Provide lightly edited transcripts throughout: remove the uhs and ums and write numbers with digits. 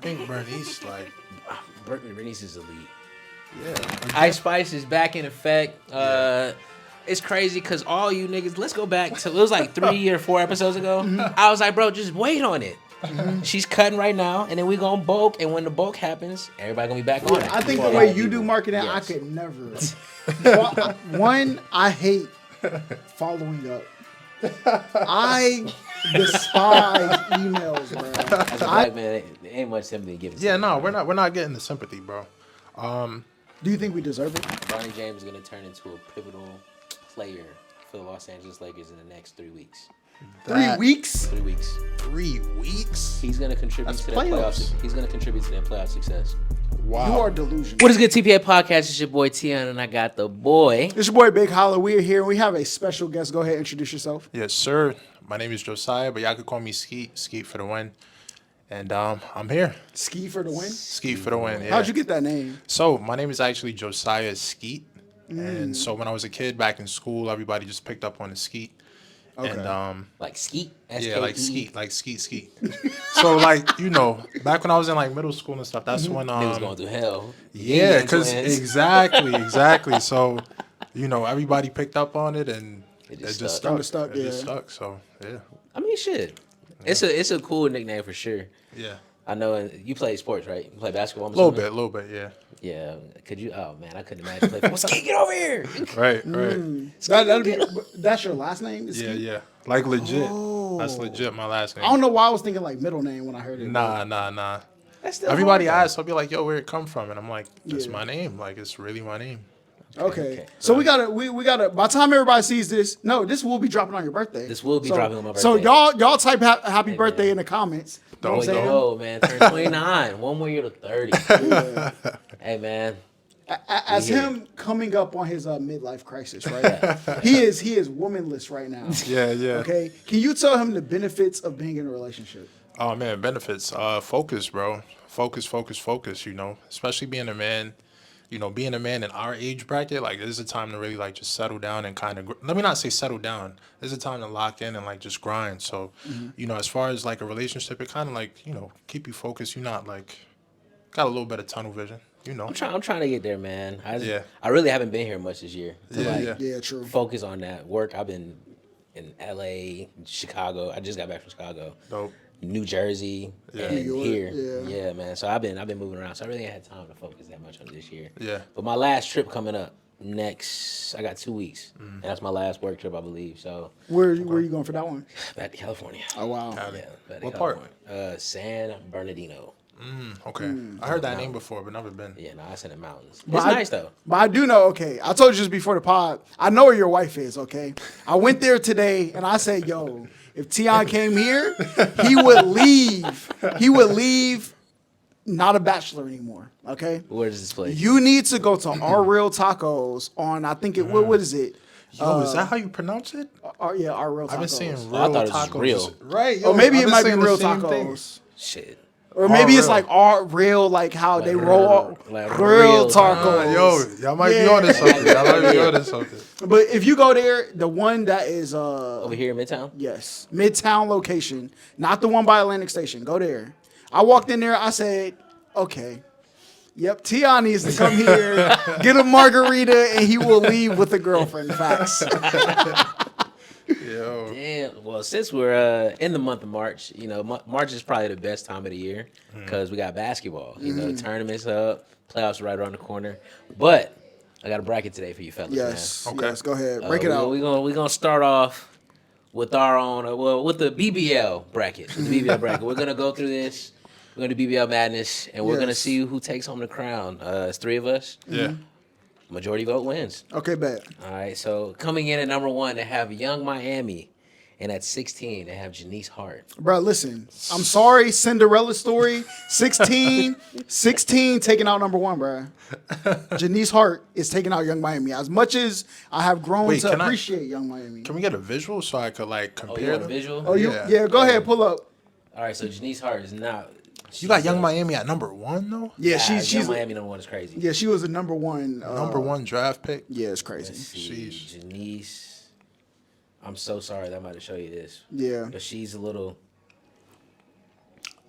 I think Bernice, like, Bernice is elite. yeah. Ice Spice is back in effect. It's crazy because all you niggas, let's go back to, it was like 3 or 4 episodes ago. I was like, bro, just wait on it. She's cutting right now, and then we gonna bulk, and when the bulk happens, everybody gonna be back on it. I think the way you do marketing, I could never. One, I hate following up. I despise emails, bro. As a black man, there ain't much sympathy given. Yeah, no, we're not getting the sympathy, bro. Do you think we deserve it? Bronny James is gonna turn into a pivotal player for the Los Angeles Lakers in the next 3 weeks. 3 weeks? 3 weeks. 3 weeks? He's gonna contribute That's to their playoffs. playoffs. He's gonna contribute to their playoff success. Wow. You are delusional. What is good, TPA podcast? It's your boy Tion, and I got the boy. It's your boy Big Holla. We are here. We have a special guest. Go ahead, introduce yourself. Yes, sir. My name is Josiah, but y'all could call me Skeet. Skeet for the win. And I'm here. Ski for the win. Skeet for the win. Yeah. How'd you get that name? So my name is actually Josiah Skeet. And so when I was a kid back in school, everybody just picked up on the Skeet. Okay. And Like Skeet? yeah, like Skeet, Skeet. So like, you know, back when I was in like middle school and stuff, that's when He was going through hell. yeah, because twins. exactly. So, you know, everybody picked up on it and It it just just stuck. stuck. It It just just stuck, stuck. So yeah. I mean, shit. It's a cool nickname for sure. Yeah. I know you play sports, right? You play basketball? I'm A little assuming? bit, yeah. Yeah. Could you? Oh man, I couldn't imagine playing football. Skeet, get over here. Right. That's your last name? Is Yeah, Ski? yeah. Like legit. Oh. That's legit my last name. I don't know why I was thinking like middle name when I heard it. Nah. That's still Everybody hard, asks, I'll be like, yo, where'd it come from? And I'm like, it's Yeah. my name. Like, it's really my name. Okay. So we gotta. By the time everybody sees this, this will be dropping on your birthday. This will be dropping on my So birthday. y'all type happy birthday man. in the comments. You know Don't what I'm though. saying? No, man, turn 29. One more year to 30. Yeah. Hey, man. As We here. him coming up on his midlife crisis, right? he is womanless right now. Yeah. Okay. Can you tell him the benefits of being in a relationship? Oh man, benefits. Focus, bro. Focus, you know. Especially being a man, you know, being a man in our age bracket, like this is a time to really like just settle down and kind of let me not say settle down. This is a time to lock in and like just grind. So, you know, as far as like a relationship, it kind of like, you know, keep you focused. You're not like got a little bit of tunnel vision, you know. I'm trying to get there, man. Yeah. I really haven't been here much this year. To Yeah. Yeah, true. focus on that work. I've been in LA, Chicago. I just got back from Chicago. Dope. New Jersey and New York, here. yeah. Yeah, man. So I've been moving around. So I really ain't had time to focus that much on it this year. Yeah. But my last trip coming up I got 2 weeks. And that's my last work trip, I believe. So Where you going for that one? back to California. Oh wow. Yeah, back to What part? California. San Bernardino. Okay. I heard that name before, but never been. Yeah, no, I said the mountains. But It's I- nice though. But I do know, okay, I told you just before the pod, I know where your wife is, okay? I went there today and I said, yo, if Tion came here, he would leave. He would leave not a bachelor anymore, okay? Where is this place? You need to go to Our Real Tacos on, I think what is it? Yo, is that how you pronounce it? Our Real Tacos. I've been seeing real I thought it was tacos. real. Right. Or maybe I've it been might be saying the Real same thing. Tacos. Shit. Or maybe it's Real. like Our Real, like how they Like roll like real real tacos. Yo, y'all might be Yeah. on to something. Y'all might be on to something. But if you go there, the one that is Over here in Midtown? yes, Midtown location, not the one by Atlantic Station. Go there. I walked in there. I said, okay, yep, Tion needs to come here, get a margarita, and he will leave with a girlfriend. Facts. Yo. Damn. Well, since we're in the month of March, you know, March is probably the best time of the year because we got basketball. You know, the tournament's up, playoffs are right around the corner. But I got a bracket today for you fellas, Yes. Okay. Yes. Go ahead. Break it out. We're gonna start off with our own, with the BBL bracket. We're gonna go through this. We're gonna do BBL madness, and we're gonna Yes. see who takes home the crown. It's 3 of us. Yeah. Majority vote wins. Okay, bet. All right, so coming in at number 1, they have Young Miami, and at 16, they have Janice Hart. Bro, listen. I'm sorry, Cinderella story. 16 taking out number 1, bro. Janice Hart is taking out Young Miami. As much as I have grown Wait, to can I- appreciate Young Miami. Can we get a visual so I could like Oh, compare you want a them? visual? Oh, Yeah. yeah. Go ahead, pull up. All right, so Janice Hart is not. You got Young Miami at number 1 though. Yeah, Young she's Miami number 1 is crazy. yeah, she was a number 1. Number 1 draft pick. Yeah, it's crazy. Let's see, Sheesh. Janice. I'm so sorry that I might have show you this. Yeah. But she's a little.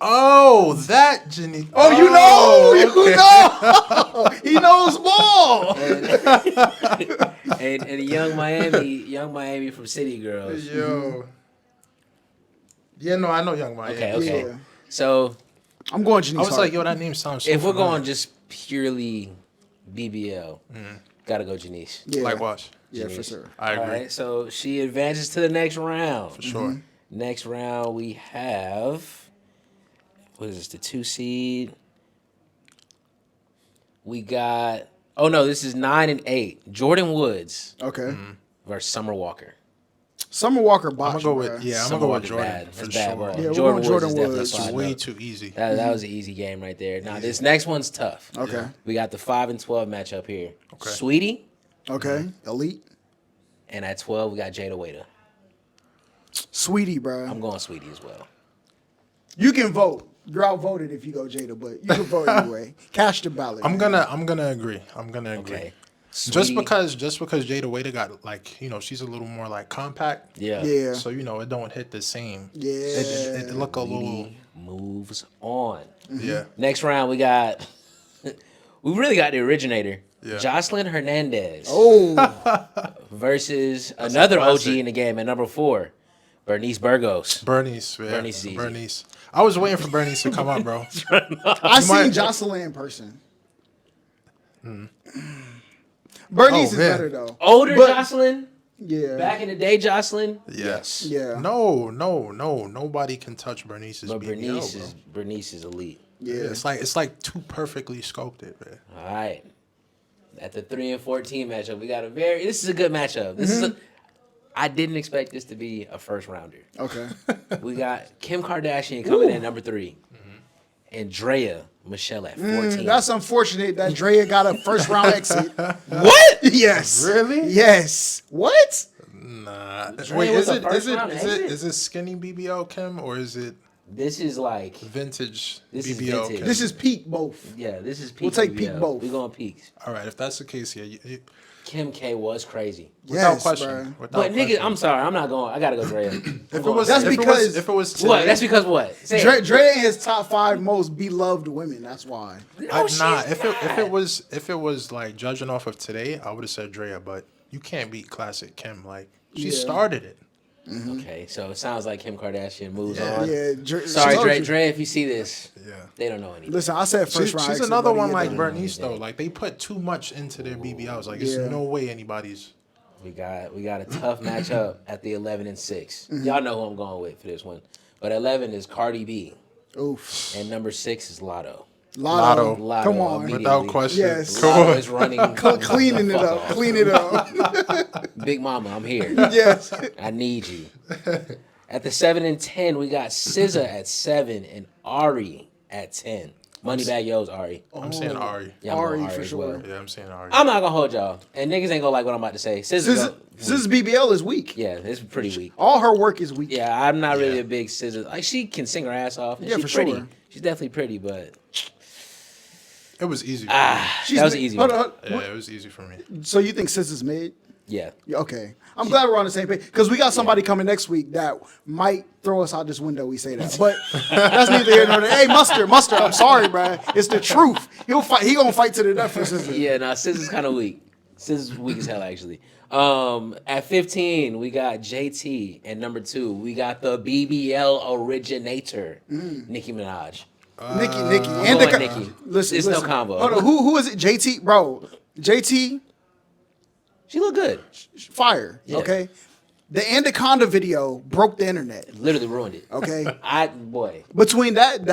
Oh, that Janice. Oh, you know, he knows ball. And young Miami from City Girls. Yo. Yeah, no, I know Young Miami. Okay. Yeah. So I'm going Janice I was Hart. like, yo, that name sounds so if we're familiar. going just purely BBL, gotta go Janice. Yeah. Likewise. Yeah, for Janice. sure. I agree. All right, so she advances to the next round. For sure. Next round we have, what is this? The 2 seed. We got. Oh no, this is 9 and 8. Jordan Woods Okay. versus Summer Walker. Summer Walker I'm botched, gonna go bruh. with I'm Summer gonna go with Walker's Jordan bad. for That's bad sure. ball. Yeah, we're Jordan going Jordan Woods is definitely Woods. It's sliding way up. too easy. That was an easy game right there. Now this next one's tough. Okay. We got the 5 and 12 matchup here. Okay. Sweetie, Okay. Elite. and at 12 we got Jada Waiter. Sweetie, bro. I'm going Sweetie as well. You can vote. You're outvoted if you go Jada, but you can vote anyway. Cash the ballot. I'm gonna agree. I'm gonna agree. Okay. Just Sweetie- because Jada Waiter got like, she's a little more like compact. Yeah. Yeah. So it don't hit the same. Yeah. It look a little. Sweetie moves on. Yeah. Next round we got. We really got the originator, Yeah. Jocelyn Hernandez, Oh, versus another OG classic. in the game at number 4, Bernice Burgos. Bernice. Yeah. Bernice is easy. Bernice. I was waiting for Bernice to come up, bro. I seen might- Jocelyn in person. Bernice is man. better though. Older But- Jocelyn, Yeah. back in the day, Jocelyn. Yes. Yeah. No. Nobody can touch Bernice's But BBL, Bernice is elite. bro. Yeah. It's like too perfectly sculpted, man. All right. At the 3 and 14 matchup, we got this is a good matchup. This is I didn't expect this to be a first rounder. Okay. We got Kim Kardashian coming in at number 3, and Drea Michelle at 14. That's unfortunate that Drea got a first round exit. what? Yes. Really? Yes. What? Nah. Dre Wait, was is a it first round exit? is it skinny BBL Kim or is it This is like vintage This is BBL vintage. Kim? This is peak both. this is peak. We'll take BBL. peak both. We going peaks. All right, if that's the case, yeah, Kim K was crazy. without Yes, question. bruh. Without But nigga, question. I'm sorry, I'm not going. I gotta go Drea. If it was, That's if because- it was today, What? That's because what? Say it. Drea is top 5 most beloved women. That's why. No, she's not. if it was like judging off of today, I would have said Drea, but you can't beat classic Kim. Like she Yeah. started it. Okay, so it sounds like Kim Kardashian moves Yeah. on. Yeah. Sorry, she- Dre, if you see this, Yeah. they don't know anything. Listen, I said first round. She's exit, another but one yeah, like they- Bernice though. Like they put too much into their BBLs. Like Yeah. there's no way anybody's. We got a tough matchup at the 11 and 6. Y'all know who I'm going with for this one. But 11 is Cardi B, Oof. and number 6 is Lotto. Lotto. Lotto, Come on. immediately. Without question. Yes. Come Lotto on. is running. Cleaning it Fuck up. off. Clean it up. Big Mama, I'm here. Yes. I need you. At the 7 and 10, we got SZA at 7 and Ari at 10. Moneybag Yo's Ari. I'm saying Ari. Yeah, I'm Ari going for as sure. well. Yeah, I'm saying Ari. I'm not gonna hold y'all, and niggas ain't gonna like what I'm about to say. SZA, This BBL is weak. yeah, it's pretty weak. All her work is weak. Yeah, I'm not really Yeah. a big SZA. Like she can sing her ass off. And Yeah, she's for pretty. sure. She's definitely pretty, but It was easy. She's that was an mid- easy hold one. on, Yeah, it was easy for me. So you think Sis is mid? Yeah. Yeah, okay. I'm glad we're on the same page because we got somebody coming next week that might throw us out this window. We say that, but that's neither here nor there. Hey, Mustard, I'm sorry, bro. It's the truth. He'll fight. He gonna fight to the death for SZA. Yeah, no, SZA's kind of weak. SZA's weak as hell, actually. At 15, we got JT, and number 2, we got the BBL originator, Nicki Minaj. Nikki, I'm and going Nicki. Listen, It's no combo. Hold on, who is it? JT, bro. JT, She look good. fire. Yeah. Okay. The Anaconda video broke the internet. Literally ruined it. Okay. Boy. Between that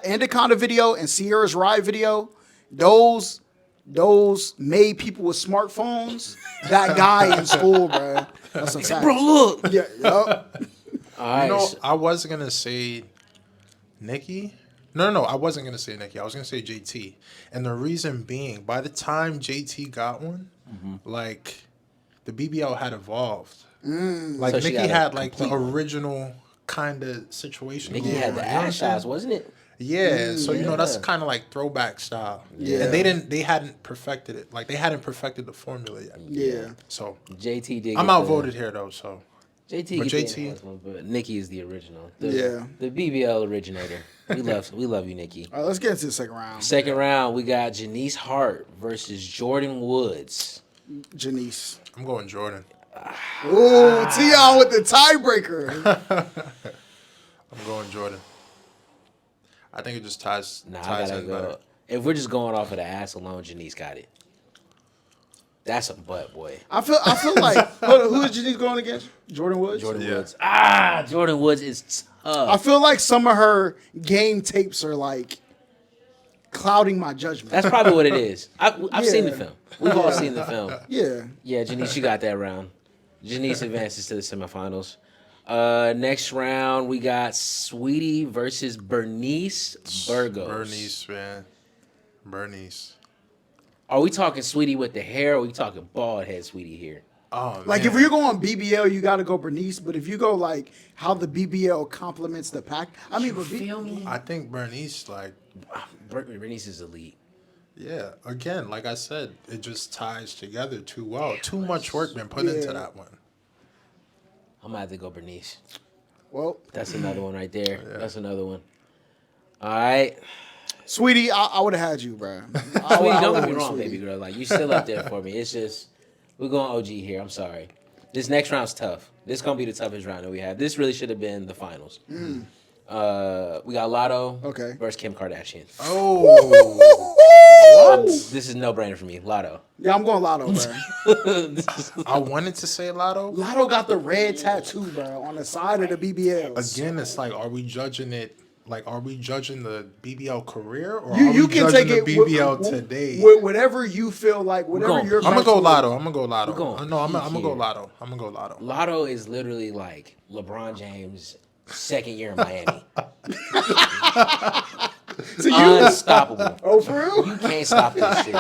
Anaconda video and Sierra's Ride video, those made people with smartphones. That guy in school, bro. That's a fact. Bro, look. Yeah. Yup. All right. You know, I was gonna say Nicki. No, I wasn't gonna say Nicki. I was gonna say JT, and the reason being, by the time JT got one, like the BBL had evolved. Like So she Nicki got a had like the complete one. original kind of situation. Nicki going had on, the you know what I'm ass saying? shots, wasn't it? Yeah, so you know that's yeah. kind of like throwback style. Yeah. and they hadn't perfected it. Like they hadn't perfected the formula yet. Yeah. So JT did. I'm get outvoted here though. So JT But gets JT the enhanced one, but Nikki is the original. The, Yeah. The BBL originator. We love you, Nikki. All right, let's get into the second round. Second round, we got Janice Hart versus Jordan Woods. Janice. I'm going Jordan. Ooh, Tion with the tiebreaker. I'm going Jordan. I think it just ties Nah, I ties gotta in go. better. If we're just going off of the ass alone, Janice got it. That's a butt, boy. I feel like who is Janice going against? Jordan Woods. Jordan Yeah. Woods. Jordan Woods is I tough. feel like some of her game tapes are like clouding my judgment. That's probably what it is. I've seen the Yeah. film. We've all seen the film. Yeah. Yeah, Janice, you got that round. Janice advances to the semifinals. Next round, we got Sweetie versus Bernice Burgos. Bernice, man. Bernice. Are we talking Sweetie with the hair, or are we talking bald head Sweetie here? Oh, Like man. if you're going BBL, you got to go Bernice. But if you go like how the BBL complements the pack, I mean, but Feel me? I think Bernice, like, Bernice is elite. yeah, again, like I said, it just ties together too well. Too much work been put into Yeah. that one. I'm gonna have to go Bernice. well, That's another one right there. That's another one. All right. Sweetie, I would have had you, bro. Sweetie, don't get me wrong, baby girl. Like, you still up there for me. It's just, we're going OG here. I'm sorry. This next round's tough. This going to be the toughest round that we have. This really should have been the finals. We got Lotto Okay. versus Kim Kardashian. Oh, This is no brainer for me. Lotto. Yeah, I'm going Lotto, bro. I wanted to say Lotto. Lotto got the red tattoo, bro, on the side of the BBLs. Again, it's like, are we judging it? Like, are we judging the BBL career, or You, are you we can judging take the it BBL with, today? with whatever you feel like, whatever going- you're. I'm gonna go comfortable Lotto. with. I'm gonna go Lotto. We're going No, I'm peak gonna go here. Lotto. I'm gonna go Lotto. Lotto is literally like LeBron James' second year in Miami. To you? Unstoppable. Oh, for real? You can't stop this shit.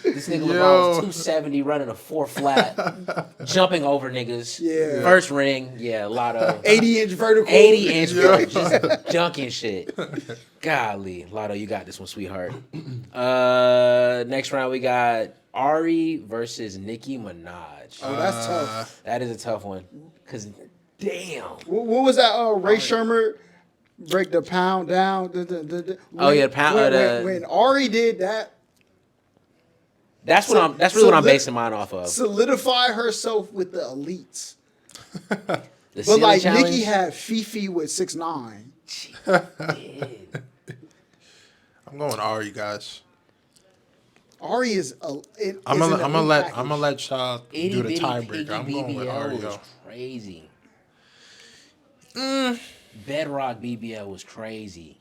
This nigga LeBron was 270 running a 4 flat, jumping over niggas. Yeah. First ring, yeah, Lotto. 80-inch vertical. 80-inch just junking shit. Golly, Lotto, you got this one, sweetheart. Next round we got Ari versus Nicki Minaj. Oh, that's tough. That is a tough one. Cause damn. What was that? Ray Shermer break the pound down. Oh, yeah, the pound- When Ari did that, That's what I'm. That's really what I'm basing mine off of. solidify herself with the elites. The But ceiling like challenge. Nicki had Fifi with 6'9". I'm going Ari, guys. Ari is I'm gonna let y'all do Itty the bitty tiebreaker. piggy I'm going with BBL Ari, was yo. crazy. Bedrock BBL was crazy.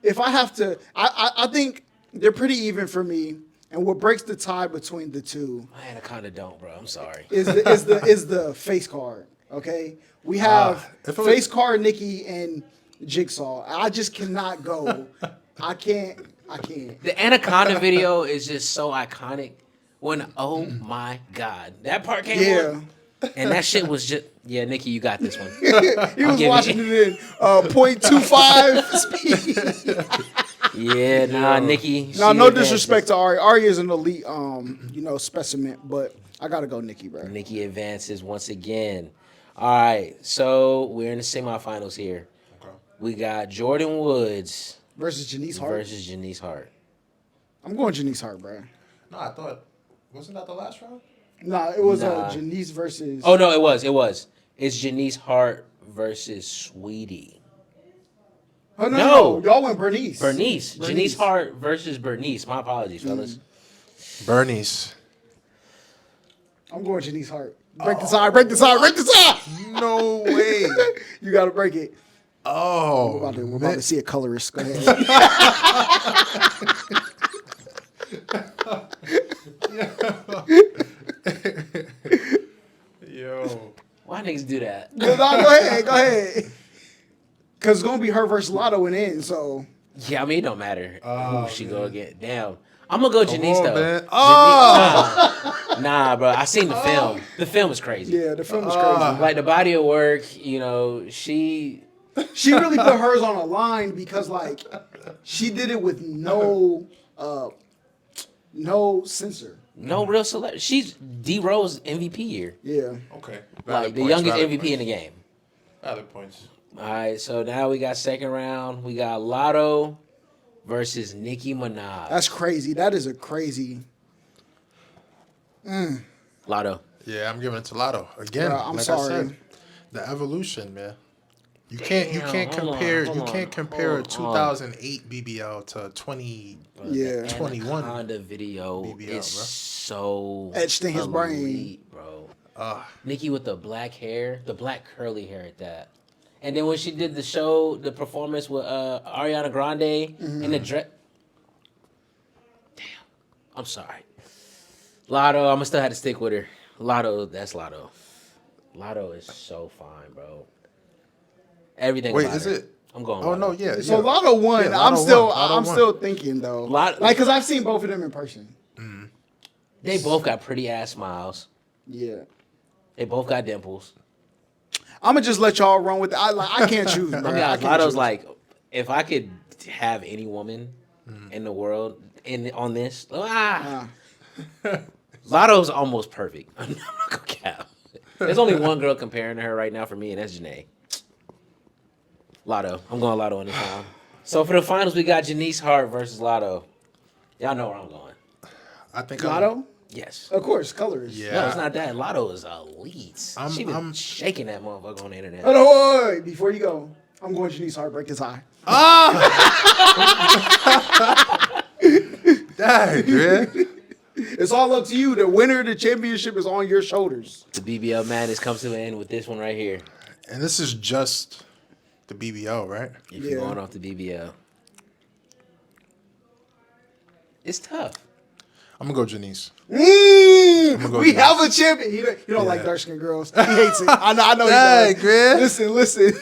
If I have to, I think they're pretty even for me. And what breaks the tie between the two My Anaconda don't, bro. I'm sorry. is the face card. Okay, we have if it was- face card Nicki and Jigsaw. I just cannot go. I can't. The Anaconda video is just so iconic. When oh my god, that part came Yeah. on, and that shit was just Nikki, you got this one. He was giving watching it in 0.25 speed. Yeah, nah, Nikki. No, she no advances. disrespect to Ari. Ari is an elite, specimen, but I gotta go Nicki, bro. Nikki advances once again. All right, so we're in the semifinals here. Okay. We got Jordan Woods Versus Janice Hart. versus Janice Hart. I'm going Janice Hart, bro. No, I thought wasn't that the last round? Nah, it was Nah. Janice versus. Oh no, it was. It's Janice Hart versus Sweetie. Oh, no, No. y'all went Bernice. Bernice. Janice Hart versus Bernice. My apologies, fellas. Bernice. I'm going Janice Hart. Break the side. Break the side. Break the side. No way. You gotta break it. Oh, We're about to see a colorist. Go ahead. yo. Why niggas do that? No, go ahead. Go ahead. Cause it's gonna be her versus Lotto in the end. So Yeah, I mean it don't matter who she go against. Damn. I'm gonna go Janice on, though. man. Nah, bro. I seen the film. The film is crazy. yeah, the film is crazy. Like the body of work, she She really put hers on a line because like she did it with no No censor. No real celebrity. She's D Rose MVP year. Yeah. Okay. Like the youngest MVP in the game. Valid points. All right, so now we got second round. We got Lotto versus Nicki Minaj. That's crazy. That is a crazy. Lotto. Yeah, I'm giving it to Lotto again. Bro, I'm like sorry. I said, the evolution, man. You can't hold compare on, a 2008 BBL to 20. Yeah. 21 Anaconda video BBL, is bro. so Etched in his brain. elite, bro. Nicki with the black hair, the black curly hair at that. And then when she did the show, the performance with Ariana Grande in the dress. Damn, I'm sorry. Lotto, I'm gonna still have to stick with her. Lotto, that's Lotto. Lotto is so fine, bro. Everything. Wait, about is her. it? I'm going. Oh Lotto. no, yeah. So yeah. Lotto won. Yeah, Lotto I'm won. still thinking though. Like, cause I've seen both of them in person. They both got pretty ass smiles. Yeah. They both got dimples. I'm gonna just let y'all run with it. I can't choose, bro. I mean, I can't Lotto's choose. like, if I could have any woman in the world on this, Lotto's almost perfect. I'm not gonna cap. There's only one girl comparing to her right now for me, and that's Janae. Lotto. I'm going Lotto in this round. So for the finals, we got Janice Hart versus Lotto. Y'all know where I'm going. I think Lotto. Yes. Of course, colors. Yeah. No, it's not that. Lotto is elite. She been I'm- shaking that motherfucker on the internet. Hold on, wait. Before you go, I'm going Janice Hart, break his eye. Dang, man. It's all up to you. The winner of the championship is on your shoulders. The BBL madness comes to an end with this one right here. And this is just the BBL, right? If Yeah. you're going off the BBL. It's tough. I'm gonna go Janice. We Janice. have a champion. He don't like Yeah. dark skinned girls. He hates it. I know. Dang, He does. man. Listen.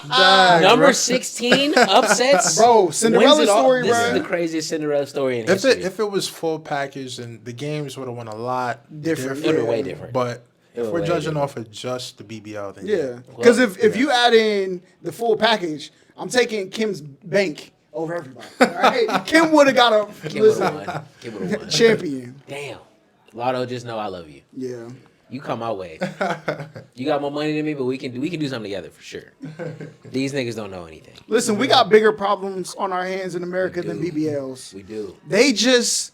Dang, Number bro. 16 upsets. Bro, Cinderella wins it all. story, This bro. is the craziest Cinderella story in If history. it was full package, then the games would have won a lot Different. It would be Yeah. way different. But It if was we're way judging different. off of just the BBL, then Yeah. Because if Yeah. you add in the full package, I'm taking Kim's bank over everybody. All right? Kim would have got a Kim would have won. Kim would have won. champion. Damn. Lotto, just know I love you. Yeah. You come my way. You got more money than me, but we can do something together for sure. These niggas don't know anything. Listen, we got bigger problems on our hands in America than BBLs. We do. They just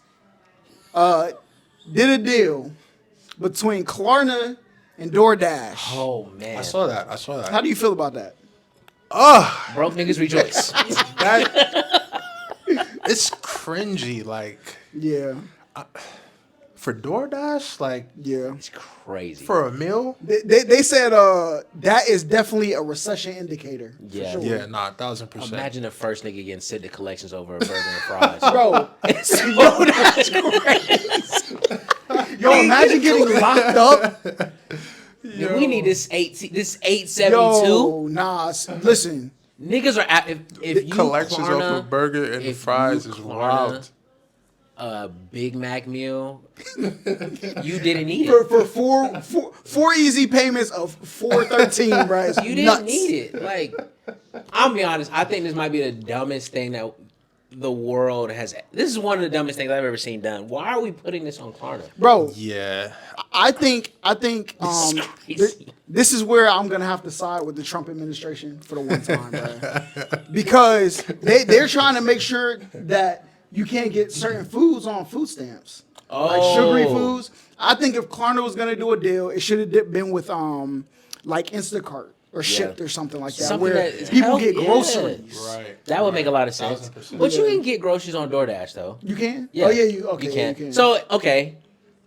did a deal between Klarna and DoorDash. Oh man. I saw that. How do you feel about that? Broke niggas rejoice. It's cringy. Like Yeah. for DoorDash, like Yeah. It's crazy. for a meal. They said that is definitely a recession indicator. For Yeah. sure. Yeah, nah, 1000%. Imagine the first nigga getting sent to collections over a burger and fries. Bro, Yo, that's crazy. yo, imagine getting locked up. We need this 872. Yo, nah, listen. Niggas are at, if you Collections off Klarna- a burger and if fries you is Klarna wild. A Big Mac meal, you didn't need For, it. for four easy payments of $4.13, bro. It's You didn't nuts. need it. Like, I'll be honest. I think this might be the dumbest thing that the world has. This is one of the dumbest things I've ever seen done. Why are we putting this on Klarna? Bro, Yeah, I think This is crazy. this is where I'm gonna have to side with the Trump administration for the one time, bro. Because they're trying to make sure that you can't get certain foods on food stamps. Like sugary foods. I think if Klarna was gonna do a deal, it should have been with like Instacart or Shipt or something like that, Something where that is people get healthy, groceries. right. That would make a lot of sense. 1000%. But you can get groceries on DoorDash though. You can? Yeah. Oh yeah, you okay? You yeah, can. you can. So okay,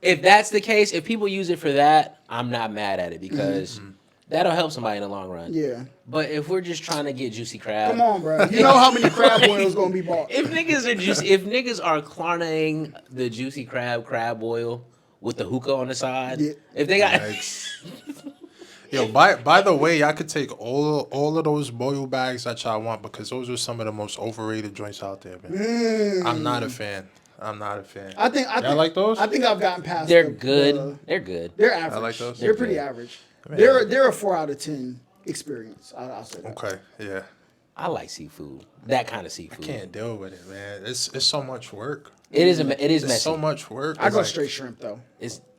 if that's the case, if people use it for that, I'm not mad at it because that'll help somebody in the long run. yeah. But if we're just trying to get juicy crab, Come on, bro. You know how many crab oils gonna be bought? If niggas are Klarnaing the juicy crab oil with the hookah on the side, Yeah. if they got Yo, by the way, y'all could take all of those boil bags that y'all want because those are some of the most overrated joints out there, man. I'm not a fan. I think Y'all like those? I think I've gotten past. they're the- good, they're good. They're average. like those. They're pretty They're average. Man. They're a 4 out of 10 experience. I'll say that. Okay, yeah. I like seafood. That kind of seafood. Can't deal with it, man. It's so much work. It is It's messy. so much work. I It's go like- straight shrimp though.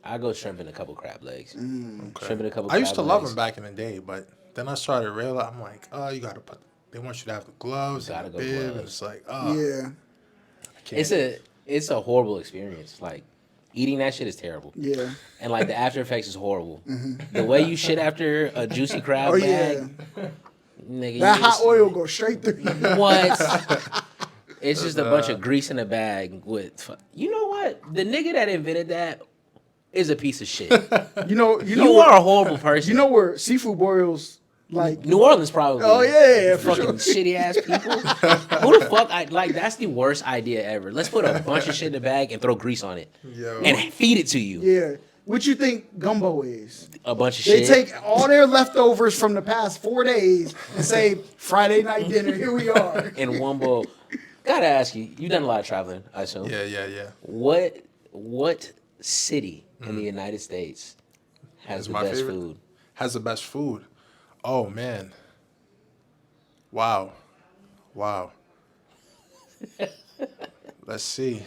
I go shrimp and a couple crab legs. Okay. Shrimp and a couple. I used to crab love legs. them back in the day, but then I started realizing, I'm like, oh, you gotta put. They want you to have the gloves Gotta and the go bib, and gloves. it's like, oh, Yeah, I can't. It's a horrible experience. Like eating that shit is terrible. yeah. And like the after effects is horrible. The way you shit after a juicy crab Oh bag, yeah. nigga. That you hot just- oil goes straight through. What? It's just a bunch of grease in a bag with. You know what? The nigga that invented that is a piece of shit. You know You where- are a horrible person. You know where seafood boils like. New Orleans probably. Oh yeah, for Fucking sure. shitty ass people. Who the fuck? That's the worst idea ever. Let's put a bunch of shit in the bag and throw grease on it Yo. and feed it to you. Yeah. What you think gumbo is? A bunch of They shit. take all their leftovers from the past 4 days and say Friday night dinner. Here we are. In one bowl. Gotta ask you. You've done a lot of traveling, I assume. Yeah. What city in the United States has the my best favorite? food? Has the best food. Oh man. Wow. Let's see.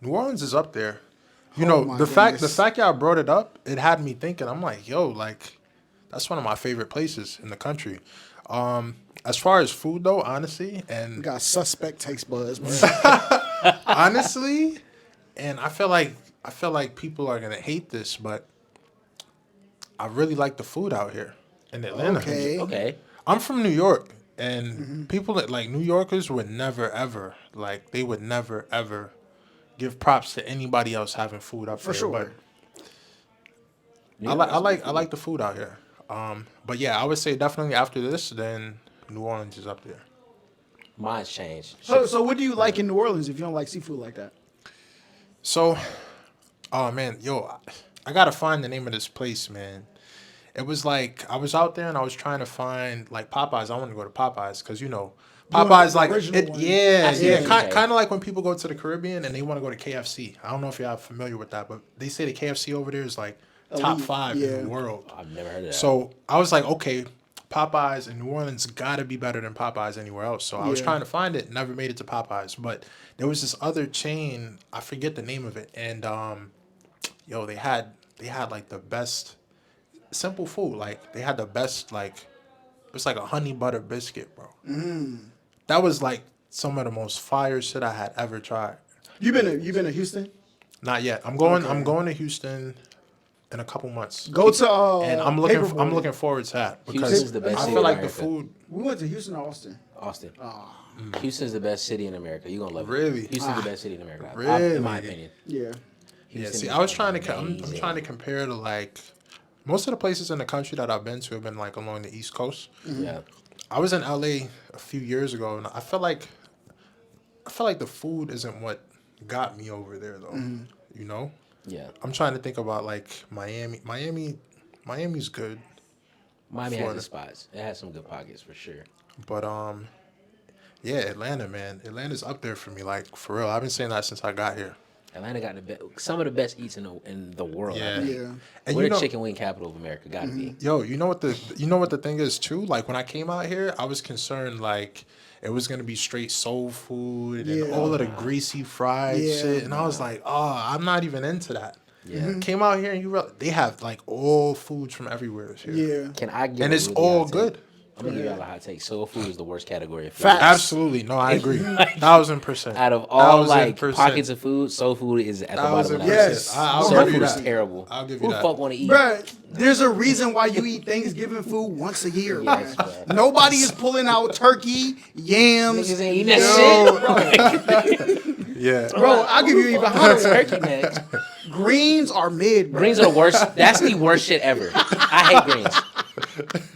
New Orleans is up there. You Oh know, my the fact goodness. y'all brought it up, it had me thinking. I'm like, yo, like that's one of my favorite places in the country. As far as food though, honestly, and Got suspect taste buds, bro. honestly, and I feel like people are gonna hate this, but I really like the food out here in Atlanta. Okay. Okay. I'm from New York, and people that like New Yorkers would never ever they would never ever give props to anybody else having food up For there. sure. But I like the food out here. But yeah, I would say definitely after this, then New Orleans is up there. Mine's changed. So what do you like in New Orleans if you don't like seafood like that? So, oh man, yo, I gotta find the name of this place, man. It was like I was out there and I was trying to find like Popeyes. I wanted to go to Popeyes because you know want Popeyes the like original it, one. yeah, I see yeah, what you're kind of like when people go to the Caribbean and they want to go to KFC. I don't know if y'all familiar with that, but they say the KFC over there is like top Elite, 5 yeah. in the world. I've never heard of that. So I was like, okay, Popeyes in New Orleans got to be better than Popeyes anywhere else. So I was Yeah. trying to find it, never made it to Popeyes, but there was this other chain, I forget the name of it, and yo, they had like the best simple food. Like they had the best like it was like a honey butter biscuit, bro. That was like some of the most fire shit I had ever tried. You been to Houston? Not yet. I'm going Okay. to Houston in a couple months. Go to And I'm Paperboy. looking forward to that because Houston's the best I city feel in like the America. food. We went to Houston or Austin. Austin. Ah. Houston's the best city in America. You're gonna love it. Really? Houston's the best city in America. Really? In my opinion. Yeah. Yeah, Houston see, is I was trying to. I'm amazing. trying to compare to like most of the places in the country that I've been to have been like along the East Coast. Yeah. I was in LA a few years ago, and I felt like the food isn't what got me over there though. You know, Yeah. I'm trying to think about like Miami. Miami's good, Miami has Florida. its spots. It has some good pockets for sure. but yeah, Atlanta, man, Atlanta's up there for me. Like for real, I've been saying that since I got here. Atlanta got some of the best eats in the world. Yeah. I think. Yeah. And We're you the know, chicken wing capital of America. Gotta be. yo, you know what the thing is too? Like when I came out here, I was concerned like it was gonna be straight soul food and Yeah. all of the greasy fried Yeah. shit, and I was like, oh, I'm not even into that. Yeah. Came out here and they have like all foods from everywhere here. Yeah. Can I give and a it's really all hot take? good. I'm gonna give y'all a hot take. Soul food is the worst category of food. Facts. Absolutely, no, I agree, 1,000%. Out of all like 1,000%. pockets of food, soul food is at the bottom of that 1,000%. Yes. list. I'll Soul give you food is that. terrible. I'll give you Who the that. fuck want to eat? Bruh, there's a reason why you eat Thanksgiving food once a year. Yes, bruh. bruh. Nobody is pulling out turkey, yams. Niggas ain't eating that shit. Yeah, Bro, I'll give you even hotter. Turkey necks. Greens are mid. Bro. Greens are the worst. That's the worst shit ever. I hate greens.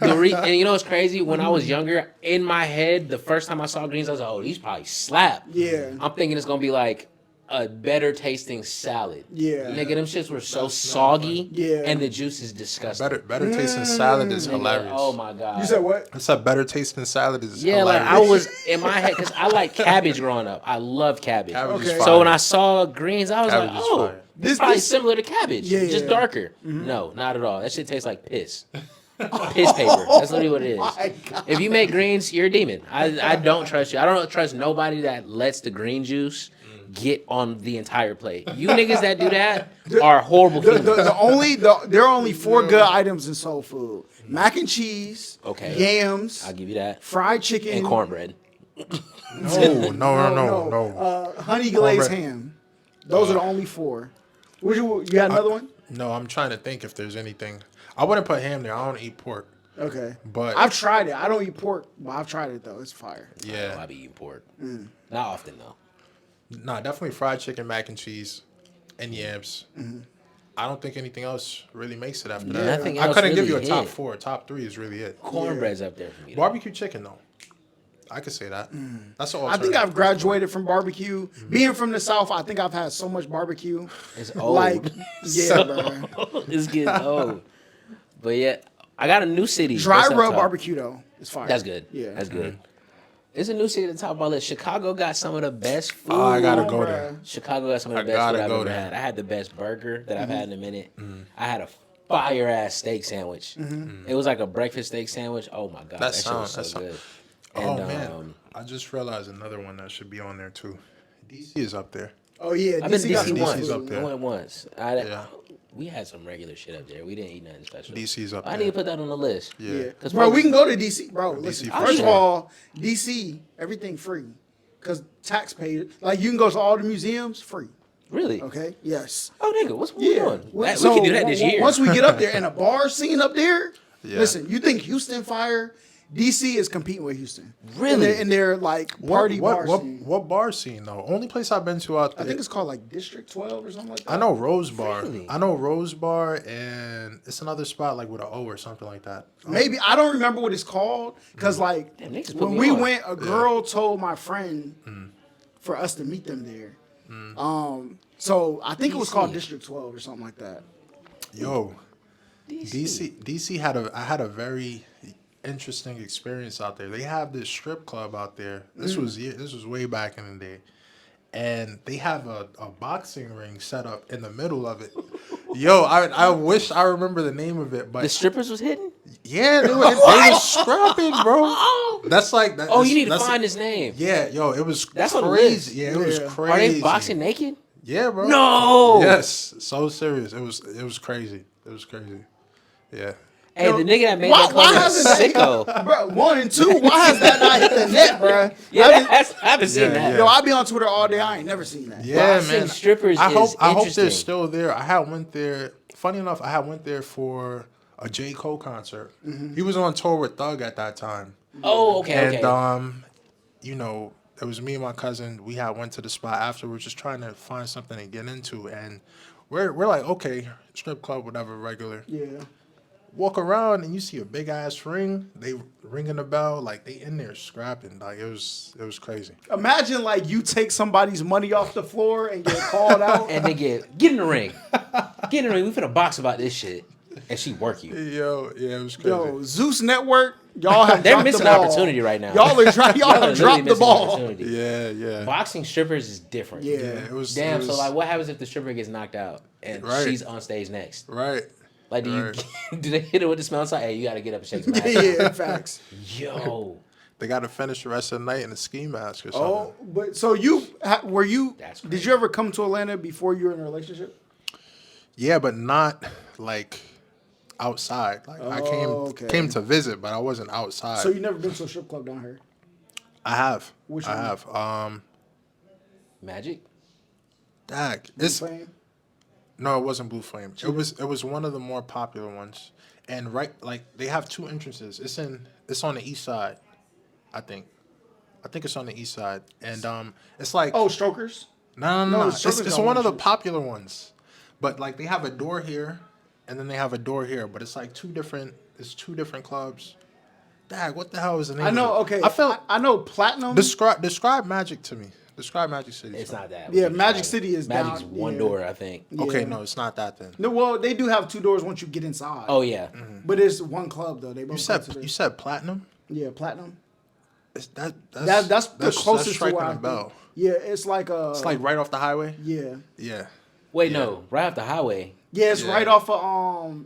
And you know what's crazy? When I was younger, in my head, the first time I saw greens, I was like, "Oh, these probably slap." Yeah. I'm thinking it's gonna be like a better tasting salad. Yeah. Nigga, them shits were so soggy. Yeah. And the juice is disgusting. better tasting salad is Nigga, hilarious. oh my god. You said what? I said better tasting salad is Yeah, hilarious. like I was in my head because I like cabbage growing up. I love cabbage. Cabbage is Okay. fire. So when I saw greens, I was Cabbage like, is "Oh, fire. this probably This- similar to cabbage, Yeah, just yeah. darker." No, not at all. That shit tastes like piss. Piss paper. That's literally what it my is. God. If you make greens, you're a demon. I don't trust you. I don't trust nobody that lets the green juice get on the entire plate. You niggas that do that are horrible humans. There are only 4 good items in soul food: mac and cheese, Okay. yams, I'll give you that. fried chicken, And cornbread. No. honey glazed Cornbread. ham. Those are the only 4. You got another one? No, I'm trying to think if there's anything. I wouldn't put ham there. I don't eat pork. Okay, But I've tried it. I don't eat pork, but I've tried it though. It's fire. yeah, I be eating pork. Not often though. nah, definitely fried chicken, mac and cheese, and yams. I don't think anything else really makes it after that. Nothing I else couldn't give you a really top hit. 4. Top 3 is really it. Cornbread's up there for me. Though. Barbecue chicken though, I could say that. That's all. I think I've graduated from barbecue. Being from the South, I think I've had so much barbecue. It's old. Like, yeah, bro. It's getting old. But yeah, I got a new city. Dry That's up rub top. barbecue though, it's fire. That's good. Yeah, That's good. It's a new city at the top of my list. Chicago got some of the best food. Oh, I gotta go bruh. there. Chicago got some of the I best gotta food I've go ever there. had. I had the best burger that I've had in a minute. I had a fire ass steak sandwich. It was like a breakfast steak sandwich. Oh my god, that, shit was so good. Oh And, man, I just realized another one that should be on there too. DC is up there. Oh yeah, I've been to got DC some once. DC's up food. there. I went once. Yeah. We had some regular shit up there. We didn't eat nothing special. DC's up I there. need to put that on the list. Yeah. Yeah, 'Cause bro, folks- we can go to DC, bro. Listen, DC first of for sure. all, DC, everything free, cause taxpayer. Like you can go to all the museums free. Really? Okay, yes. Oh, nigga, what we Yeah, doing? We can do that this year. Once we get up there and a bar scene up there, Yeah. listen, you think Houston fire? DC is competing with Houston. Really? In their like party bar scene. What bar scene though? Only place I've been to out there. I think it's called like District 12 or something like that. I know Rose Bar. Really? I know Rose Bar, and it's another spot like with an O or something like that. Maybe I don't remember what it's called because like Damn, niggas put when me we on. went, a girl told my friend for us to meet them there. So I think it was called DC. District 12 or something like that. Yo, DC had a very interesting experience out there. They have this strip club out there. This was way back in the day. And they have a boxing ring set up in the middle of it. Yo, I wish I remember the name of it, but The strippers was hidden? yeah, they were scrapping, bro. That's like that. Oh, you need to that's- find his name. Yeah, yo, it was That's on the crazy. list. Yeah, it was Yeah. crazy. Are they boxing naked? Yeah, bro. No. Yes, so serious. It was crazy. It was crazy. Yeah. Hey, the nigga that made Why that comment hasn't is that, sicko. bro? 1 and 2. Why has that not hit the net, bro? Yeah, I haven't seen Yeah, that. yeah. Yo, I be on Twitter all day. I ain't never seen that. Yeah, Boxing man. strippers I hope is they're interesting. still there. I had went there. Funny enough, I had went there for a J. Cole concert. He was on tour with Thug at that time. Oh, okay, And okay. you know, it was me and my cousin. We had went to the spot afterwards, just trying to find something to get into, and we're like, okay, strip club, whatever, regular. Yeah. Walk around and you see a big ass ring. They ringing the bell, like they in there scrapping. Like it was crazy. Imagine like you take somebody's money off the floor and get called out. And they get in the ring. Get in the ring. We finna box about this shit. And she work you. Yo, yeah, it was crazy. Yo, Zeus Network, y'all have They're dropped missing the an ball. opportunity right now. Y'all have literally dropped the missing an ball. opportunity. Yeah. Boxing strippers is different. Yeah. It was Damn, it so was- like what happens if the stripper gets knocked out and Right. she's on stage next? right. Like do you Right. do they hit her with the smell sign? Hey, you gotta get up and shake some ass. Yeah, facts. Yo. They got to finish the rest of the night in a ski mask or something. Oh, but so were you? That's Did you ever come to Atlanta before you were in a relationship? Yeah, but not like outside. Like I okay. came to visit, but I wasn't outside. So you never been to a strip club down here? I have. Which I one? have. Magic? Dag. It's Flame? no, it wasn't Blue Flame. It was one of the more popular ones. And right, like they have two entrances. It's on the east side, I think. I think it's on the east side, and it's like Oh, strokers. no. no, It's Strokers got one one of the too. popular ones, but like they have a door here, and then they have a door here, but it's like two different. It's two different clubs. Dag, what the hell is the name? I know. of it? Okay, I felt I know Platinum. describe Magic to me. Describe Magic City. It's not that. Yeah, We Magic tried it. City is Magic's down- one yeah. door, I think. Okay, Yeah. no, it's not that then. No, well, they do have 2 doors once you get inside. Oh yeah. but it's one club though. They both You said Platinum. yeah, Platinum. That's That's the closest to striking where I a bell. think. Yeah, it's like It's like right off the highway. yeah. Yeah. Wait, Yeah. no. Right off the highway. Yeah, it's Yeah. right off of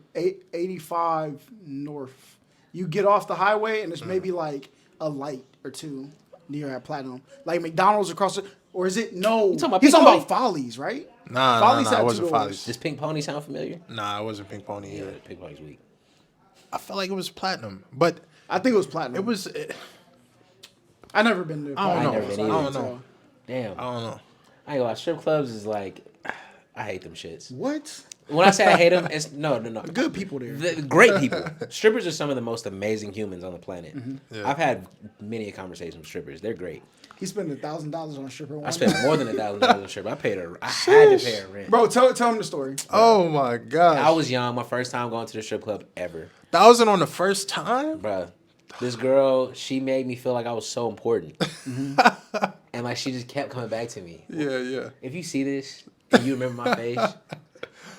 85 North. You get off the highway and it's maybe like a light or two near at Platinum. Like McDonald's across the, or is it no? You talking about He's Pink talking about Pony? Follies, right? Nah, Follies it had two wasn't doors. Follies. Does Pink Pony sound familiar? Nah, it wasn't Pink Pony Yeah, either. Pink Pony's weak. I felt like it was Platinum, but I think it was Platinum. it was. I never been there. I don't I know. never been I either. don't know. Damn. I don't know. I ain't gonna lie. Strip clubs is like, I hate them shits. What? When I say I hate them, it's no. Good people there. Great people. Strippers are some of the most amazing humans on the planet. Yeah. I've had many conversations with strippers. They're great. He spent $1,000 on a stripper. I spent more than $1,000 on a stripper. I had to pay a rent. Bro, tell him the story. Oh my gosh. I was young. My first time going to the strip club ever. 1,000 on the first time. Bruh. This girl, she made me feel like I was so important. And like she just kept coming back to me. Yeah. If you see this and you remember my face,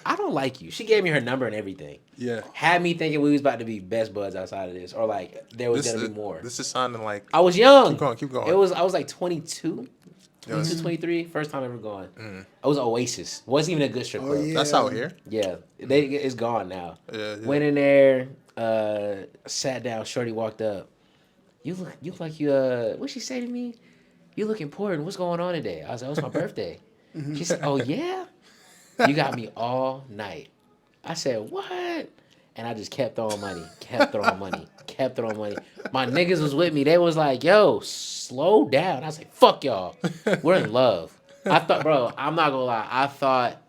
I don't like you. She gave me her number and everything. Yeah. Had me thinking we was about to be best buds outside of this. Or like there was gonna be more. This is sounding like. I was young. Keep going. I was like 22. 22, 23. First time ever going. I was Oasis. Wasn't even a good strip club. yeah. That's out here. Yeah, it's gone now. Yeah. Went in there, sat down. Shorty walked up. You look like you. What'd she say to me? You look important. What's going on today? I was like, oh, it's my birthday. She said, oh yeah. You got me all night. I said, what? And I just kept throwing money. My niggas was with me. They was like, yo, slow down. I was like, fuck y'all. We're in love. I thought, bro, I'm not gonna lie. I thought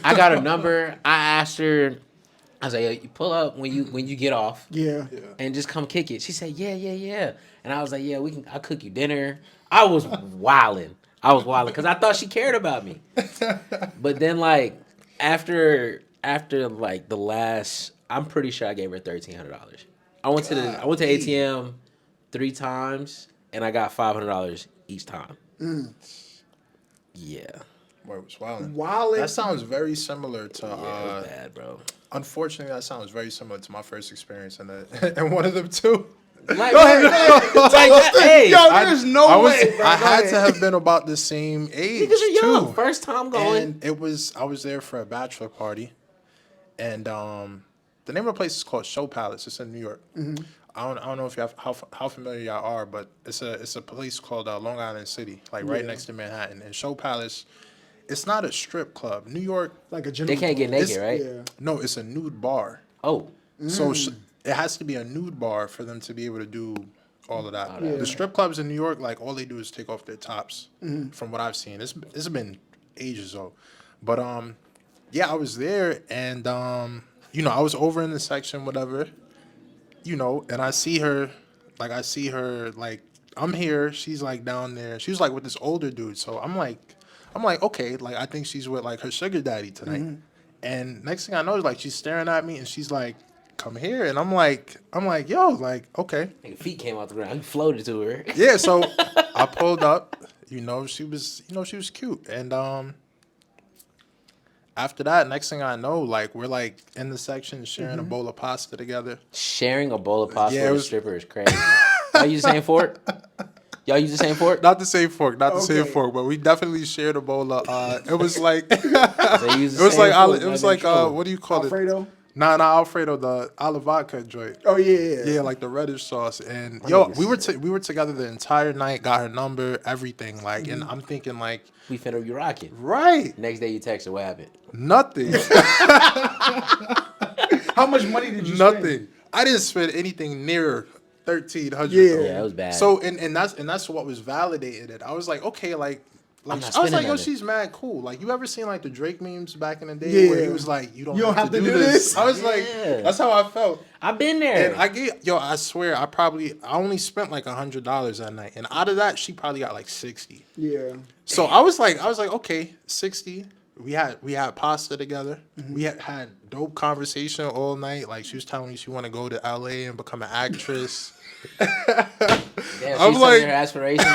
I got her number. I asked her. I was like, yo, you pull up when you get off. Yeah. And just come kick it. She said, yeah. And I was like, yeah, I'll cook you dinner. I was wilding because I thought she cared about me. But then like after like the last, I'm pretty sure I gave her $1,300. I went to ATM 3 times and I got $500 each time. Yeah. Boy, it was wildin'. Wildin'. That sounds very similar to. Yeah, it was bad, bro. Unfortunately, that sounds very similar to my first experience in and one of them too. Like, Go ahead. like, hey, Yo, there's no way. Bro. I Go had ahead. to have been about the same age niggas are young. too. First time going. And I was there for a bachelor party, and the name of the place is called Show Palace. It's in New York. Mm-hmm. I don't know if you have how familiar y'all are, but it's a place called Long Island City, like right next to Manhattan. And Show Palace, it's not a strip club. New York, Like a They can't get naked, right? Yeah. no, it's a nude bar. Oh, So it has to be a nude bar for them to be able to do all of that. Yeah. The strip clubs in New York, like all they do is take off their tops. From what I've seen, it's been ages though, but yeah, I was there and I was over in the section, whatever, and I see her, like I'm here, she's like down there, she was like with this older dude, so I'm like okay, like I think she's with like her sugar daddy tonight, and next thing I know is like she's staring at me and she's like, come here, and I'm like yo, like okay, nigga, feet came off the ground. He floated to her. yeah, so I pulled up, she was cute, and after that, next thing I know, like we're like in the section sharing a bowl of pasta together. Sharing a bowl of pasta Yeah, it with a was- stripper is crazy. Y'all use the same fork? Y'all use the same fork? Not the same fork, Okay. but we definitely shared a bowl of. It was like They use the it was same like fork, it was like like control. what do you call Alfredo. it? Nah, Alfredo, the olive vodka joint. Oh yeah. Yeah, like the reddish sauce, and My yo, niggas- we were together the entire night. Got her number, everything, like, and I'm thinking like, We finna be rocking. right, Next day you text her, what happened? nothing, How much money did you spend? nothing. I didn't spend anything near 1,300. Yeah. Yeah, it was bad. So and that's what was validated. It. I was like, okay, like I'm I not was spending like, yo, nothing. she's mad cool. Like, you ever seen like the Drake memes back in the day where he Yeah. was like, you don't have to do this. this. I was like, Yeah. that's how I felt. I've been there. And I swear, I only spent like $100 that night, and out of that, she probably got like 60. Yeah. So I was like, okay, 60. We had pasta together. We had dope conversation all night. Like, she was telling me she want to go to LA and become an actress. Damn, I'm she's like- telling her aspirations.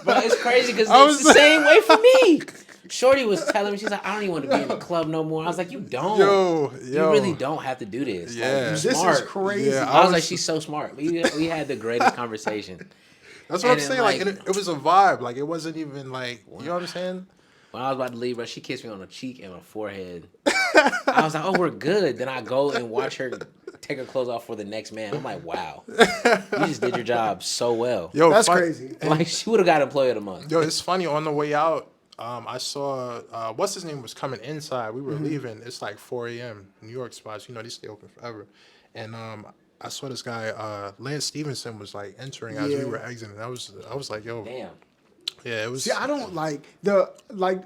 But it's crazy because I it's was the like- same way for me. Shorty was telling me, she's like, I don't even want to be in the club no more. I was like, you don't. Yo, You really don't have to do this. Yeah. Like, you're This smart. is crazy. Yeah, I was like, she's so smart. We had the greatest conversation. That's what I'm And then, saying. Like, like- it was a vibe. Like, it wasn't even like, you know what I'm saying? When I was about to leave, bro, she kissed me on the cheek and my forehead. I was like, oh, we're good. Then I go and watch her take her clothes off for the next man. I'm like, wow, you just did your job so well. Yo, That's crazy. Like, she would have got employee of the month. Yo, it's funny. On the way out, I saw what's his name was coming inside. We were leaving. It's like 4 a.m. New York spots. You know, they stay open forever. And I saw this guy, Lance Stevenson, was like entering as we were exiting. I was like, yo, Damn. yeah, it was. See, I don't like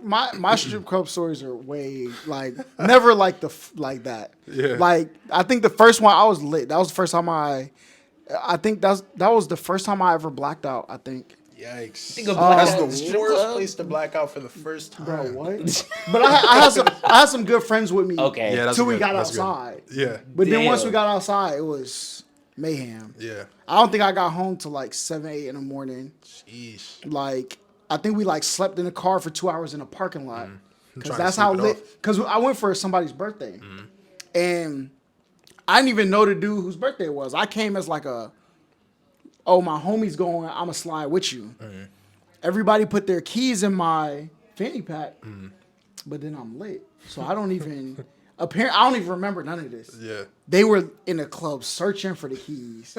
my strip club stories are way like never like like that. Yeah. Like I think the first one I was lit. That was the first time I think that was the first time I ever blacked out. I think. Yikes! Think of black That's out the at the strip worst club? place to black out for the first time. Bro, what? But I had some good friends with me. Okay. Yeah, that's till we good. got That's good. outside. Yeah, But then once Damn. we got outside, it was mayhem. yeah. I don't think I got home till like 7, 8 in the morning. Jeez. Like I think we like slept in the car for 2 hours in a parking lot because Trying to that's how sleep it lit. off. Because I went for somebody's birthday, and I didn't even know the dude whose birthday it was. I came as like my homie's going. I'ma slide with you. Everybody put their keys in my fanny pack, but then I'm lit, so I don't even. I don't even remember none of this. Yeah. They were in the club searching for the keys.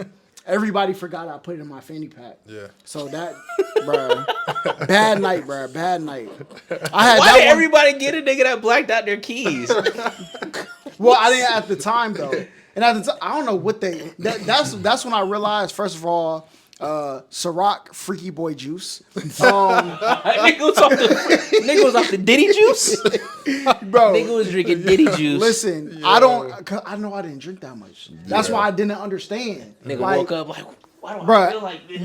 Everybody forgot I put it in my fanny pack. Yeah. So that, bruh, bad night, bruh, bad night. I had Why that did one. everybody get a nigga that blacked out their keys? Well, I didn't at the time though, and at the time, I don't know what they. That's when I realized. First of all, Ciroc Freaky Boy Juice, Nigga was off the Diddy juice. bro. Nigga was drinking Diddy juice. Listen, I don't. 'Cause I know I didn't drink that much. That's why I didn't understand. Nigga Like, woke up like, why do I bruh, feel like this?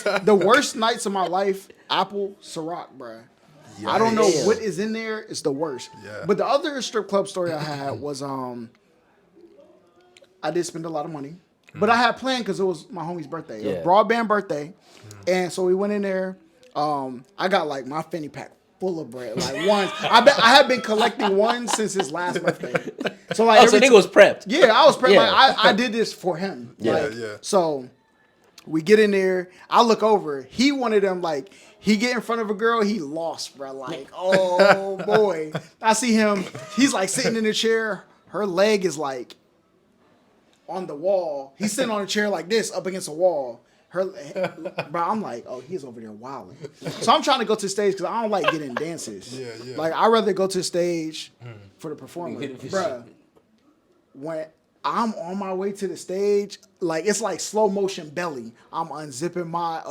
bruh, the worst nights of my life, Apple Ciroc, bruh. I don't know Damn. what is in there. It's the worst. Yeah. But the other strip club story I had was I did spend a lot of money, but I had planned because it was my homie's birthday. It Yeah. was broadband birthday, and so we went in there. I got like my fanny pack full of bread. Like ones, I had been collecting ones since his last birthday. So like, Oh, so nigga was prepped. yeah, I was prepped. Yeah. Like, I did this for him. Yeah. Like, Yeah. So we get in there. I look over. He one of them like he get in front of a girl. He lost, bro. Like, oh boy. I see him. He's like sitting in a chair. Her leg is like on the wall. He's sitting on a chair like this, up against a wall. Bro, I'm like, oh, he's over there wilding. So I'm trying to go to the stage because I don't like getting dances. Yeah, yeah. Like I'd rather go to the stage for the performance. You hit it for Bruh, when I'm on my way to the stage, like it's like slow motion belly. I'm unzipping my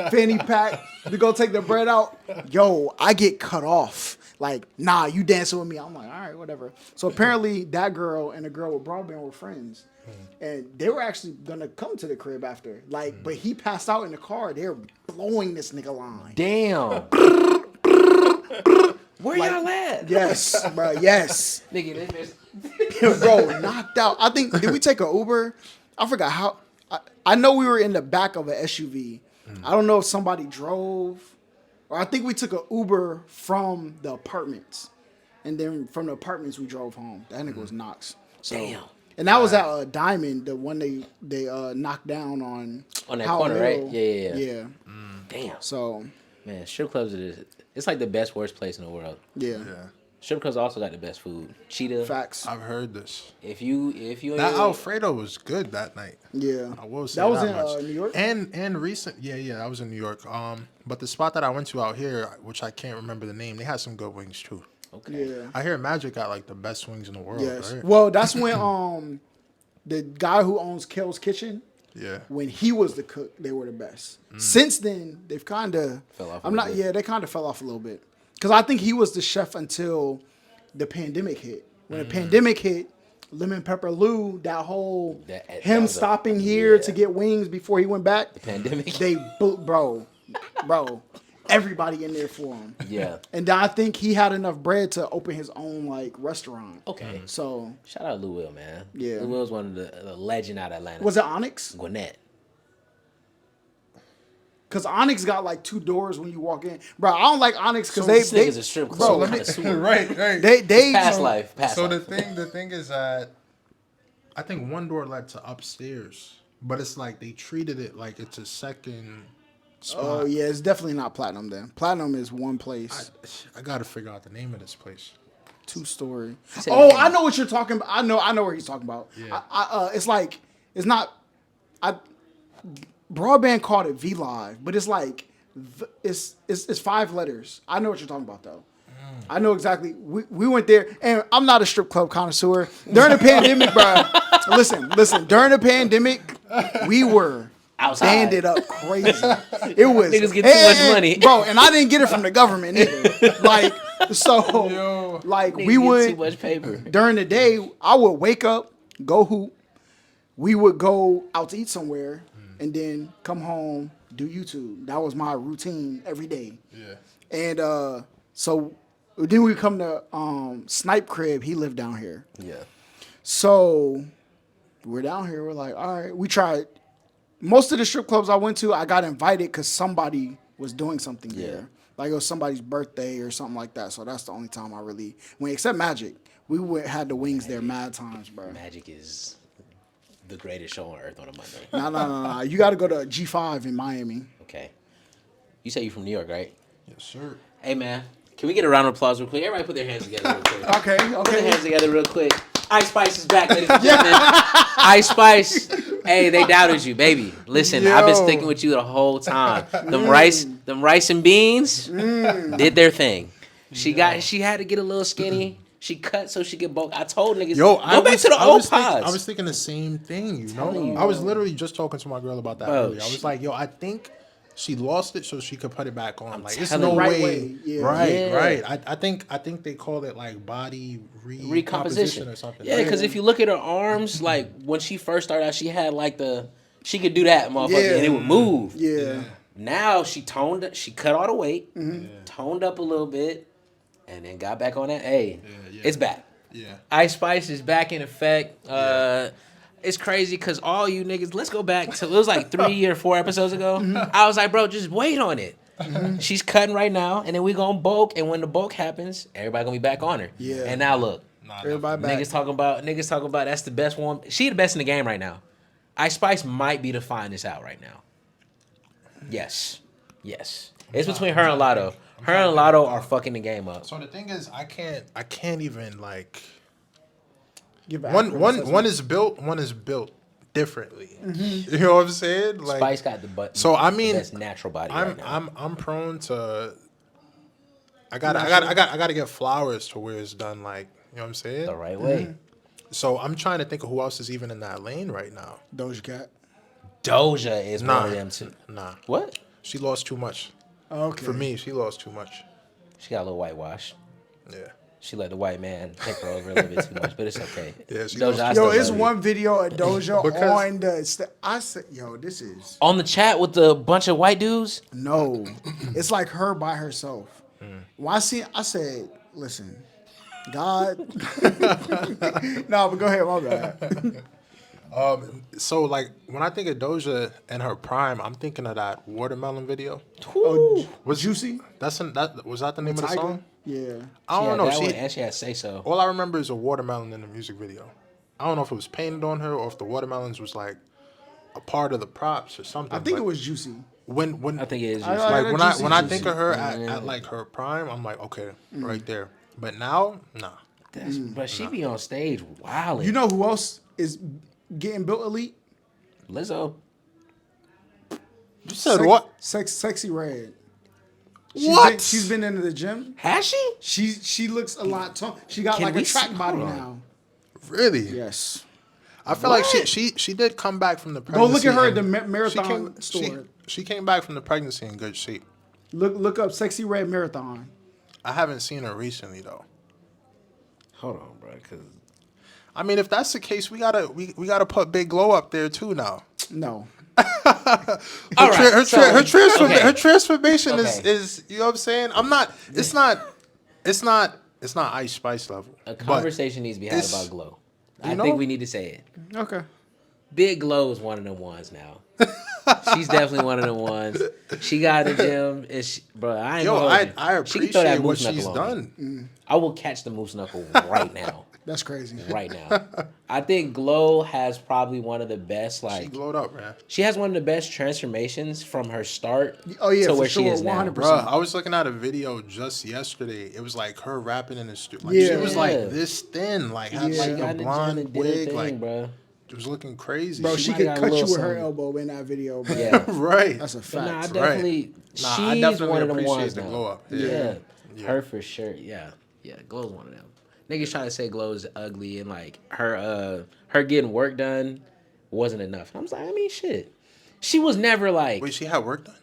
fanny pack to go take the bread out. Yo, I get cut off. Like, nah, you dancing with me. I'm like, all right, whatever. So apparently that girl and the girl with broadband were friends. And they were actually gonna come to the crib after. Like, but he passed out in the car. They're blowing this nigga line. Damn. Where y'all at? Yes, bro. Yes. Nigga, this Bro, knocked out. I think, did we take an Uber? I forgot how. I know we were in the back of an SUV. I don't know if somebody drove, or I think we took an Uber from the apartments. And then from the apartments, we drove home. That nigga was Knox. So, Damn. And that was at Diamond, the one they knocked down on On that Howell corner, right? Hill. Yeah. Yeah. Damn. So, Man, strip clubs it's like the best, worst place in the world. yeah. Yeah. Strip clubs also got the best food. Cheetah. Facts. I've heard this. If you That ain't- Alfredo was good that night. Yeah. I will say That was much. in New York? And recent, yeah, I was in New York. But the spot that I went to out here, which I can't remember the name, they had some good wings too. Okay. Yeah. I hear Magic got like the best wings in the world. Yes. Right? Well, that's when the guy who owns Kel's Kitchen, Yeah. when he was the cook, they were the best. Since then, they've kind of Fell off a I'm not. little bit. Yeah, they kind of fell off a little bit because I think he was the chef until the pandemic hit. When the pandemic hit, Lemon Pepper Lou, that whole That him was stopping here yeah. to get wings before he went back. The pandemic. They bro, everybody in there for him. Yeah. And I think he had enough bread to open his own like restaurant. Okay. So Shout out Lou Will, man. Yeah. Lou Will's one of the legend out of Atlanta. was it Onyx? Gwinnett. Cause Onyx got like 2 doors when you walk in, bro. I don't like Onyx because So they this nigga's a strip club. bro, So let me- connoisseur. right. they Past life. Past So life. the thing is that I think one door led to upstairs, but it's like they treated it like it's a second spot. Oh yeah, it's definitely not Platinum then. Platinum is one place. I gotta figure out the name of this place. 2-story. said Oh, he I know what you're talking about. I know where he's talking about. Yeah. It's like it's not. Broadband called it V Live, but it's like it's 5 letters. I know what you're talking about though. I know exactly. We went there, and I'm not a strip club connoisseur. During the pandemic, bro. Listen. During the pandemic, we were Outside. banded up crazy. It was Niggas get too much money. bro. And I didn't get it from the government either. Like so, like Niggas we get would too much paper. during the day. I would wake up, go hoop. We would go out to eat somewhere, and then come home, do YouTube. That was my routine every day. Yeah. And so then we come to Snipe Crib. He lived down here. Yeah. So we're down here. We're like, all right. We tried. Most of the strip clubs I went to, I got invited because somebody was doing something there. Like it was somebody's birthday or something like that. So that's the only time I really went. Except Magic. We had the wings there mad times, bro. Magic is the greatest show on earth on a Monday. No. You got to go to G5 in Miami. Okay. You say you from New York, right? Yes, sir. Hey, man. Can we get a round of applause real quick? Everybody put their hands together real quick. Okay. Put their hands Okay. together real quick. Ice Spice is back, ladies and gentlemen. Ice Spice. Hey, they doubted you, baby. Listen, I've been Yo. sticking with you the whole time. Them rice and beans did their thing. She had to get a little skinny. She cut so she could bulk. I told niggas, go back to the old pods. I was thinking the same thing, you know? telling you. I was literally just talking to my girl about that Bro, earlier. I was like, yo, I think she lost it so she could put it back on. Like, it's telling no you. Right way. way, yeah. Right, Yeah. right. I think they call it like body recomposition or something. Yeah, because if you look at her arms, like when she first started out, she had like she could do that, motherfucker, and it would move. Yeah. Now she cut all the weight, toned up a little bit, and then got back on that. Hey, it's back. Yeah. Ice Spice is back in effect. It's crazy because all you niggas, let's go back to, it was like 3 or 4 episodes ago. I was like, bro, just wait on it. She's cutting right now, and then we gonna bulk, and when the bulk happens, everybody gonna be back on her. Yeah. And now look, Everybody back. niggas talking about that's the best one. She the best in the game right now. Ice Spice might be the finest out right now. Yes. It's between her and Lotto. Her and Lotto are fucking the game up. So the thing is, I can't even like Give one is built differently. You know what I'm saying? Like, Spice got the butt. So I mean, the best natural body right now. I'm prone to. I gotta get flowers to where it's done. Like, you know what I'm saying? The right way. So I'm trying to think of who else is even in that lane right now. Doja Cat. Doja is Nah, one of them too. nah. What? She lost too much. Okay. For me, she lost too much. She got a little whitewash. Yeah. She let the white man take her over a little bit too much, but it's okay. Yeah, she Doja, I lost- still Yo, it's love you. one video of Doja Because- on the. I said, yo, this is On the chat with the bunch of white dudes. no. It's like her by herself. When I said, listen, God. No, but go ahead, my bad. So like when I think of Doja and her prime, I'm thinking of that watermelon video. Oh, Was Juicy? Was that the name of the Tiger? song? Yeah. I She don't had know. that one, and she had Say So. All I remember is a watermelon in the music video. I don't know if it was painted on her or if the watermelons was like a part of the props or something. I think but it was Juicy. when I think it is. I- Juicy. like when I Juicy, when I Juicy. think of her at like her prime, I'm like, okay, right there. But now, nah. But she be on stage wilding. You know who else is getting built elite? Lizzo. You said what? Sexy Red. What? She's been into the gym. Has she? She looks a lot tall. She got Can like we a track see- body hold on. now. Really? Yes. I feel like she did come back from the Go pregnancy. look at her at in- the marathon she came, store. She came back from the pregnancy in good shape. Look up Sexy Red Marathon. I haven't seen her recently though. Hold on, bro. Cause I mean, if that's the case, we gotta put Big Glow up there too now. No. all right. Her transformation Okay. is you know what I'm saying. I'm not. It's not Ice Spice level. a but conversation needs to be had it's- about Glow. you I know? think we need to say it. Okay. Big Glow is one of them ones now. She's definitely one of them ones. She got in the gym. And bro, I ain't Yo, gonna hold you. I She can throw that appreciate what moose she's knuckle on me. done. I will catch the moose knuckle right now. That's crazy. right now. I think Glow has probably one of the best, She like, glowed up, man. she has one of the best transformations from her start Oh, yeah, to for where she sure, is now. 100%. Bruh, I was looking at a video just yesterday. It was like her rapping in the studio. Like, Yeah. she was like Yeah. this thin, like had Yeah. She like got a in the gym blonde and did her wig, thing, like bro. it was looking crazy. Bro, She she might could got a cut you little with her something. elbow in that video, bro. Yeah. right. That's a But nah, I fact. definitely, Nah, I she's definitely one of them appreciate ones the now. glow up. Yeah. Yeah. Her for sure. Yeah. Yeah, Glow's one of them. Niggas try to say Glow's ugly and like her getting work done wasn't enough. I was like, I mean, shit. She was never like Wait, she had work done?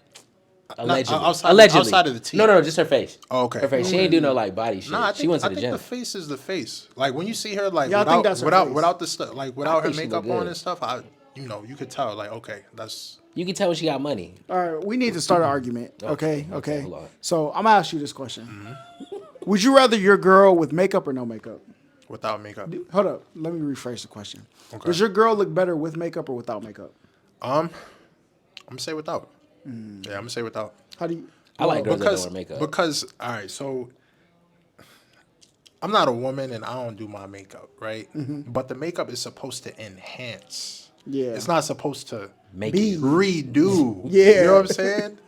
allegedly. outside of the teeth. No, just her face. Oh, okay. Her face. She ain't do no like body shit. Nah, She went to the I think gym. the face is the face. Like when you see her, like Yeah, I think without that's her face. without the stuff, like without her think she look makeup on good. and stuff, you could tell, like, okay, that's You can tell when she got money. All right, we need to start an argument. Okay. hold on. So I'm gonna ask you this question: Would you rather your girl with makeup or no makeup? without makeup. Hold up, let me rephrase the question. Okay. Does your girl look better with makeup or without makeup? I'm gonna say without. Yeah, I'm gonna say without. How do you? I like girls that don't Because wear makeup. because all right, so I'm not a woman and I don't do my makeup, right? But the makeup is supposed to enhance. Yeah. It's not supposed to Make Be- it. redo. Yeah. You know what I'm saying?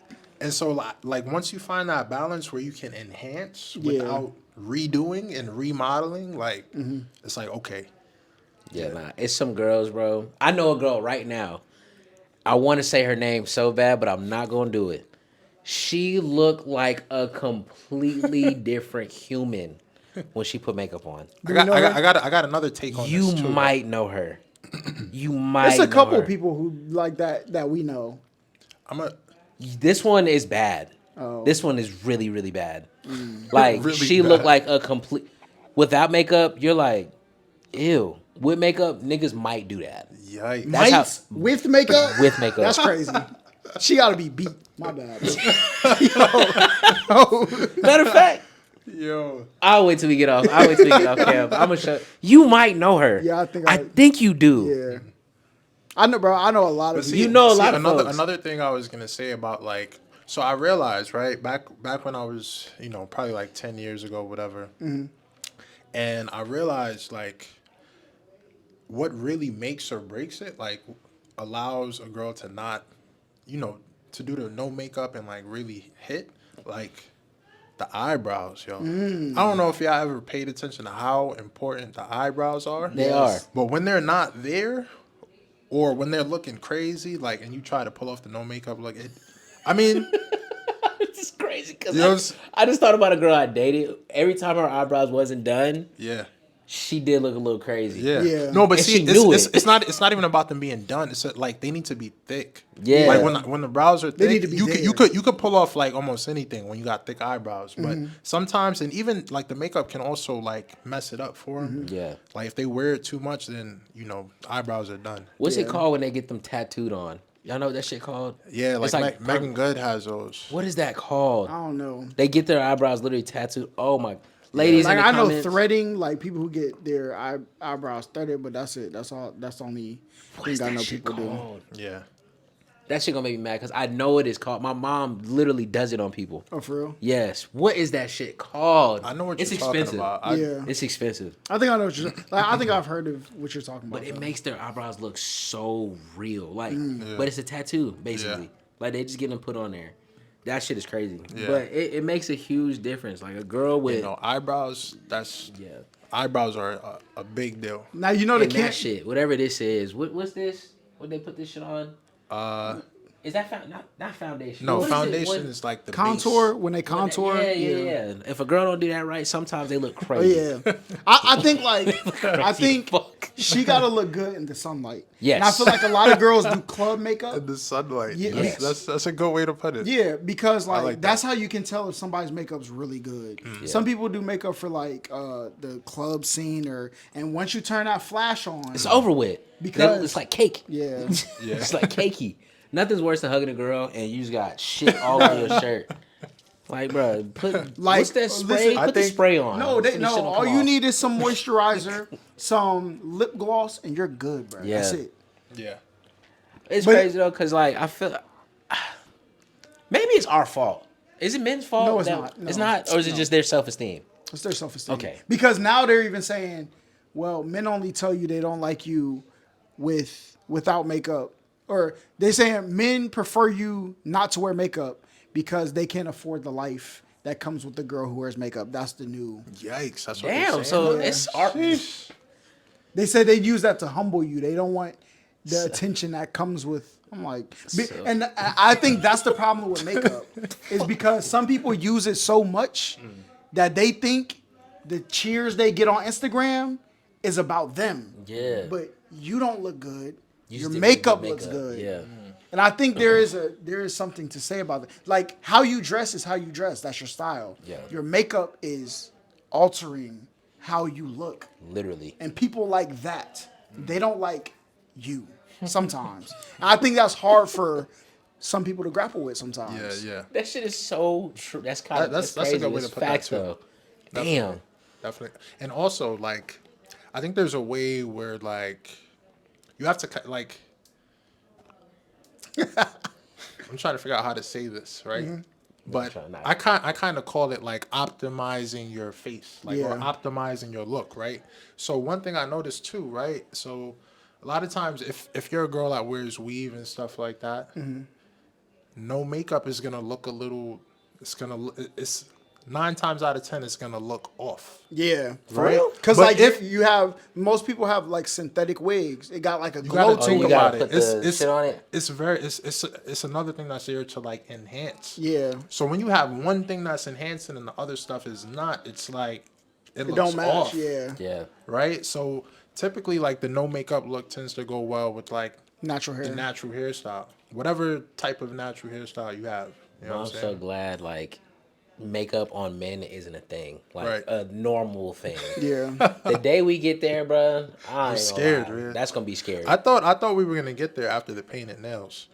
And so like once you find that balance where you can enhance Yeah. without redoing and remodeling, like it's like okay. Yeah, nah. It's some girls, bro. I know a girl right now. I want to say her name so bad, but I'm not gonna do it. She looked like a completely different human when she put makeup on. I got another take on You this too. might know her. You might. It's a know couple her. people who like that we know. I'm a This one is bad. Oh. This one is really, really bad. Like Really she bad. looked like a complete. Without makeup, you're like, ew. With makeup, niggas might do that. yikes. That's how- Mites with makeup. With makeup. That's crazy. She got to be beat. My bad. Matter of fact, Yo. I'll wait till we get off. Cam. I'm gonna show. You might know her. Yeah, I think I think you do. Yeah. I know, bro. I know a lot of But people. You know a lot of another folks. another thing I was gonna say about like so I realized right back when I was probably like 10 years ago whatever, and I realized like what really makes or breaks it like allows a girl to not to do the no makeup and like really hit like the eyebrows, yo. I don't know if y'all ever paid attention to how important the eyebrows are. They are. But when they're not there, or when they're looking crazy, like, and you try to pull off the no makeup, like it. I mean, It's crazy because You know what I'm I just thought about a girl I dated. Every time her eyebrows wasn't done, yeah, she did look a little crazy. yeah, Yeah. No, but And see, she knew it. it's not even about them being done. It's like they need to be thick. Yeah. like when the brows are thick, need to be you there. could pull off like almost anything when you got thick eyebrows. But sometimes, and even like the makeup can also like mess it up for them. Yeah. Like if they wear it too much, then eyebrows are done. What's it Yeah. called when they get them tattooed on? Y'all know what that shit called? Yeah, It's like Megan Good has those. What is that called? I don't know. They get their eyebrows literally tattooed. Oh my, ladies Like in the I know comments. threading, like people who get their eyebrows threaded, but that's it. That's all. That's the only What is thing I that know shit people do. called? Yeah. That shit gonna make me mad because I know it is called. My mom literally does it on people. Oh, for real? Yes. What is that shit called? I know what it's you're expensive. talking about. Yeah. It's expensive, I think I know what you're. Like, I think I've heard of what you're talking about. but it though. makes their eyebrows look so real. Like, Mm. but it's a tattoo basically. Yeah. Like they just get them put on there. That shit is crazy. Yeah. But it makes a huge difference. Like a girl with Eyebrows. yeah. Eyebrows are a big deal. Now you know the And that can't. shit, whatever this is. What's this? What they put this shit on? Is that not foundation? No, What is it? foundation What- is like the Contour base. when they contour. Yeah. If a girl don't do that right, sometimes they look Oh crazy. yeah. I think like I think Fuck. she gotta look good in the sunlight. Yes. And I feel like a lot of girls do club makeup. In the sunlight. Yeah. That's, Yes. that's a good way to put it. Yeah, because like, like that's how you can tell if somebody's makeup's really good. Mm. Some people do makeup for like the club scene and once you turn that flash on, It's over with. Because- It's like cake. yeah. Yeah. It's like cakey. Nothing's worse than hugging a girl and you just got shit all over your shirt. Like, bro, put Like, what's that spray? listen, Put I the think- spray on. No, So they the no. shit don't All come you off. need is some moisturizer, some lip gloss, and you're good, bro. That's Yeah. it. Yeah. It's But- crazy though, cause like I feel maybe it's our fault. Is it men's fault? No, it's that- not. No. It's not, or is it No. just their self esteem? It's their self-esteem. Okay. Because now they're even saying well, men only tell you they don't like you without makeup, or they saying men prefer you not to wear makeup because they can't afford the life that comes with the girl who wears makeup. That's the new. Yikes! That's what Damn. they're So saying. it's art. They said they use that to humble you. They don't want the attention that comes with. I'm like, and I think that's the problem with makeup, is because some people use it so much that they think the cheers they get on Instagram is about them. Yeah. But you don't look good. You Your just did makeup good looks good. Yeah. And I think there is something to say about it. Like, how you dress is how you dress. That's your style. Yeah. Your makeup is altering how you look. Literally. And people like that. They don't like you sometimes. And I think that's hard for some people to grapple with sometimes. Yeah. That shit is so true. That's kind of That's crazy. a good way It's to put that, facts, too. though. Damn. Definitely. And also, like, I think there's a way where, like, you have to, like, I'm trying to figure out how to say this, right? But trying not- I kind of call it like optimizing your face, like, or Yeah. optimizing your look, right? So one thing I noticed too, right? So a lot of times, if you're a girl that wears weave and stuff like that, no makeup is gonna look a little. It's 9 times out of 10, it's gonna look off. Yeah. Right? Because, But like, if you have, most people have, like, synthetic wigs. It got, like, a glow gotta to think you it. gotta about put it. the shit on it? It's another thing that's there to like enhance. Yeah. So when you have one thing that's enhancing and the other stuff is not, it's like it looks It don't match. off. Yeah. Yeah. Right. So typically, like the no makeup look tends to go well with like Natural hair. the natural hairstyle, whatever type of natural hairstyle you have. You know I'm what I'm so saying? glad, like, makeup on men isn't a thing. Like, Right. a normal thing. Yeah. The day we get there, bro, I ain't scared, gonna lie. man. That's gonna be scary. I thought we were gonna get there after the painted nails.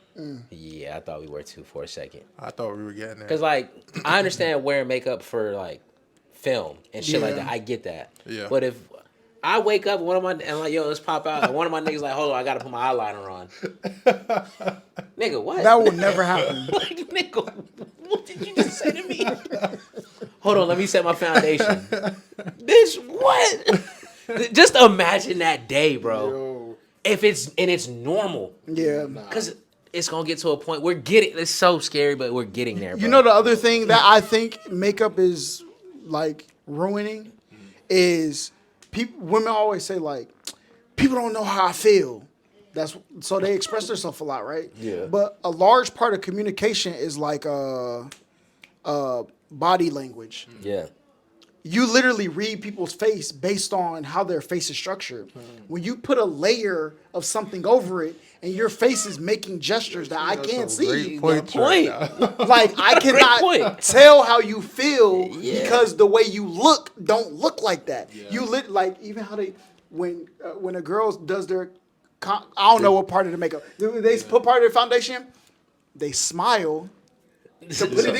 Yeah, I thought we were too for a second. I thought we were getting there. Cause like I understand wearing makeup for like film and shit like Yeah. that. I get that. Yeah. But if I wake up and like, yo, let's pop out, and one of my niggas like, hold on, I gotta put my eyeliner on. Nigga, what? That will never happen. Like, nigga, what did you just say to me? Hold on, let me set my foundation. Bitch, what? Just imagine that day, bro. Yo, If it's normal. Yeah. Because it's going to get to a point. It's so scary, but we're getting there, bro. You know, the other thing that I think makeup is, like, ruining is women always say, like, people don't know how I feel. So they express themselves a lot, right? Yeah. But a large part of communication is like body language. Yeah. You literally read people's face based on how their face is structured. When you put a layer of something over it and your face is making gestures that I can't see, Point. like I cannot point. tell how you feel Yeah. because the way you look don't look like that. You like even how they when a girl does their I don't know what part of the makeup they put part of their foundation, they smile to put it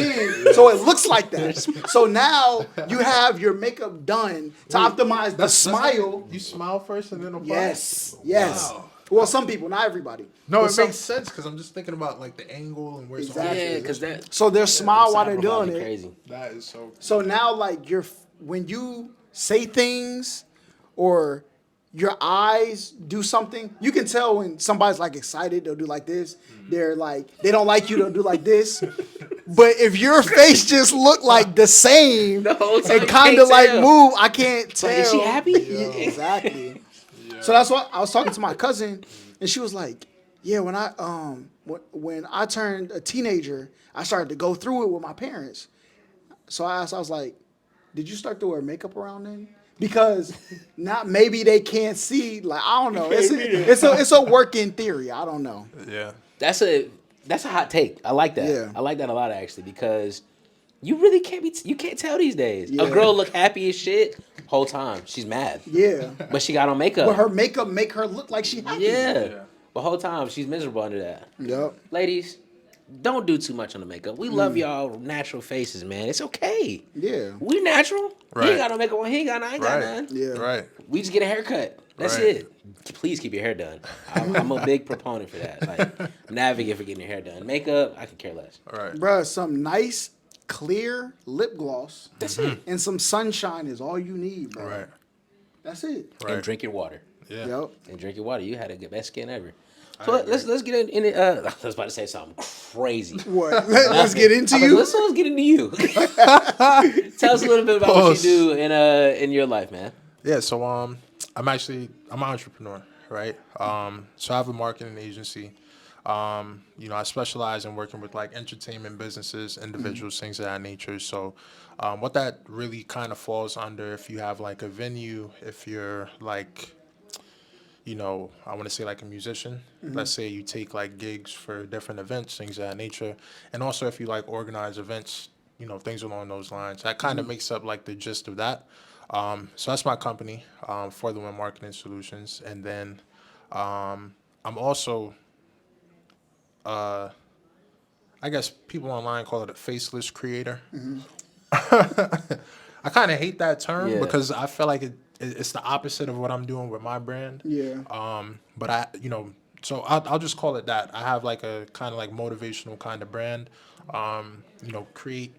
in so it looks like that. So now you have your makeup done to optimize the smile. You smile first and then apply. Yes. Wow. Well, some people, not everybody. No, But it some- makes sense because I'm just thinking about like the angle and where it's Exactly. Yeah, because that. So they'll smile while they're doing it. Crazy. That is so. So now, like, when you say things or your eyes do something, you can tell when somebody's like excited, they'll do like this. They're like, they don't like you, they'll do like this. But if your face just look like the same The whole time and you kind can't of like tell. move, I can't tell. Like, is she happy? Yeah, exactly. So that's why I was talking to my cousin, and she was like, "Yeah, when I turned a teenager, I started to go through it with my parents." So I was like, "Did you start to wear makeup around then?" Because not maybe they can't see. Like I don't know. It's a working theory. I don't know. Yeah. That's a hot take. I like that. Yeah. I like that a lot, actually, because you really can't you can't tell these days. Yeah. A girl look happy as shit whole time. She's mad. Yeah, But she got on makeup. but her makeup make her look like she happy. Yeah. The whole time she's miserable under that. Yep. Ladies, don't do too much on the makeup. We love y'all natural faces, man. It's okay. Yeah. We natural. He Right. ain't got no makeup on. He ain't got none. I ain't got Right. none. Yeah. Right. We just get a haircut. That's Right. it. Please keep your hair done. I'm a big proponent for that. Like, I'm an advocate for getting your hair done. Makeup, I can care less. All right. Bruh, some nice clear lip gloss. That's it. And some sunshine is all you need, bro. Right. That's it. Right. And drink your water. Yeah. Yep. And drink your water. You had the best skin ever. So let's get in it. I was about to say something crazy. What? Let's get into you. Let's get into you. Tell us a little bit about what you do in your life, man. Yeah, so I'm an entrepreneur, right? So I have a marketing agency. I specialize in working with like entertainment businesses, individuals, things of that nature. So what that really kind of falls under, if you have like a venue, if you're like, I want to say like a musician. Let's say you take like gigs for different events, things of that nature. And also if you like organize events, things along those lines. That kind of makes up like the gist of that. So that's my company, For the Win Marketing Solutions. And then I'm also, I guess people online call it a faceless creator. I kind of hate that term because I feel like it's the opposite of what I'm doing with my brand. Yeah. But so I'll just call it that. I have like a kind of like motivational kind of brand. Create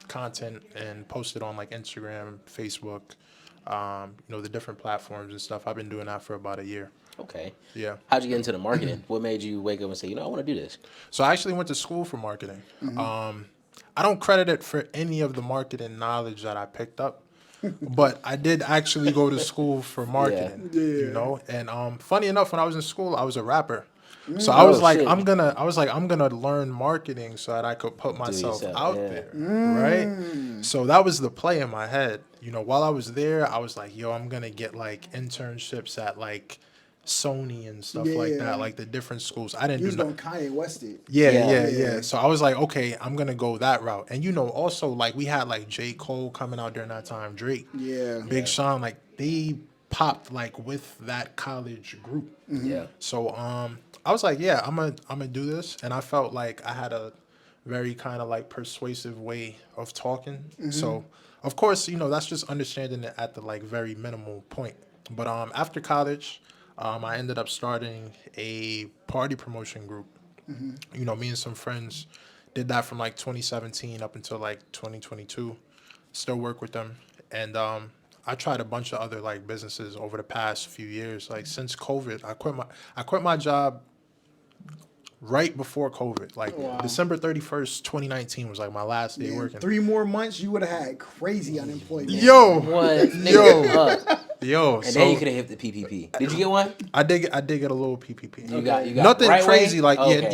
content and post it on like Instagram, Facebook, the different platforms and stuff. I've been doing that for about a year. Okay. Yeah. How'd you get into the marketing? What made you wake up and say, I want to do this? So I actually went to school for marketing. I don't credit it for any of the marketing knowledge that I picked up, but I did actually go to school for marketing. Yeah. And funny enough, when I was in school, I was a rapper. So I was like, shit. I'm gonna learn marketing so that I could put myself yourself, out yeah. there, right? So that was the play in my head. While I was there, I was like, yo, I'm gonna get like internships at like Sony and stuff like Yeah. that, like the different schools. I didn't You was do going Kanye West it. yeah. So I was like, okay, I'm gonna go that route. And also like we had like J. Cole coming out during that time, Drake, Yeah. Big Sean, like they popped like with that college group. Yeah. So I was like, yeah, I'm gonna do this, and I felt like I had a very kind of like persuasive way of talking. So of course, that's just understanding it at the like very minimal point. But after college, I ended up starting a party promotion group. Me and some friends did that from like 2017 up until like 2022. Still work with them, and I tried a bunch of other like businesses over the past few years. Like since COVID, I quit my job right before COVID. Like December 31st, 2019 was like my last day Man, working. 3 more months, you would have had crazy unemployment. Yo, What? yo. And So then you could have hit the PPP. Did you get one? I did get a little PPP. You got Nothing the right crazy, way? like Okay.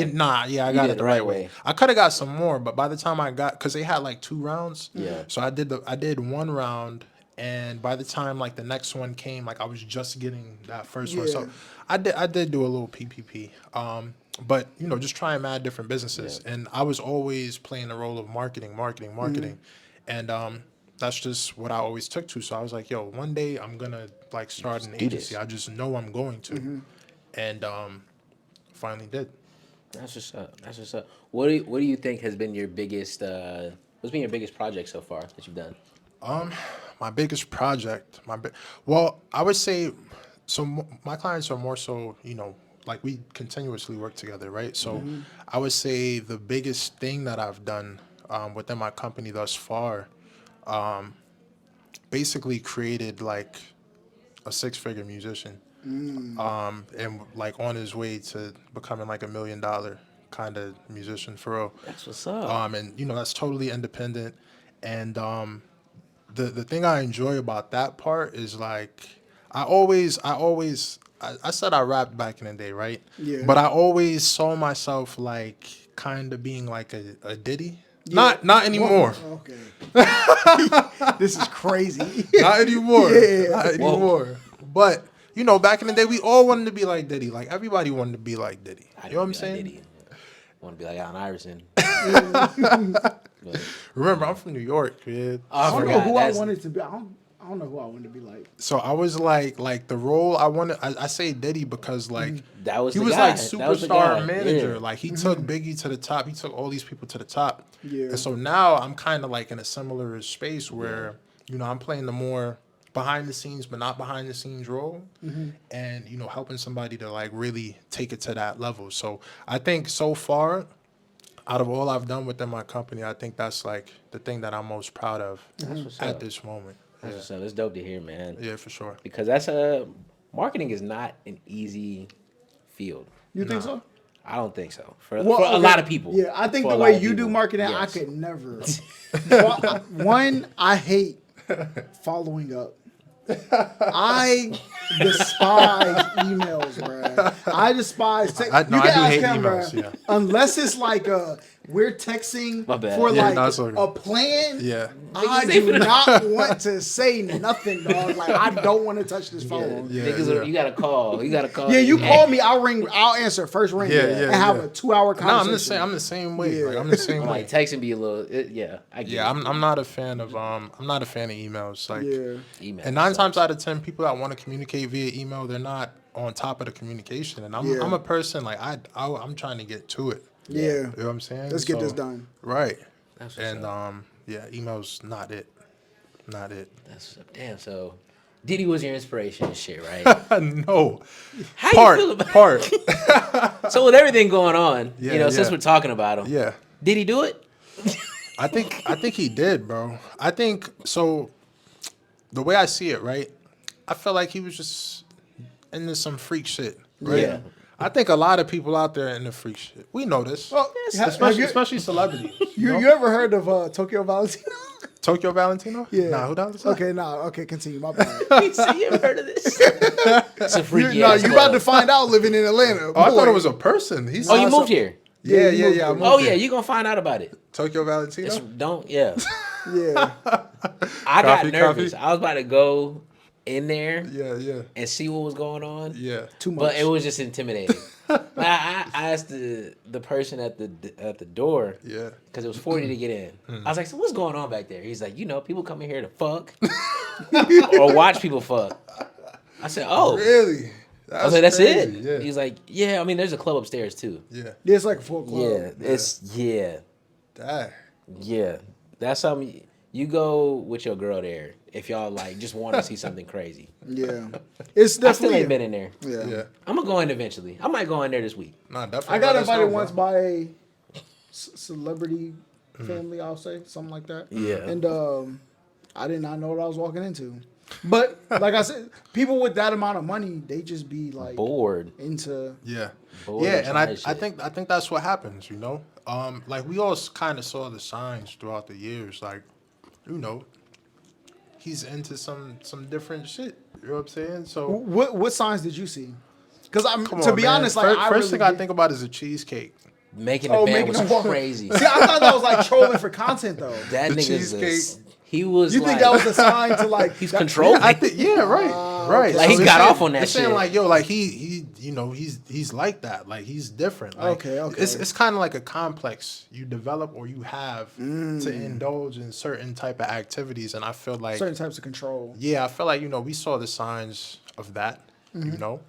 I got it the right way. I could have got some more, but by the time I got, because they had like 2 rounds, so I did 1 round, and by the time like the next one came, like I was just getting that first one, so I did do a little PPP, but just trying mad different businesses, and I was always playing the role of marketing, and that's just what I always took to. So I was like, yo, one day I'm gonna like start an agency. I just know I'm going to, and finally did. That's what's up. That's what's up. What do you think has been your biggest what's been your biggest project so far that you've done? My biggest project, well, I would say, so my clients are more so, like we continuously work together, right? So I would say the biggest thing that I've done within my company thus far, basically created like a 6-figure musician, and like on his way to becoming like $1 million kind of musician for real. That's what's up. And that's totally independent, and the thing I enjoy about that part is like I said I rapped back in the day, right? Yeah. But I always saw myself like kind of being like a Diddy. Not anymore. Whoa, okay. This is crazy. Not anymore. Yeah. Not anymore. But back in the day, we all wanted to be like Diddy. Like everybody wanted to be like Diddy. You know what I'm saying? I want to be like Allen Iverson. Remember, I'm from New York, man. I don't know forgot. who I That's- wanted to be. I don't know who I wanted to be like. So I was like the role I wanted. I say Diddy because like That was he the was guy. like That was the superstar guy. manager. Yeah. Like he took Biggie to the top. He took all these people to the top. Yeah. And so now I'm kind of like in a similar space where I'm playing the more behind the scenes but not behind the scenes role, and helping somebody to like really take it to that level. So I think so far, out of all I've done within my company, I think that's like the thing that I'm most proud of at this moment. That's what's up. It's dope to hear, man. Yeah, for sure. Because marketing is not an easy field. You think so? I don't think so. For Well, a okay. lot of people. Yeah, I think For the a lot way of you do people, marketing, I yes. could never. Well, one, I hate following up. I despise emails, bro. I despise. I do hate emails, bruh, yeah. unless it's like we're texting My bad. for Yeah, like no, it's okay. a plan. Yeah. I do not want to say nothing, dog. Like I don't want to touch this phone. Yeah, Niggas, yeah. you gotta call. You gotta call. Yeah, you Hey. call me, I'll answer first ring Yeah, and yeah, have yeah. a 2-hour No, conversation. I'm the same way. Yeah. Like, I'm the same I'm way. like texting be a little. Yeah, I get Yeah, it. I'm not a fan of emails. Like, Yeah. Email and 9 times sucks. out of 10, people that want to communicate via email, they're not on top of the communication. And I'm Yeah. I'm a person like I'm trying to get to it. Yeah. You know what I'm saying? Let's get So- this done. Right. That's what's And up. yeah, emails not it. Not it. That's what's up. Damn. So, Diddy was your inspiration and shit, right? No. How Part. you feel about? Part. So with everything going on, Yeah, since yeah. we're talking about him, Yeah. did he do it? I think he did, bro. I think so. The way I see it, right? I felt like he was just into some freak shit, right? Yeah. I think a lot of people out there in the freak shit. We know this, Well, have especially, you, especially celebrities. You know? you ever heard of Tokyo Valentino? Tokyo Valentino? Yeah. Nah, who that was? Okay, okay, continue. My bad. He said, you ever heard of this? It's a freaky No, ass you club. about to find out living in Atlanta. Oh, I thought Boy. it was a person. He's Oh, you not moved some- here. Yeah, you yeah, moved yeah. I here. moved Oh here. yeah, you gonna find out about it. Tokyo Valentino. Yeah. Yeah. I got Coffee, nervous. coffee? I was about to go in there Yeah, yeah, and see what was going on. yeah. Too much. But it was just intimidating. Like, I asked the person at the door Yeah. because it was $40 to get in. I was like, "So what's going on back there?" He's like, people come in here to fuck or watch people fuck." I said, "Oh." Really? I was like, "That's it." Yeah. He's like, "Yeah, I mean, there's a club upstairs too." Yeah. Yeah, it's like a full club. Yeah, Dang. yeah. That's something you go with your girl there if y'all like just want to see something crazy. Yeah. It's I still definitely. ain't been in there. Yeah. Yeah. I'm gonna go in eventually. I might go in there this week. Nah, definitely. I got let us invited know, once bro. by a celebrity family, I'll say, something like that. Yeah. And I did not know what I was walking into. But like I said, people with that amount of money, they just be like Bored. into. Yeah. Bored Yeah, of and I trying shit. think that's what happens, you know? Like we all kind of saw the signs throughout the years, like, you know, he's into some different shit. You know what I'm saying? So What signs did you see? Because I'm come to on, be man. honest, like First thing I did- think about is a cheesecake. Making Oh, the band making was them walk- crazy. See, I thought that was like trolling for content though. That The nigga's cheesecake. he was. You like, think that was a sign to like he's that- controlling? I think right. Like, he it's got saying- off on that it's saying shit. like, yo, like he you know, he's like that. Like he's different. Like, Okay. It's kind of like a complex you develop or you have Mm. to indulge in certain type of activities, and I feel like certain types of control. yeah, I feel like, you know, we saw the signs of that, Mm-hmm. you know.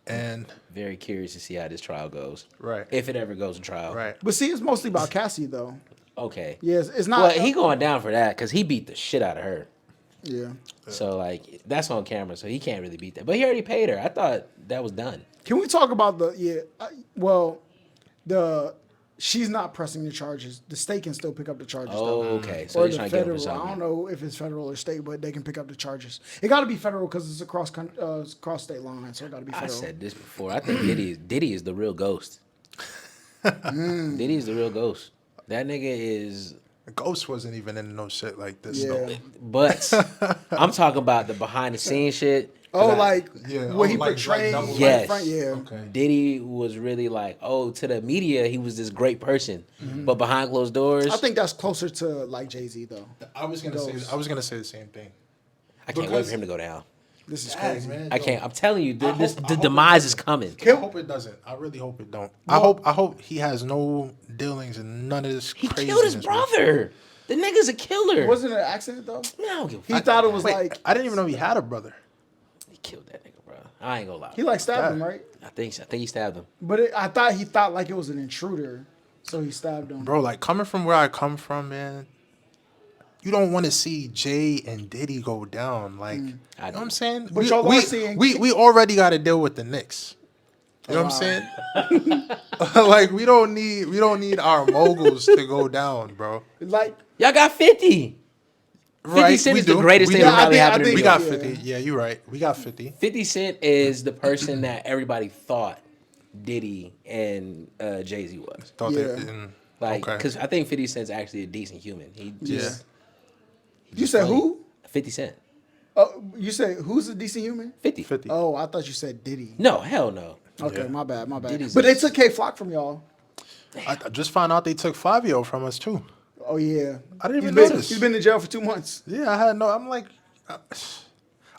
And Very curious to see how this trial goes. right. If it ever goes to trial. Right. But see, it's mostly about Cassie though. Okay. Yes, it's not. Well, he going down for that because he beat the shit out of her. Yeah. So like that's on camera, so he can't really beat that. But he already paid her. I thought that was done. Can we talk about she's not pressing the charges. The state can still pick up the charges. Oh, though. okay. So Or he's the trying to get him for federal. I something. don't know if it's federal or state, but they can pick up the charges. It got to be federal because it's across state lines, so it got to be I federal. said this before. I think Diddy is the real ghost. Diddy is the real ghost. That nigga is. Ghost wasn't even in no shit like this Yeah. though. But I'm talking about the behind the scenes shit. 'Cause Oh, I- like Yeah, what oh, he like portrayed. double right Yes. in front, yeah. Okay. Diddy was really like, oh, to the media, he was this great person, but behind closed doors, I think that's closer to like Jay-Z though. I was gonna say the same thing. I can't wait because- for him to go down. This is Dang, crazy. man, I yo. can't. I'm telling you, I the hope it demise is doesn't. coming. I hope it doesn't. I really hope it don't. I hope he has no dealings and none of this He craziness. killed his man. brother. The nigga's a killer. Wasn't it an accident though? Man, I don't give a He fuck. thought it was Wait, like I didn't even know he had a brother. He killed that nigga, bro. I ain't gonna lie. he like stabbed Yeah. him, right? I think he stabbed him. But I thought he thought like it was an intruder, so he stabbed him. Bro, like coming from where I come from, man, you don't want to see Jay and Diddy go down. Like, you know what I'm saying? But y'all are seeing- we already got to deal with the Knicks. You know what I'm saying? Like we don't need our moguls to go down, bro. Like Y'all got 50. 50 Cent we is the do. greatest We thing do. to probably happen to think- We New got York. 50. Yeah, you're right. We got 50. 50 Cent is the person that everybody thought Diddy and Jay-Z was. Thought Yeah. Like, okay. because I think 50 Cent's actually a decent human. He just You said funny. who? 50 Cent. Oh, you said who's a decent human? 50. 50. Oh, I thought you said Diddy. No, hell no. Okay, Yeah. my bad. Diddy's But a- they took K Flock from y'all. I just found out they took Fabio from us too. Oh yeah, I didn't even He's notice. been in jail for 2 months. Yeah, I had no. I'm like,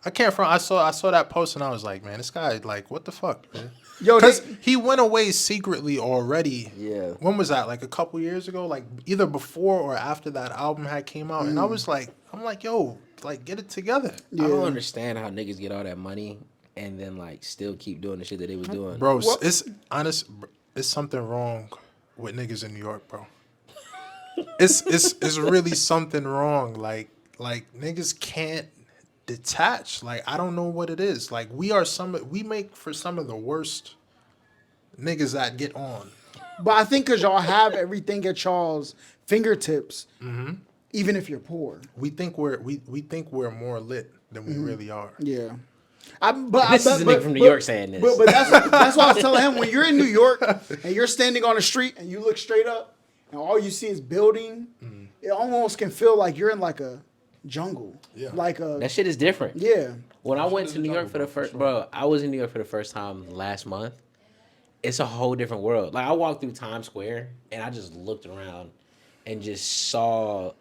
I can't front. I saw that post and I was like, man, this guy, like, what the fuck, man? Yo, Because they- he went away secretly already. Yeah. When was that? Like a couple years ago? Like either before or after that album had came out. And I was like, I'm like, yo, like get it together, I don't understand how niggas get all that money and then like still keep doing the shit that they was doing. bro. What? It's honest. It's something wrong with niggas in New York, bro. It's really something wrong. Like niggas can't detach. Like I don't know what it is. Like we make for some of the worst niggas that get on. But I think because y'all have everything at y'all's fingertips, even if you're poor. We think we're more lit than we really are. Yeah. This is a nigga from New York saying this. But that's why I was telling him, when you're in New York and you're standing on the street and you look straight up and all you see is building, it almost can feel like you're in like a jungle. Yeah. Like a That shit is different. yeah. When I went is to a New York jungle, for the for first, sure. bro, I was in New York for the first time last month. It's a whole different world. Like I walked through Times Square and I just looked around and just saw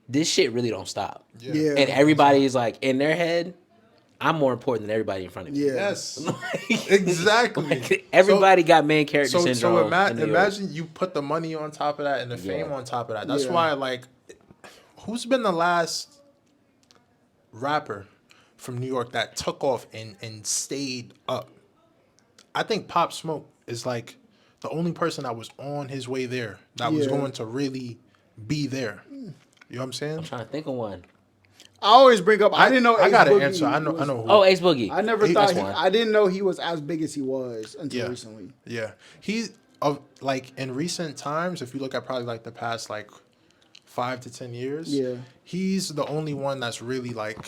this shit really don't stop. Yeah. And everybody is like in their head, I'm more important than everybody in front of me. Yeah. Yes, exactly. Like, everybody got main character So syndrome. in New York. imagine you put the money on top of that and the fame Yeah. on top of that. That's Yeah. why, like, who's been the last rapper from New York that took off and stayed up? I think Pop Smoke is like the only person that was on his way there that was Yeah. going to really be there. You know what I'm saying? I'm trying to think of one. I always bring up. I didn't know. I Ace got an Boogie answer. I know. was- I know. Who. Oh, Ace Boogie. I never That's thought. one. I didn't know he was as big as he was until Yeah. recently. Yeah, he of like in recent times, if you look at probably like the past like 5 to 10 years, Yeah. he's the only one that's really like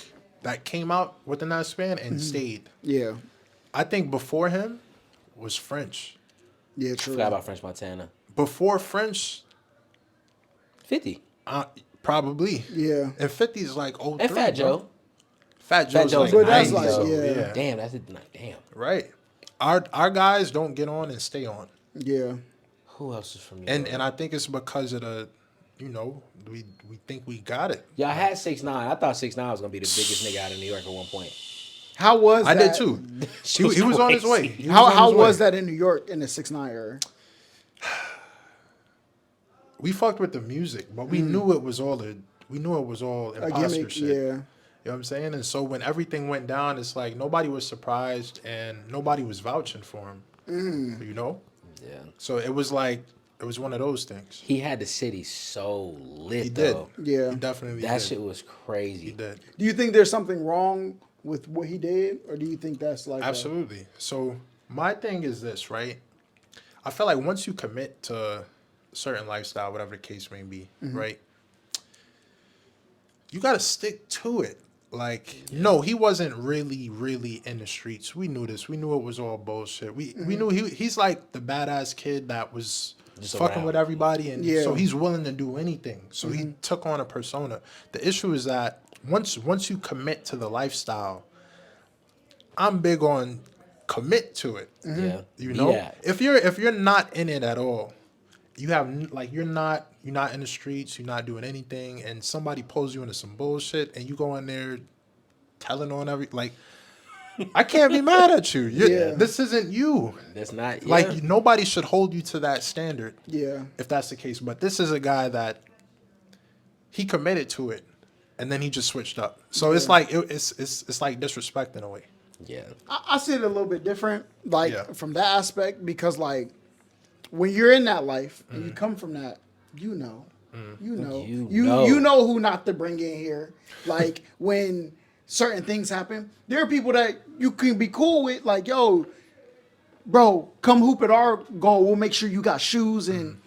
that came out within that span and stayed. Yeah. I think before him was French. Yeah. True. Forgot about French Montana. Before French, 50. probably. Yeah. And 50 is like oh And Fat Joe. Fat Joe's Joe's like But that's 90, like, so, yeah. Damn, that's like, damn. right. Our guys don't get on and stay on. Yeah. Who else is from New York? And I think it's because of the, you know, we think we got it. Yeah, I had 6ix9ine. I thought 6ix9ine was gonna be the biggest nigga out of New York at one point. How was I that? did too. He was on his way. He How on how his was way. that in New York in the 6ix9ine era? We fucked with the music, but we knew it was all A imposter gimmick. shit. Yeah. You know what I'm saying? And so when everything went down, it's like nobody was surprised and nobody was vouching for him. You know? Yeah. So it was like it was one of those things. He had the city so lit He did. though. Yeah. He definitely That did. shit was crazy. He did. Do you think there's something wrong with what he did, or do you think that's like Absolutely. So my thing is this, right? I feel like once you commit to a certain lifestyle, whatever the case may be, right? You got to stick to it. Like, no, he wasn't really in the streets. We knew this. We knew it was all bullshit. We knew he's like the badass kid that was Just fucking around. with everybody, and Yeah. so he's willing to do anything. So he took on a persona. The issue is that once you commit to the lifestyle, I'm big on commit to it. Yeah. You Be know, that. if you're not in it at all, you have like you're not in the streets, you're not doing anything, and somebody pulls you into some bullshit, and you go in there telling on I can't be mad at you. Yeah. This isn't you. That's not Like nobody should hold you to that standard Yeah. if that's the case. But this is a guy that he committed to it, and then he just switched up. So it's like it's like disrespect in a way. Yeah. I see it a little bit different, like Yeah. from that aspect, because like when you're in that life and you come from that, you know, you know, You you know. you know who not to bring in here. Like when certain things happen, there are people that you can be cool with, like yo, bro, come hoop at our goal. We'll make sure you got shoes and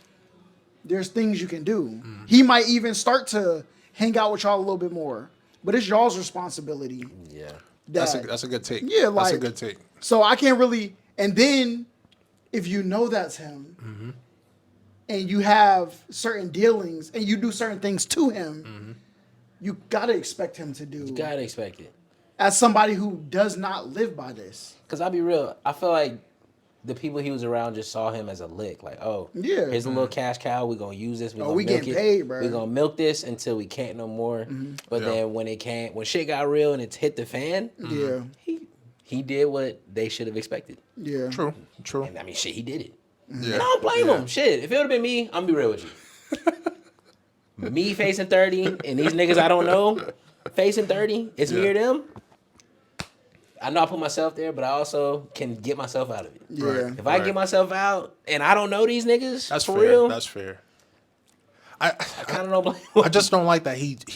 there's things you can do. He might even start to hang out with y'all a little bit more. But it's y'all's responsibility. Yeah. That's a good take. Yeah, like, that's a good take. So I can't really. And then if you know that's him, and you have certain dealings, and you do certain things to him, you gotta expect him to do. You gotta expect it. As somebody who does not live by this. Cause I'll be real, I feel like the people he was around just saw him as a lick. Like, oh, Yeah. here's a little cash cow. We're gonna use this. We getting paid, bro. We're gonna milk this until we can't no more. But then when shit got real and it hit the fan, Yeah. he did what they should have expected. Yeah. True. And I mean, shit, he did it. Yeah. And I don't blame him. Shit, if it would have been me, I'm gonna be real with you. Me facing 30 and these niggas I don't know facing 30, it's me or them. I know I put myself there, but I also can get myself out of it. Yeah. If I get myself out and I don't know these niggas, That's for fair. real, That's fair. I kind of don't blame I just don't like that he But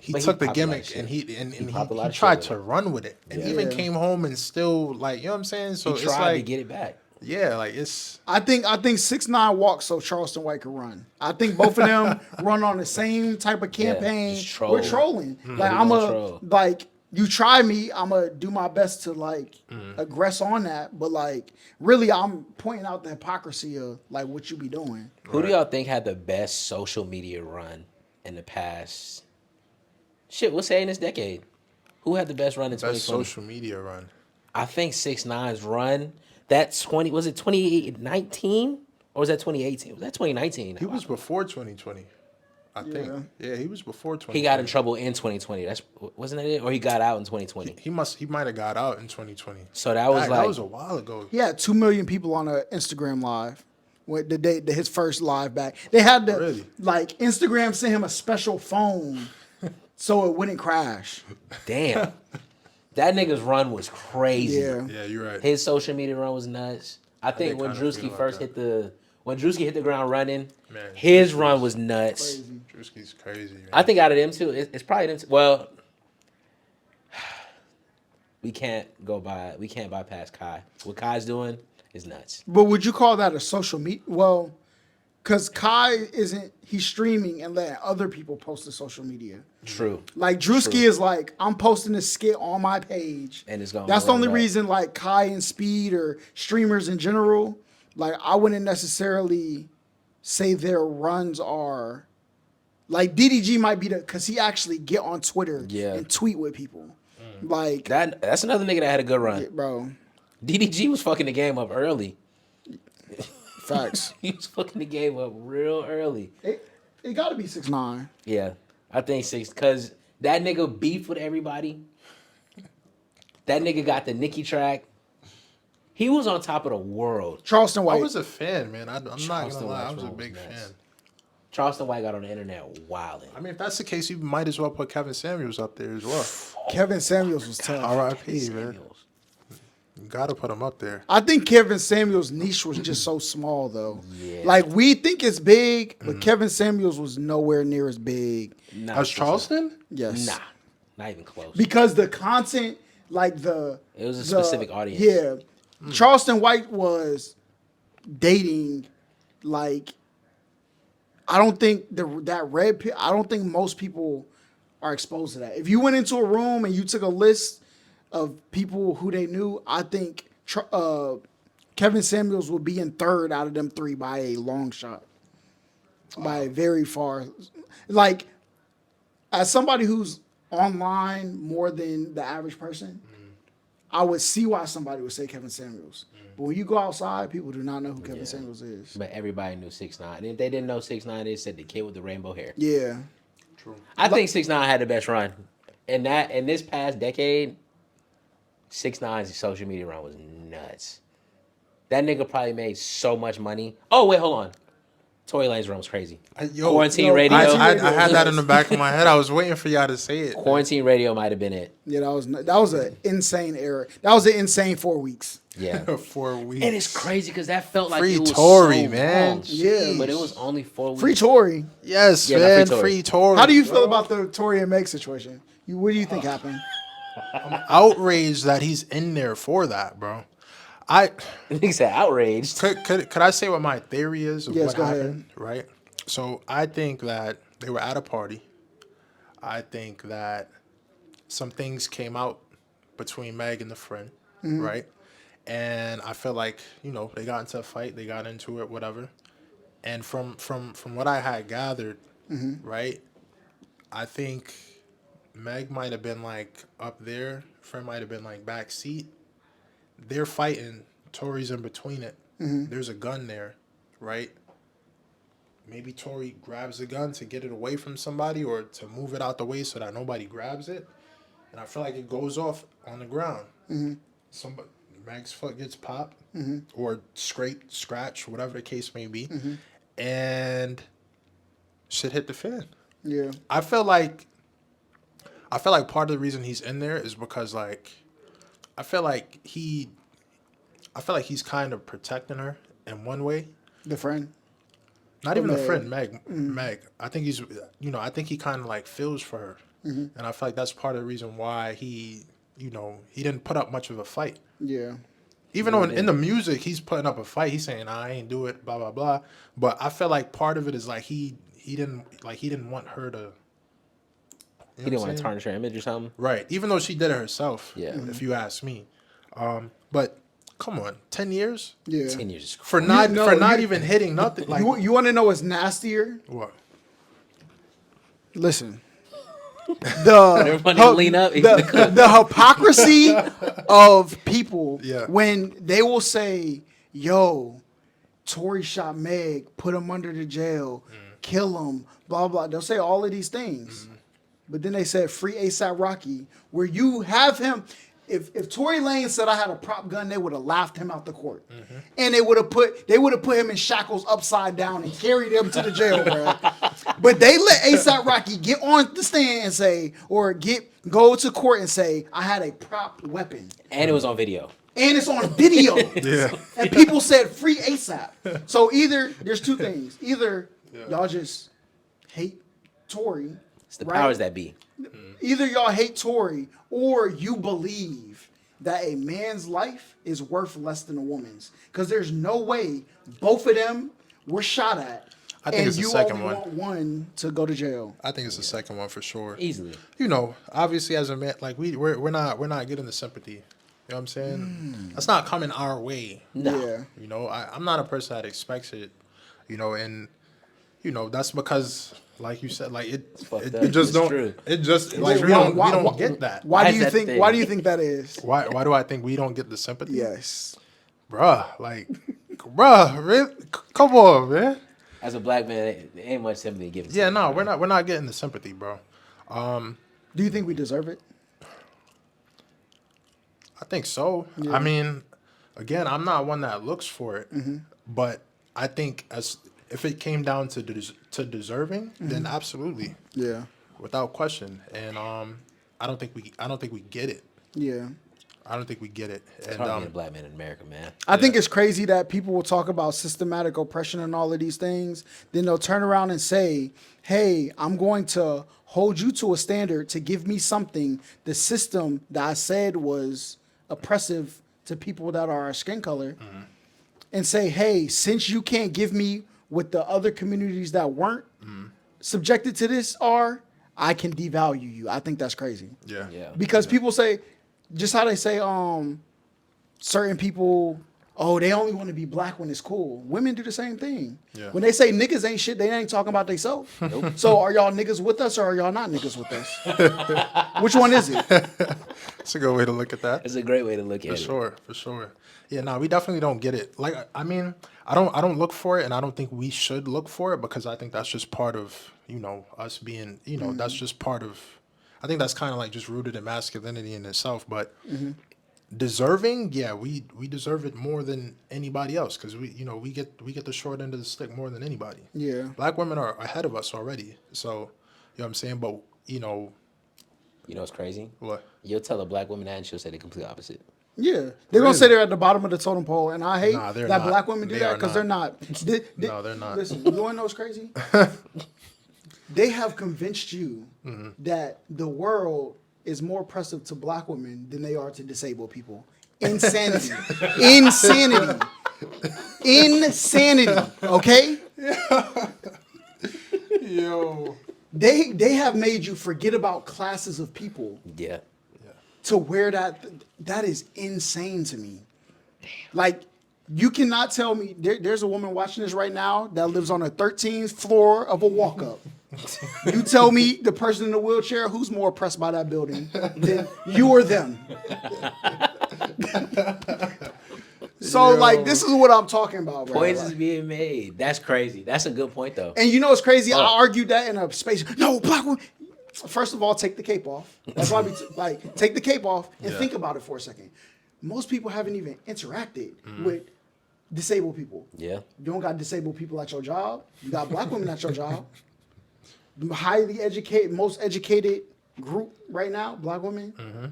he took the popped a lot of gimmick shit. and he popped a lot of shit tried with to it. run with it and Yeah. even Yeah. came home and still like, you know what I'm saying? So He it's tried like to get it back. yeah, like it's I think 6ix9ine walked so Charleston White could run. I think both of them run on the same type of campaign. just troll. We're trolling. Like We I'm gonna a troll. like you try me, I'm gonna do my best to like aggress on that. But like really, I'm pointing out the hypocrisy of like what you be doing. Who do y'all think had the best social media run in the past? Shit, we'll say in this decade. Who had the best run in best 2020? social media run. I think 6ix9ine's run. Was it 2019 or was that 2018? Was that 2019? He was before 2020. I think. Yeah, he was before 2020. He got in trouble in 2020. Wasn't that it? Or he got out in 2020. He might have got out in 2020. So that was that like was a while ago. He had 2 million people on a Instagram live. With the day his first live back, they had to Really? like Instagram sent him a special phone so it wouldn't crash. damn. That nigga's run was crazy. Yeah. Yeah, you're right. His social media run was nuts. I think did when kinda feel Drewski like first that. when Drewski hit the ground running, Man, his run was nuts. Crazy. Drewski's crazy, man. I think out of them two, it's probably them two. Well, we can't bypass Kai. What Kai's doing is nuts. But would you call that a social media? Well, because Kai he's streaming and letting other people post to social media. True. Like Drewski is like, I'm posting this skit on my page. And it's gonna That's go the right only back. reason like Kai and Speed or streamers in general, like I wouldn't necessarily say their runs are like DDG might be because he actually get on Twitter Yeah. and tweet with people. Like That's another nigga that had a good run. bro. DDG was fucking the game up early. Facts. He was fucking the game up real early. It gotta be 6ix9ine. Yeah, I think six because that nigga beefed with everybody. That nigga got the Nicki track. He was on top of the world. Charleston I White. was a fan, man. I'm not Charleston gonna lie, I White's was a run was big nuts. fan. Charleston White got on the internet wilding. I mean, if that's the case, you might as well put Kevin Samuels up there as well. Kevin Samuels was tough. R.I.P. man. Samuels. You gotta put him up there. I think Kevin Samuels' niche was just so small, though. Yeah. Like, we think it's big, but Kevin Samuels was nowhere near as big. Nah, As Charleston? Yes. Nah, not even close. Because the content, like the... It was a specific audience. Yeah. Charleston White was dating, like... I don't think I don't think most people are exposed to that. If you went into a room and you took a list of people who they knew, I think Kevin Samuels will be in third out of them three by a long shot. By a very far. Like, as somebody who's online more than the average person, I would see why somebody would say Kevin Samuels. But when you go outside, people do not know who Kevin Samuels is. But everybody knew 6ix9ine. And if they didn't know 6ix9ine, they said the kid with the rainbow hair. Yeah. True. I think 6ix9ine had the best run. In this past decade, 6ix9ine's social media run was nuts. That nigga probably made so much money. Oh, wait, hold on. Tory Lane's run was crazy. Quarantine Radio. I had that in the back of my head. I was waiting for y'all to say it. Quarantine Radio might have been it. Yeah, that was an insane era. That was an insane 4 weeks. Yeah. 4 weeks. And it's crazy because that felt like Free it was Tory, so man. long. Yeah. But it was only 4 weeks. Free Tory. Yes, Yeah, not man. free Tory. Free Tory. How do you feel about the Tory and Meg situation? What do you think happened? outraged that he's in there for that, bro? Nigga said outraged. Could I say what my theory is of Yes, what go ahead. happened? Right. So I think that they were at a party. I think that some things came out between Meg and the friend, right? And I feel like they got into a fight, they got into it, whatever. And from what I had gathered, right, I think Meg might have been like up there, friend might have been like back seat. They're fighting. Tori's in between it. There's a gun there, right? Maybe Tori grabs the gun to get it away from somebody or to move it out the way so that nobody grabs it. And I feel like it goes off on the ground. Somebody, Meg's foot gets popped or scraped, scratched, whatever the case may be. And shit hit the fan. Yeah. I feel like part of the reason he's in there is because I feel like he's kind of protecting her in one way. The friend. Not even the Meg. friend, Meg. I think he's, I think he kind of like feels for her, and I feel like that's part of the reason why he didn't put up much of a fight. Yeah. Even though in the music he's putting up a fight, he's saying I ain't do it, blah blah blah. But I feel like part of it is like he didn't want her to. He didn't want to tarnish her image or something. Right, even though she did it herself. Yeah. If you ask me, but come on, 10 years. Yeah. 10 years is For not even hitting nothing. Like You want to know what's nastier? what? Listen. The Everybody lean up. the hypocrisy of people Yeah. when they will say, "Yo, Tory shot Meg, put him under the jail, kill him, blah blah." They'll say all of these things, but then they said free ASAP Rocky, where you have him. If Tory Lanez said I had a prop gun, they would have laughed him out the court, and they would have put him in shackles upside down and carried him to the jail, bro. But they let ASAP Rocky get on the stand and say, or go to court and say, I had a prop weapon, And it was on video. and it's on video. Yeah. And people said free ASAP. So either there's two things: either y'all just hate Tory, It's the right? powers that be. Either y'all hate Tory or you believe that a man's life is worth less than a woman's. Because there's no way both of them were shot at. I think and it's the you second only one. want one to go to jail. I think it's the second one for sure. Easily. Obviously as a man, like we're not getting the sympathy. You know what I'm saying? That's not coming our way. No. Yeah. I'm not a person that expects it. And that's because, like you said, like it fucked up. just It's don't. true. It just like we Why- don't get that. Why Why do is you that think? thing? Why do you think that is? Why do I think we don't get the sympathy? Yes. Bruh, like, really? Come on, man. As a black man, there ain't much sympathy given. Yeah, no, we're not getting the sympathy, bro. Do you think we deserve it? I think so. Yeah. I mean, again, I'm not one that looks for it, but I think if it came down to deserving, then absolutely, Yeah. without question. And I don't think we get it. Yeah. I don't think we get it. It's And hard being a black man in America, man. I think it's crazy that people will talk about systematic oppression and all of these things. Then they'll turn around and say, hey, I'm going to hold you to a standard to give me something the system that I said was oppressive to people that are our skin color. And say, hey, since you can't give me what the other communities that weren't subjected to this are, I can devalue you. I think that's crazy. yeah, Yeah. Because people say, just how they say, certain people, oh, they only want to be black when it's cool. Women do the same thing. Yeah. When they say niggas ain't shit, they ain't talking about themselves. So are y'all niggas with us or are y'all not niggas with us? Which one is it? That's a good way to look at that. It's a great way to look at it. For sure. Yeah, no, we definitely don't get it. Like, I mean, I don't look for it, and I don't think we should look for it because I think that's just part of us being that's just part of. I think that's kind of like just rooted in masculinity in itself, but deserving, yeah, we deserve it more than anybody else because we get the short end of the stick more than anybody. Yeah. Black women are ahead of us already, so you know what I'm saying. But You know what's crazy? what? You'll tell a black woman that and she'll say the complete opposite. Yeah. They're going Really? to say they're at the bottom of the totem pole. And I hate Nah, they're that not. black women do They that are because they're not. No, they're not. Listen, you want to know what's crazy? They have convinced you that the world is more oppressive to black women than they are to disabled people. Insanity. Insanity. Insanity. Okay? Yo. They have made you forget about classes of people Yeah. to where that is insane to me. Like, you cannot tell me there's a woman watching this right now that lives on the 13th floor of a walk up. You tell me the person in the wheelchair who's more oppressed by that building than you or them. So like, this is what I'm talking about, bro. Points Like, is being made. That's crazy. That's a good point though. and you know what's crazy? Oh. I argued that in a space. No, black women. First of all, take the cape off. That's why like, take the cape off and think about it for a second. Most people haven't even interacted with disabled people. Yeah. You don't got disabled people at your job. You got black women at your job. Highly educated, most educated group right now, black women.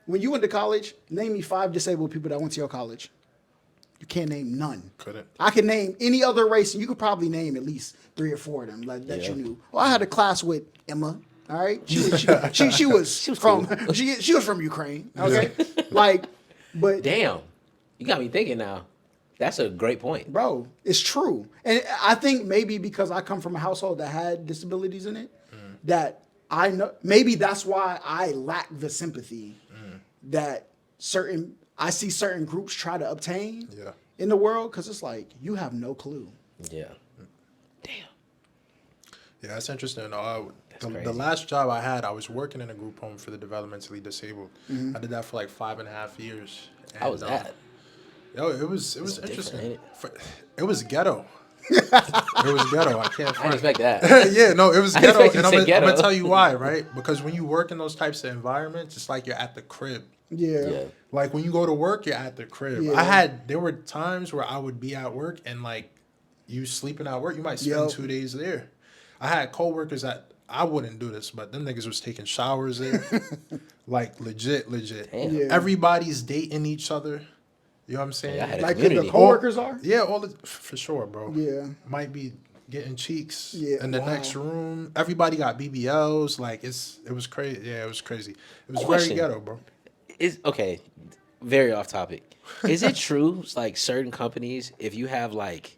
When you went to college, name me 5 disabled people that went to your college. You can't name none. Couldn't. I can name any other race, and you could probably name at least 3 or 4 of them that you knew. Well, I had a class with Emma. All right, she was from cool. she was from Ukraine. Okay, like, but Damn. You got me thinking now. That's a great point. bro, it's true. And I think maybe because I come from a household that had disabilities in it, that I know, maybe that's why I lack the sympathy that I see certain groups try to obtain in the world, because it's like, you have no clue. Yeah. Damn. Yeah, that's interesting. The crazy. last job I had, I was working in a group home for the developmentally disabled. I did that for like 5.5 years. How was that? Yo, it was different, interesting. ain't It was ghetto. It was ghetto. I can't I didn't front. expect that. Yeah, no, it was I didn't ghetto, expect you and to I'm say gonna ghetto. tell you why, right? Because when you work in those types of environments, it's like you're at the crib. Yeah. Yeah. Like when you go to work, you're at the crib. Yeah. There were times where I would be at work and like you sleeping at work, you might spend Yup. 2 days there. I had coworkers that I wouldn't do this, but them niggas was taking showers there. Like legit. Damn. Yeah. Everybody's dating each other. You know what I'm saying? Yeah, I had a Like, the community. coworkers are? Yeah, for sure, bro. Yeah. Might be getting cheeks Yeah, in the wow. next room. Everybody got BBLs. Like it was crazy. Yeah, it was crazy. It was Question. very ghetto, bro. Is okay, very off topic. Is it true, like certain companies, if you have like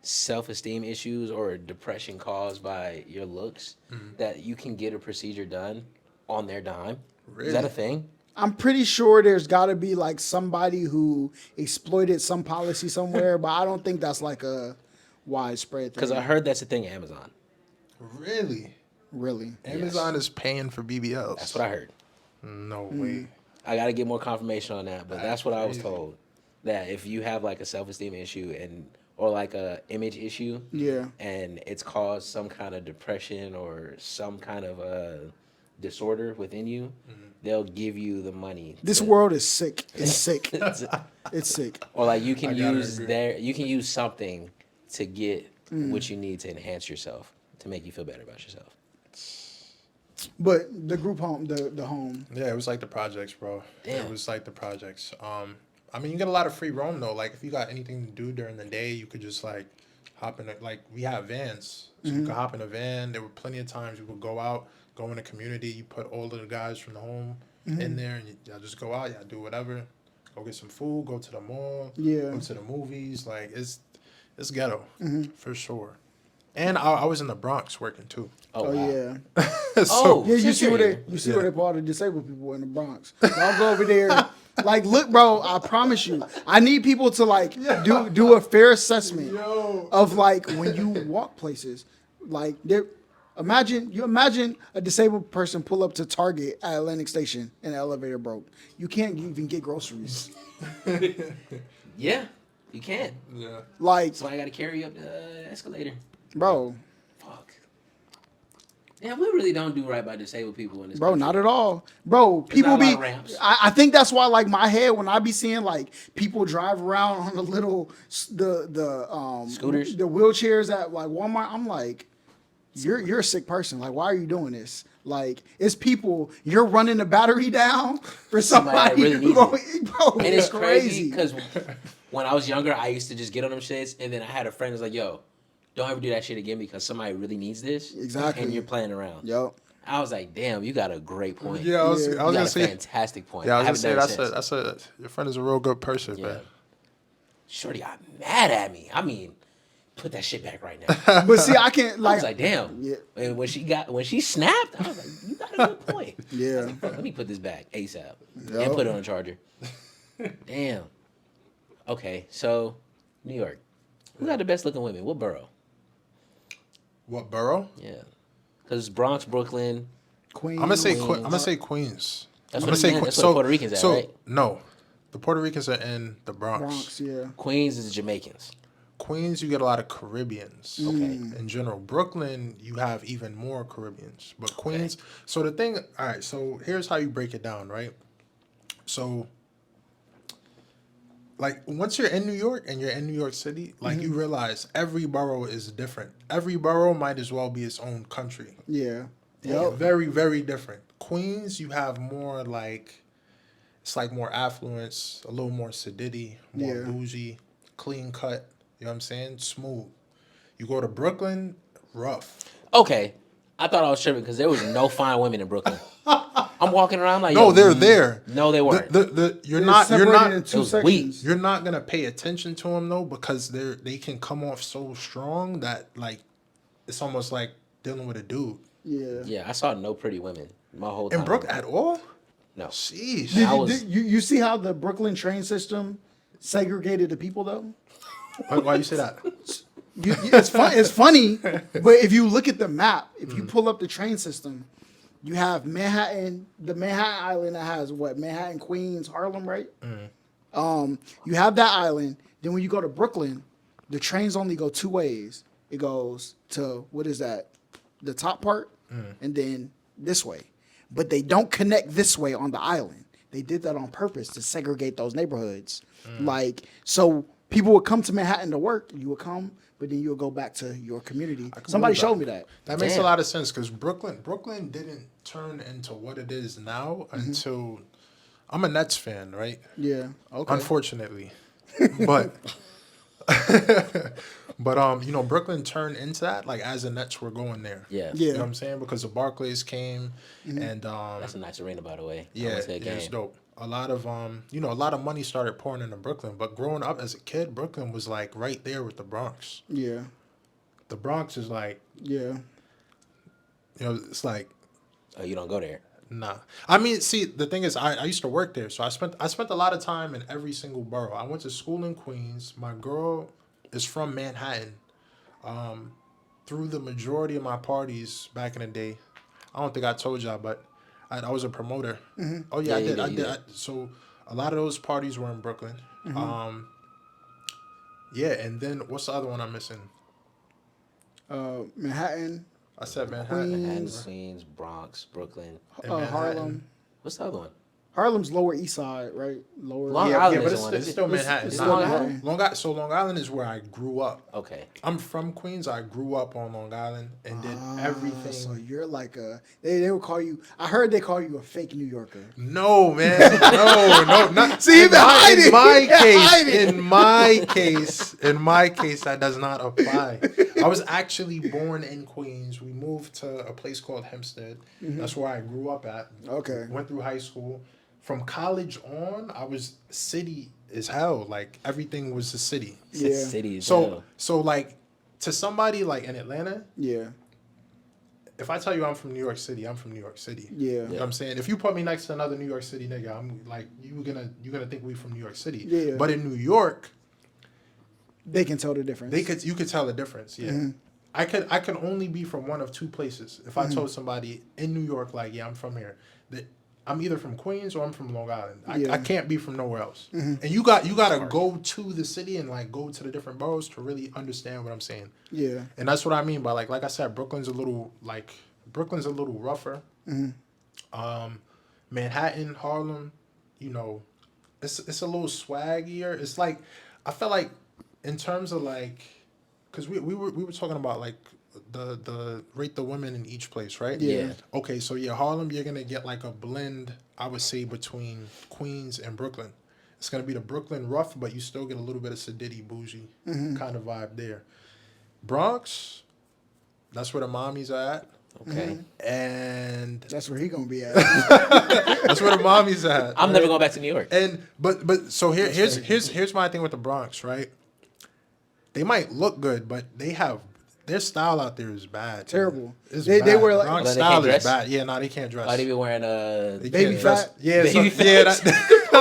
self-esteem issues or depression caused by your looks, that you can get a procedure done on their dime? Is that Really? a thing? I'm pretty sure there's got to be like somebody who exploited some policy somewhere, but I don't think that's like a widespread thing. Because I heard that's a thing at Amazon. Really? Really. Amazon is paying for BBLs. That's what I heard. No way. I got to get more confirmation on that, but that's what I was told. That if you have like a self-esteem issue or like a image issue, Yeah. and it's caused some kind of depression or some kind of disorder within you, they'll give you the money. This to- world is sick. It's sick. It's sick. or like you can I gotta use agree. you can use something to get what you need to enhance yourself, to make you feel better about yourself. But the group home, the home. Yeah, it was like the projects, bro. Damn. It was like the projects. I mean, you get a lot of free roam though. Like if you got anything to do during the day, you could just like hop in. Like we have vans, so you could hop in a van. There were plenty of times you would go out, go in the community. You put all of the guys from the home in there, and y'all just go out. Y'all do whatever. Go get some food. Go to the mall. Yeah. Go to the movies. Like it's ghetto for sure. And I was in the Bronx working too. Oh, Oh wow. yeah. Oh, Yeah, you since see you're where here. they put all the disabled people in the Bronx. I'll go over there. Like, look, bro, I promise you, I need people to like do a fair assessment of like when you walk places. Like, imagine a disabled person pull up to Target at Atlantic Station and the elevator broke. You can't even get groceries. Yeah, you can't. Yeah. Like, So I got to carry you up the escalator. bro, Fuck. Yeah, we really don't do right by disabled people in this bro, country. not at all. Bro, people not a lot be. of ramps. I think that's why, like, my head when I be seeing like people drive around on the little the Scooters? the wheelchairs at like Walmart. I'm like, you're a sick person. Like, why are you doing this? Like, it's people. You're running the battery down for Somebody somebody. that really needs bro, And it's crazy because when I was younger, I used to just get on them shits, and then I had a friend who's like, "Yo, don't ever do that shit again because somebody really needs this." Exactly. And you're playing around. Yo, I was like, "Damn, you got a great point." Yeah, I was Yeah. You gonna got a say. fantastic point. Yeah, I was haven't gonna done say it since. that's your friend is a real good person, Yeah. man. Shorty got mad at me. I mean, put that shit back right now. But see, I can't I like. was like, damn. Yeah. And when she snapped, I was like, you got a good point. Yeah. Fuck, let me put this back ASAP Yup. and put it on a charger. Damn. Okay, so New York. Who got the best looking women? What borough? What borough? Yeah, because Bronx, Brooklyn. Queens. I'm gonna say Queens. That's I'm what, gonna say that's Queens. what the Puerto Ricans at, right? No, the Puerto Ricans are in the Bronx. Bronx, yeah. Queens is the Jamaicans. Queens, you get a lot of Caribbeans. Okay. In general, Brooklyn, you have even more Caribbeans. But Queens. So the thing. All right. So here's how you break it down, right? So, like, once you're in New York and you're in New York City, like, you realize every borough is different. Every borough might as well be its own country. Yeah. Yeah, Yep. very, very different. Queens, you have more like, it's like more affluence, a little more sedity, more Yeah. bougie, clean cut. You know what I'm saying? Smooth. You go to Brooklyn, rough. Okay, I thought I was tripping because there was no fine women in Brooklyn. I'm walking around like, No, yo, they're there. No, they weren't. You're They're not separated in two it was sections. you're not gonna pay attention to them though because they can come off so strong that like it's almost like dealing with a dude. Yeah. Yeah, I saw no pretty women my whole time. In Brooklyn at all? No. Sheesh. Did I you, was- you see how the Brooklyn train system segregated the people though? Why you say that? It's fun. It's funny, but if you look at the map, if you pull up the train system, you have Manhattan, the Manhattan Island that has what Manhattan, Queens, Harlem, right? You have that island. Then when you go to Brooklyn, the trains only go two ways. It goes to what is that? The top part, and then this way. But they don't connect this way on the island. They did that on purpose to segregate those neighborhoods. Like so. People would come to Manhattan to work. You would come, but then you would go back to your community. Somebody believe showed that. me that. That makes a Damn. lot of sense because Brooklyn didn't turn into what it is now until I'm a Nets fan, right? Yeah. Okay. Unfortunately, but but you know Brooklyn turned into that like as the Nets were going there. Yeah. Yeah. You know what I'm saying? Because the Barclays came and That's a nice arena, by the way. I yeah, went to that it's game. dope. A lot of you know, a lot of money started pouring into Brooklyn. But growing up as a kid, Brooklyn was like right there with the Bronx. Yeah. The Bronx is like, Yeah. you know, it's like Oh, you don't go there. nah. I mean, see, the thing is, I used to work there, so I spent a lot of time in every single borough. I went to school in Queens. My girl is from Manhattan. Through the majority of my parties back in the day, I don't think I told y'all, but I was a promoter. Oh yeah, Yeah, I you did. did. So a lot of those parties were in Brooklyn. Yeah, and then what's the other one I'm missing? Manhattan, I said Manhattan. Manhattan, Queens, Queens, Bronx, Brooklyn. Manhattan. Harlem. What's the other one? Harlem's Lower East Side, right? Lower. Long Yeah, Island but is it's, the one, it's is still it? Manhattan. It's Nah, Long Island. So Long Island is where I grew up. Okay. I'm from Queens. I grew up on Long Island and did everything. So you're like they would call you. I heard they call you a fake New Yorker. No, man. No, not. See, you've been hiding. In my You've been case, hiding. in my case, that does not apply. I was actually born in Queens. We moved to a place called Hempstead. That's where I grew up at. Okay. Went through high school. From college on, I was city as hell. Like everything was a city. Yeah. City is So like to somebody like in Atlanta, Yeah. if I tell you I'm from New York City, I'm from New York City. Yeah. You know what I'm saying? If you put me next to another New York City nigga, I'm like you're gonna think we from New York City. Yeah. But in New York, They can tell the difference. you could tell the difference. Yeah. I can only be from one of two places. If I told somebody in New York like, yeah, I'm from here, that I'm either from Queens or I'm from Long Island. Yeah. I can't be from nowhere else. And you gotta go to the city and like go to the different boroughs to really understand what I'm saying. Yeah. And that's what I mean by like I said, Brooklyn's a little rougher. Manhattan, Harlem, you know, it's a little swaggier. It's like I felt like in terms of like, cause we were talking about like the rate the women in each place, right? Yeah. Okay, so yeah, Harlem, you're gonna get like a blend, I would say, between Queens and Brooklyn. It's gonna be the Brooklyn rough, but you still get a little bit of sedity bougie kind of vibe there. Bronx, that's where the mommies are at. Okay. And That's where he gonna be at. that's where the mommies at. I'm never going back to New York. And but so here's my thing with the Bronx, right? they might look good, but they have their style out there is bad. Terrible. It's They bad. wear like Bronx they style can't is dress? bad. Yeah, no, they can't dress. Oh, they be wearing They Baby can't dress. fat? Yeah, Baby so,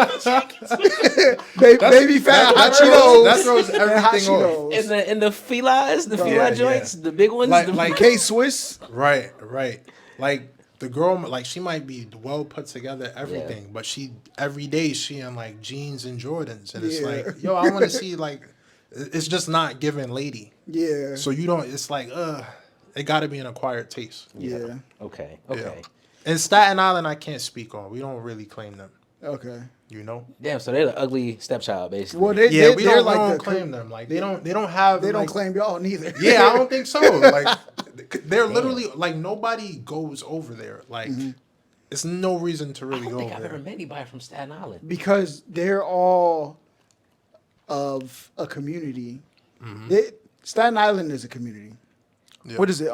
yeah, baby fat hot that Cheetos. throws and hot everything off. Cheetos. in the felines, the Yeah, feli joints, the big ones. Like K Swiss. Right. Like the girl, like she might be well put together, everything, but she every day she in like jeans and Jordans, and it's Yeah. like, yo, I want to see like, it's just not giving lady. Yeah. So you don't. It's like, it got to be an acquired taste. Yeah. Okay. Yeah. And Staten Island, I can't speak on. We don't really claim them. Okay. You know. Damn, so they're the ugly stepchild, basically. Well, We they're don't, like we don't the claim them. Like they don't have. They don't like, claim y'all neither. Yeah, I don't think so. Like they're literally like nobody goes over there. Like it's no reason to I really don't go think over I've there. ever met anybody from Staten Island. Because they're all of a community. Staten Island is a community. Yeah. What is it?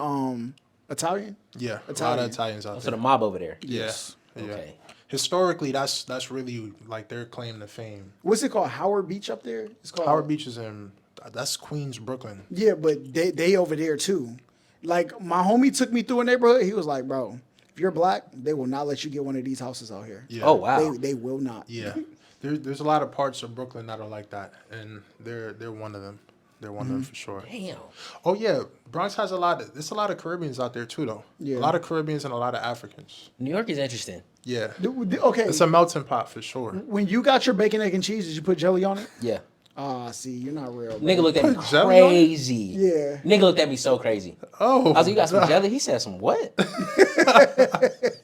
Italian? Yeah, a lot Italian. of Italians out So there. the mob over there. Yes. Yeah. Okay. Historically, that's really like their claim to fame. What's it called? Howard Beach up there? It's called Howard Beach is in that's Queens, Brooklyn. Yeah, but they over there too. Like my homie took me through a neighborhood. He was like, "Bro, if you're black, they will not let you get one of these houses out here. Yeah. Oh wow. They will not." Yeah, there's a lot of parts of Brooklyn that are like that, and they're one of them. They're one of them for sure. Damn. Oh yeah, Bronx has there's a lot of Caribbeans out there too, though. Yeah. A lot of Caribbeans and a lot of Africans. New York is interesting. Yeah, Okay, it's a melting pot for sure. when you got your bacon, egg, and cheese, did you put jelly on it? Yeah. Ah, see, you're not real. Bro. Nigga looked at me Put jelly on it? crazy. Yeah. Nigga looked at me so crazy. Oh, I was like, you got some jelly? He said, some what?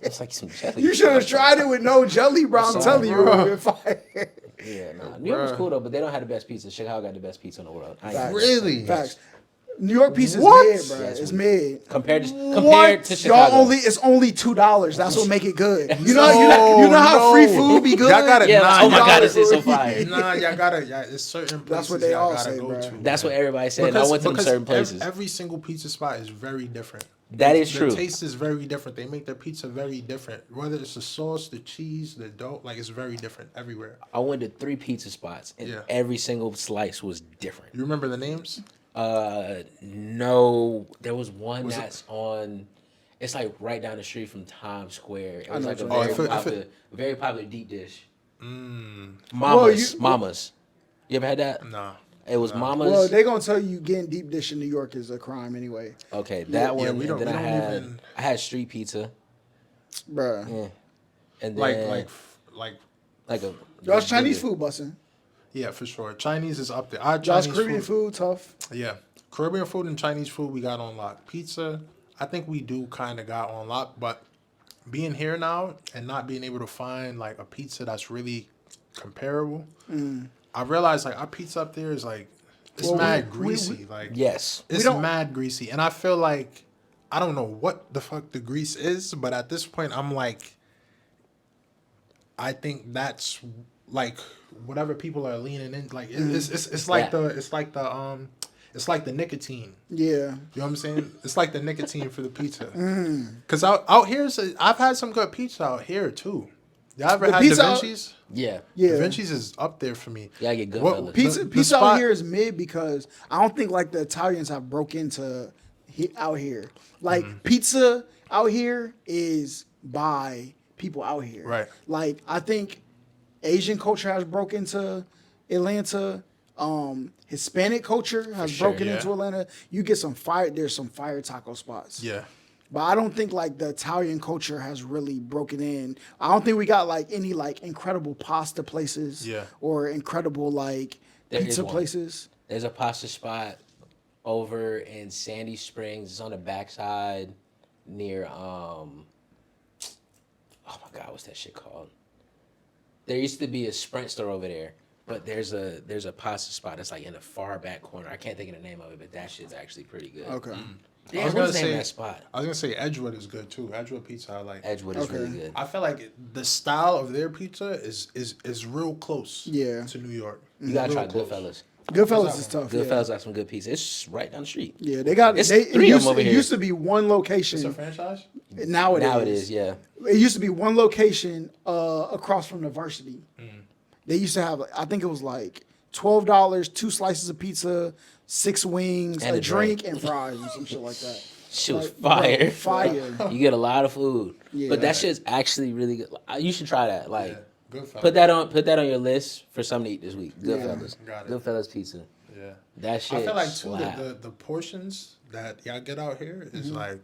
It's like some jelly. You should have tried it with no jelly, bro. I'm telling you, it would have been fire. Yeah, nah. New York was cool though, but they don't have the best pizza. Chicago got the best pizza in the world. I ain't Facts. gonna- Really? Facts. New York pizza is What? mid, bro. Yeah, it's mid. Compared to Chicago. Y'all it's only $2. That's what make it good. You know how free food be good. Y'all gotta Yeah, nah, oh my y'all god, gotta- this is so fire. Nah, y'all gotta. It's certain places. That's what they y'all all gotta say, go bro. to. That's what everybody said. And I Because- went to them because certain places. Every single pizza spot is very different. That is true. The taste is very different. They make their pizza very different. Whether it's the sauce, the cheese, the dough, like it's very different everywhere. I went to 3 pizza spots, and Yeah. every single slice was different. You remember the names? No, there was one Was it- that's on. It's like right down the street from Times Square. It was know like a what very, you mean. very popular deep dish. Mm. Mamas. You ever had that? Nah. It was Mamas. Well, they gonna tell you getting deep dish in New York is a crime anyway, Okay, that one. we don't- and then we don't even- I had street pizza. bruh. Yeah. And Like then like a Y'all's Chinese food busting. yeah, for sure. Chinese is up there. Our Y'all's Chinese Caribbean food tough. Yeah, Caribbean food and Chinese food we got on lock. Pizza, I think we do kind of got on lock, but being here now and not being able to find like a pizza that's really comparable, I realized like our pizza up there is like it's Well, mad we- greasy. Like yes. it's don't- mad greasy, and I feel like I don't know what the fuck the grease is, but at this point I'm like, I think that's like whatever people are leaning in. Like it's like Yeah. it's like the nicotine. Yeah. You know what I'm saying? It's like the nicotine for the pizza. Cause out here, I've had some good pizza out here too. Y'all ever The had pizza Da out- Vinci's? Yeah. Yeah. Da Vinci's is up there for me. Yeah, I get good What- fellas. Pizza the spot- out here is mid because I don't think like the Italians have broke into out here. Like pizza out here is by people out here. Right. Like I think Asian culture has broke into Atlanta. Hispanic culture has sure, broken yeah. into Atlanta. You get some fire. There's some fire taco spots. Yeah. But I don't think like the Italian culture has really broken in. I don't think we got like any like incredible pasta places. Yeah. Or incredible like There is pizza one. places. There's a pasta spot over in Sandy Springs. It's on the backside near oh my god, what's that shit called? There used to be a Sprint store over there, but there's a pasta spot that's like in the far back corner. I can't think of the name of it, but that shit's actually pretty good. Okay. Damn, I was what's gonna the name of say that spot? I was gonna say Edgewood is good too. Edgewood pizza I like. Edgewood is really Okay. good. I feel like the style of their pizza is real close. Yeah. To New York. You gotta try Real close. Goodfellas. Goodfellas is tough. Goodfellas got some good pizza. It's right down the street. Yeah, they got It's they. 3 of them over It here. used to be one It's a location. franchise. Now It is, yeah. It used to be one location across from the varsity. They used to have, I think it was like $12, 2 slices of pizza, 6 wings, And a a drink, drink. and fries and some shit like that. Shit was Like, bro, fire. fire. You get a lot of food, Yeah. but that shit's actually really good. You should try that. Like, Yeah. Good fella. put that on your list for something to eat this week. Goodfellas, Got it. Goodfellas pizza. Yeah. That shit. I feel like too slap. the portions that y'all get out here is like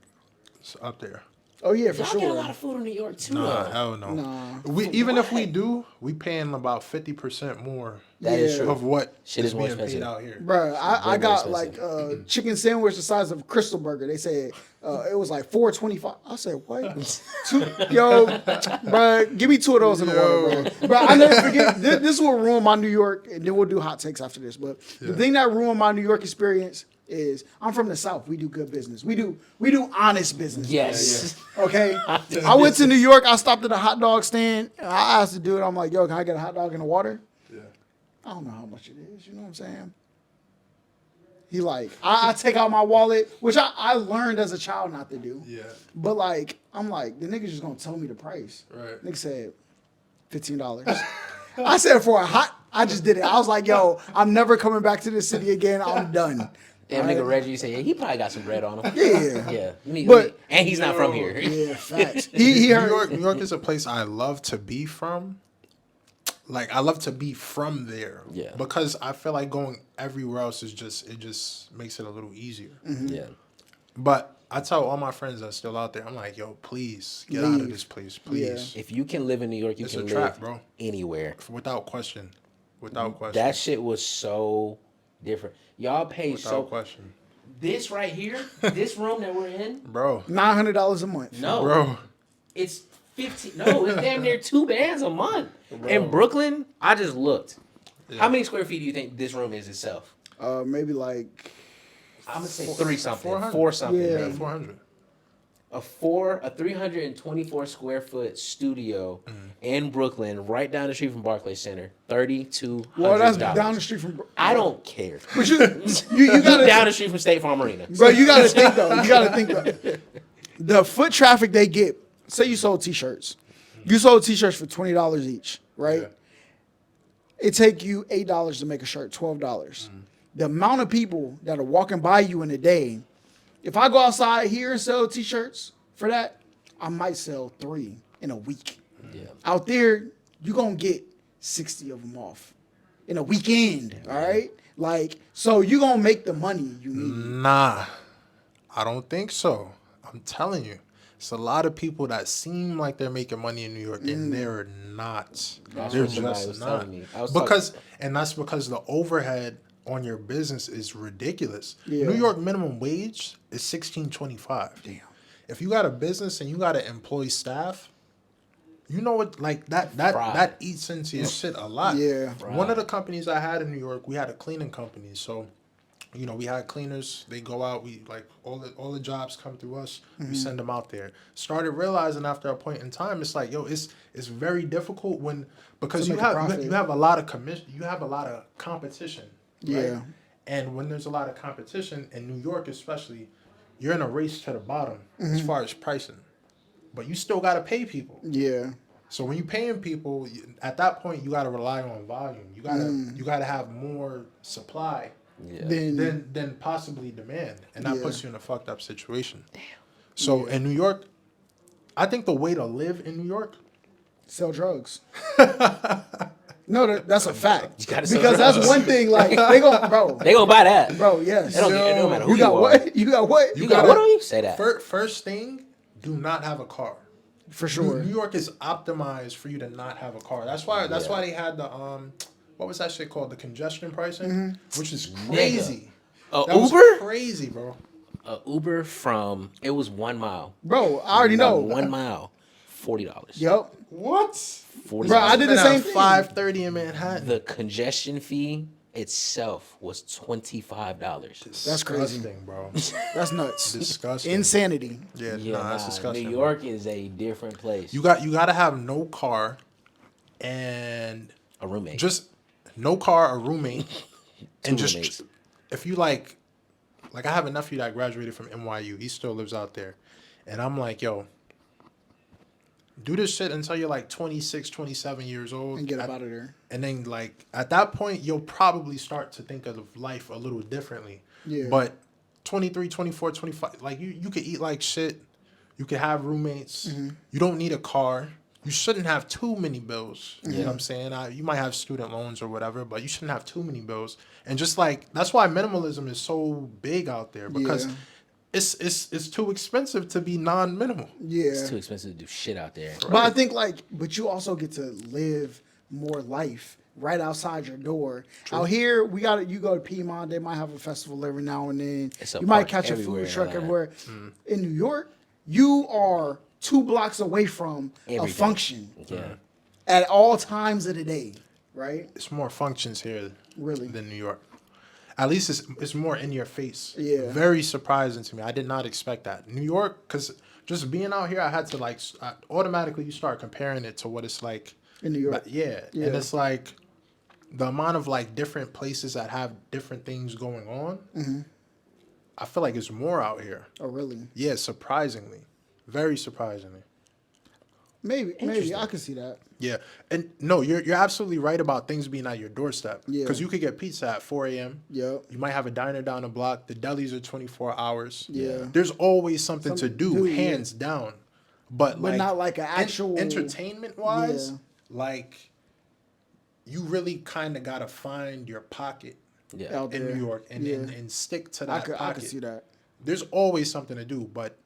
it's up there. Oh yeah, for Y'all sure. get a lot of food in New York too. Nah, though. hell no. Nah. We even if we do, we paying about 50% more That is Yeah. true. of what Shit is more being paid expensive. out here. Bro, I more got like expensive. chicken sandwich the size of Crystal Burger. They said it was like $4.25. I said, what? Bro, give me 2 of those in the water, bro. Bro, I never forget. This will ruin my New York, and then we'll do hot takes after this. But the thing that ruined my New York experience is I'm from the South. We do good business. We do honest business. Yes. Okay. I went to New York. I stopped at a hot dog stand. And I asked the dude, I'm like, yo, can I get a hot dog in the water? Yeah. I don't know how much it is. You know what I'm saying? He like, I take out my wallet, which I learned as a child not to do. Yeah. But like, I'm like, the nigga's just gonna tell me the price. Right. Nigga said $15. I said for a hot, I just did it. I was like, yo, I'm never coming back to this city again. I'm done. Damn, All nigga right? Reggie said, yeah, he probably got some bread on him. Yeah. Yeah. But- and he's not from here. Yeah, facts. He New heard. York is a place I love to be from. Like I love to be from there. Yeah. Because I feel like going everywhere else is just makes it a little easier. Yeah. But I tell all my friends that's still out there, I'm like, yo, please get out of Leave. this place, please. If you can live in New York, you It's can a live trap, bro. anywhere. Without question. Without question. That shit was so different. Y'all paid Without so. question. This right here, this room that we're in, Bro. $900 a month. no, Bro. it's 15. No, it's damn near 2 bands a month. In Brooklyn, I just looked. How many square feet do you think this room is itself? Maybe like I'm gonna say 3 something, 400. 4 something. Yeah. maybe. 400. A 324 square foot studio in Brooklyn, right down the street from Barclays Center, $3,200. well, that's down the street from. I don't care. But you gotta Down the street from State Farm Arena. Bro, you gotta think though. You gotta think though. The foot traffic they get. Say you sold t-shirts. You sold t-shirts for $20 each, right? Yeah. It take you $8 to make a shirt, $12. The amount of people that are walking by you in a day. If I go outside here and sell t-shirts for that, I might sell 3 in a week. Yeah. Out there, you gonna get 60 of them off in a weekend. All right, like so you gonna make the money you need. Nah. I don't think so. I'm telling you. It's a lot of people that seem like they're making money in New York and they're not. That's They're what somebody just was not. telling me. I was That's because the overhead on your business is ridiculous. Yeah. New York minimum wage is $16.25. Damn. If you got a business and you got to employ staff, you know what, like that Fried. eats into your shit a lot. Yeah. One of the companies I had in New York, we had a cleaning company. So, you know, we had cleaners. They go out. We like all the jobs come through us. We send them out there. Started realizing after a point in time, it's like, yo, it's very difficult because To you make a have profit. you have a lot of commission. You have a lot of competition. Right? Yeah. And when there's a lot of competition in New York, especially, you're in a race to the bottom as far as pricing. But you still got to pay people. Yeah. So when you're paying people, at that point, you got to rely on volume. You gotta have more supply Yeah. than possibly demand, and that Yeah. puts you in a fucked up situation. Damn. So in New York, I think the way to live in New York, Sell drugs. No, that's a fact. gotta sell Because that's drugs. one thing. Like they go, bro. They gonna buy that. Bro, yes. It don't matter who You got you are. what? You got what? You got what on you? Say that. first thing, do not have a car. For sure. New York is optimized for you to not have a car. That's why they had the what was that shit called? The congestion pricing, which is crazy. A That was Uber? crazy, bro. A Uber from it was 1 mile. Bro, I already know. 1 mile, $40. Yup. What? $40. Bro, I did the same thing. 5:30 in Manhattan. The congestion fee itself was $25. That's crazy. Disgusting, bro. That's nuts. Disgusting. Insanity. Yeah, Yeah, nah, that's nah, disgusting. New York is a different place. You got to have no car, and a roommate. just no car, a roommate, and just roommates. if you like I have a nephew that graduated from NYU. He still lives out there, and I'm like, yo, do this shit until you're like 26, 27 years old. And get up out of there. And then, like, at that point, you'll probably start to think of life a little differently. Yeah. But 23, 24, 25, like, you could eat like shit. You could have roommates. Mm-hmm. You don't need a car. You shouldn't have too many bills. You know Yeah. what I'm saying? You might have student loans or whatever, but you shouldn't have too many bills. And just, like, that's why minimalism is so big out there. Because Yeah. it's too expensive to be non-minimal. Yeah. It's too expensive to do shit out there. But I think but you also get to live more life right outside your door. Out here, you go to Piedmont, they might have a festival every now and then. It's a You might park catch a everywhere food in truck Atlanta. everywhere. In New York, you are 2 blocks away from a Everything. function Yeah. at all times of the day, right? It's more functions here Really? than New York. At least it's more in your face. Yeah. Very surprising to me. I did not expect that. New York, because just being out here, I had to automatically you start comparing it to what it's like. In New York. But yeah. Yeah. And it's like the amount of like different places that have different things going on. Mm-hmm. I feel like it's more out here. Oh, really? Yeah, surprisingly. Very surprisingly. Maybe Interesting. I could see that. Yeah, and no, you're absolutely right about things being at your doorstep. Yeah. Because you could get pizza at 4 a.m. Yep. You might have a diner down the block. The delis are 24 hours. Yeah. There's always something to Something to do, do, yeah. hands down. But not like an actual- entertainment wise, Yeah. like you really kind of gotta find your pocket Yeah. Out in there. New York and, Yeah. and stick to I that could pocket. see that. There's always something to do, but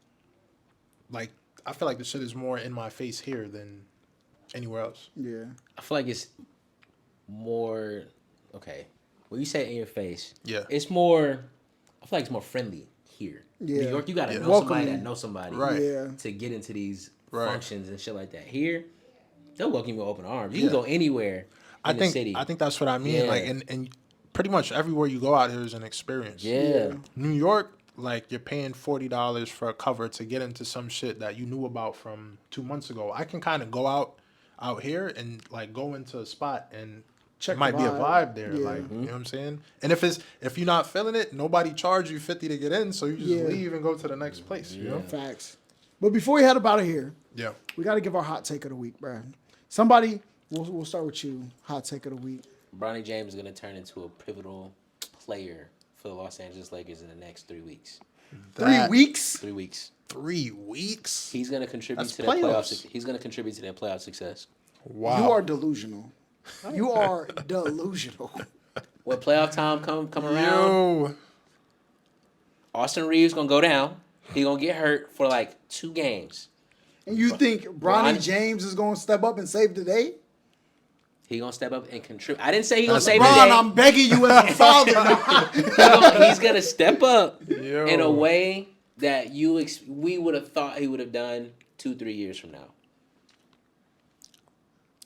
like I feel like the shit is more in my face here than anywhere else. Yeah. I feel like it's more okay. When you say it in your face, Yeah. it's more. I feel like it's more friendly here. Yeah. New York, you gotta Yeah. know somebody Welcoming. that knows somebody, Right. Yeah. to get into these Right. functions and shit like that. Here, they'll welcome you with open arms. You Yeah. can go anywhere in the city. I think that's what I mean. Yeah. Like and pretty much everywhere you go out here is an experience. yeah. New York, like you're paying $40 for a cover to get into some shit that you knew about from 2 months ago. I can kind of go out here and like go into a spot and Check it might the be a vibe. vibe there. Yeah. Like you know what I'm saying? And if you're not feeling it, nobody charge you 50 to get in, so you just Yeah. leave and go to the next place. You know? Facts. But before we head up out of here, Yeah. we got to give our hot take of the week, bro. Somebody, we'll start with you. Hot take of the week. Bronny James is gonna turn into a pivotal player for the Los Angeles Lakers in the next 3 weeks. 3 weeks. 3 weeks. 3 weeks. He's gonna contribute That's to their playoffs. He's gonna contribute to their playoff success. Wow. You are delusional. You are delusional. When playoff time come around, Yo. Austin Reeves gonna go down. He gonna get hurt for like 2 games. And you think Bronny Bron- James is going to step up and save the day? He gonna step up and contribute. I didn't say he gonna That's save the Bron, day. I'm begging you as a father. He's gonna step up Yo. in a way that we would have thought he would have done 2-3 years from now.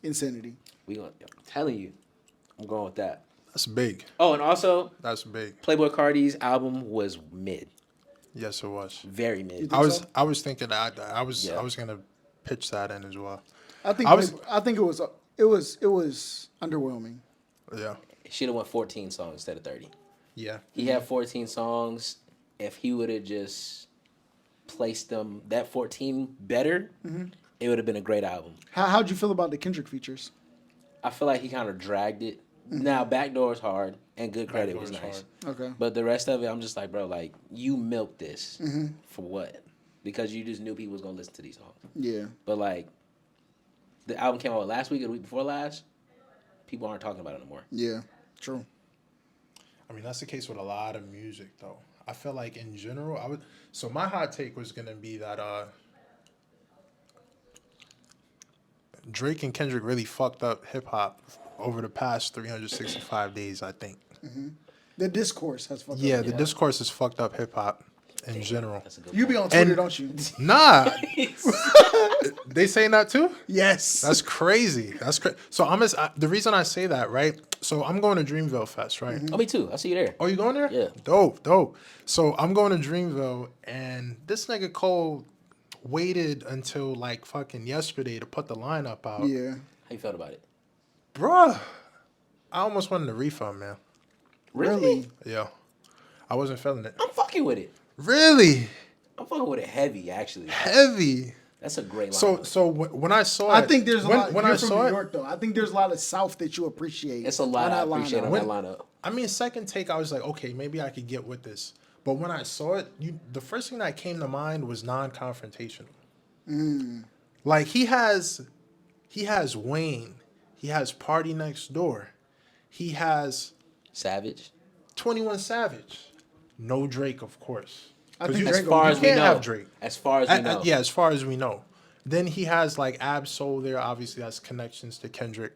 Insanity. I'm telling you, I'm going with that. That's big. Oh, and also, That's big. Playboy Cardi's album was mid, Yes, it was. very mid. think so? I was thinking that I was Yeah. gonna pitch that in as well. I think it was underwhelming. Yeah. He should have went 14 songs instead of 30. Yeah. He had 14 songs. If he would have just placed them that 14 better, it would have been a great album. How'd you feel about the Kendrick features? I feel like he kind of dragged it. Now, Backdoor is hard, and Good Credit Backdoor was is nice. hard. Okay. But the rest of it, I'm just like, bro, like, you milked this for what? Because you just knew people was going to listen to these songs. Yeah. But, like, the album came out last week or the week before last, people aren't talking about it no more. Yeah. True. I mean, that's the case with a lot of music, though. I feel like in general, so my hot take was gonna be that Drake and Kendrick really fucked up hip hop over the past 365 days. I think. The discourse has fucked Yeah, up. the discourse has fucked up hip hop in general. That's a good You be point. on Twitter, And- don't you? Nah, they saying that too. Yes. That's crazy. That's crazy. So the reason I say that, right? So I'm going to Dreamville Fest, right? Oh, me too. I'll see you there. Oh, you going there? Yeah. Dope. So I'm going to Dreamville, and this nigga Cole waited until like fucking yesterday to put the lineup out. Yeah. How you felt about it? Bruh, I almost wanted a refund, man. Really? Yeah. I wasn't feeling it. I'm fucking with it. Really? I'm fucking with it heavy, actually. Heavy. That's a great So lineup. when I saw I it, think there's a lot. when You're I from saw New it, York, though. I think there's a lot of South that you appreciate. It's a lot I appreciate on lineup. that lineup. I mean, second take, I was like, okay, maybe I could get with this. But when I saw it, the first thing that came to mind was non-confrontational. Like he has Wayne, he has Party Next Door, he has Savage. 21 Savage, no Drake, of course. I 'Cause think you, As Drake far you as we can't know. have Drake. As far as we know. Yeah, as far as we know. Then he has like Ab Soul there. Obviously, that's connections to Kendrick.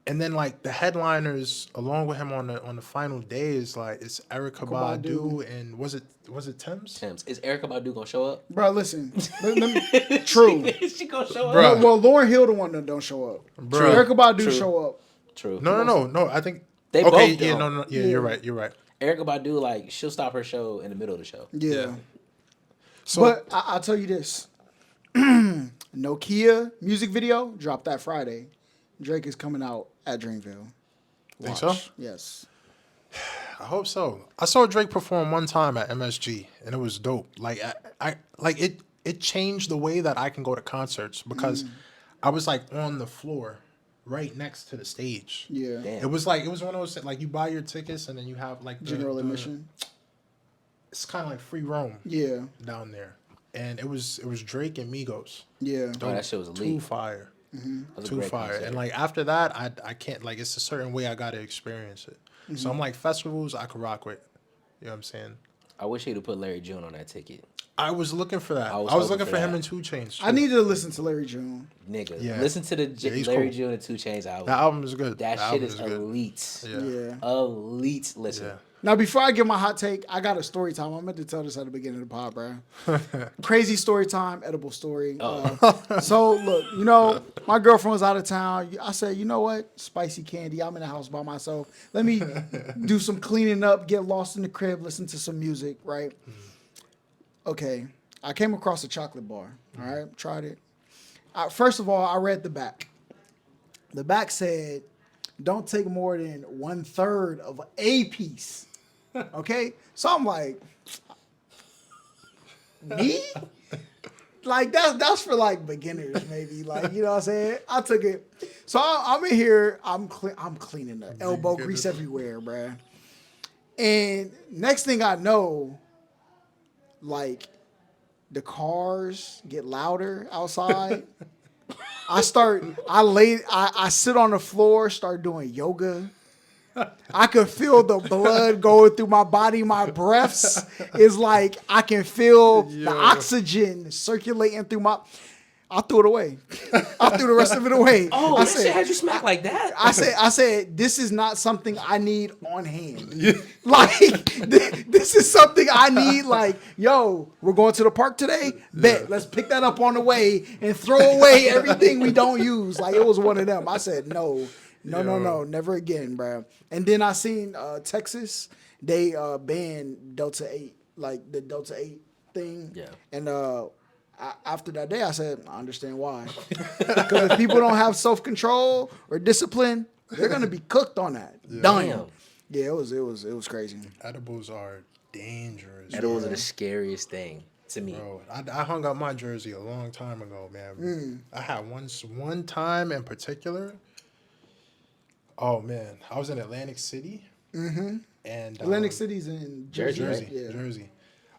And then like the headliners along with him on the final day is like it's Erica Badu and was it Thames? Thames. Is Erica Badu gonna show up? Bro, listen. True. Is she gonna show Bruh. up? Well, Lauren Hill the one that don't show up. Bruh. Erica Badu True. show up. True. No. I think They okay. both Yeah, don't. no. Yeah, you're right. Erica Badu, like, she'll stop her show in the middle of the show. Yeah. So But I'll tell you this. Nokia music video dropped that Friday. Drake is coming out at Dreamville. think so? Yes. I hope so. I saw Drake perform one time at MSG, and it was dope. Like I like it. It changed the way that I can go to concerts because I was like on the floor, right next to the stage. Yeah. Damn. It was one of those like you buy your tickets and then you have like General admission. It's kind of like free roam Yeah. down there, and it was Drake and Migos. Yeah. Oh, that shit was Too elite. fire. That was a Too great fire. concert. And like after that, I can't like it's a certain way I gotta experience it. So I'm like festivals I could rock with. You know what I'm saying? I wish he'd have put Larry June on that ticket. I was looking for that. I was I was hoping looking for for him that. and 2 Chainz. I need to listen to Larry June. Nigga, Yeah. listen to the he's Larry cool. June and 2 Chainz album. That album is good. That The shit album is good. elite. Yeah. Yeah. Elite. Listen. Yeah. Now, before I give my hot take, I got a story time. I meant to tell this at the beginning of the pod, bro. Crazy story time, edible story. So, look, my girlfriend was out of town. I said, you know what? Spicy candy. I'm in the house by myself. Let me do some cleaning up, get lost in the crib, listen to some music, right? Okay. I came across a chocolate bar. All right. Tried it. First of all, I read the back. The back said, don't take more than 1/3 of a piece. Okay? So I'm like, me? Like that's for like beginners, maybe. Like, you know what I'm saying? I took it. So I'm in here, I'm cleaning the elbow grease everywhere, bruh. And next thing I know, like the cars get louder outside. I sit on the floor, start doing yoga. I could feel the blood going through my body. My breaths is like I can feel the oxygen circulating through my. I threw it away. I threw the rest of it away. Oh, I that shit had you smack like that? I said, this is not something I need on hand. Like, this is something I need. Like, yo, we're going to the park today. Bet, let's pick that up on the way and throw away everything we don't use. Like, it was one of them. I said, no, never again, bro. And then I seen Texas. They banned Delta 8, like the Delta 8 thing. Yeah. And after that day, I said, I understand why. Because if people don't have self-control or discipline, they're gonna be cooked on that. Done. Damn. Yeah, it was crazy. Edibles are dangerous. Edibles are the scariest thing to me. Bro, I hung up my jersey a long time ago, man. I had one time in particular. Oh man, I was in Atlantic City. And Atlantic City's in Jersey, Jersey. right? Yeah. Jersey.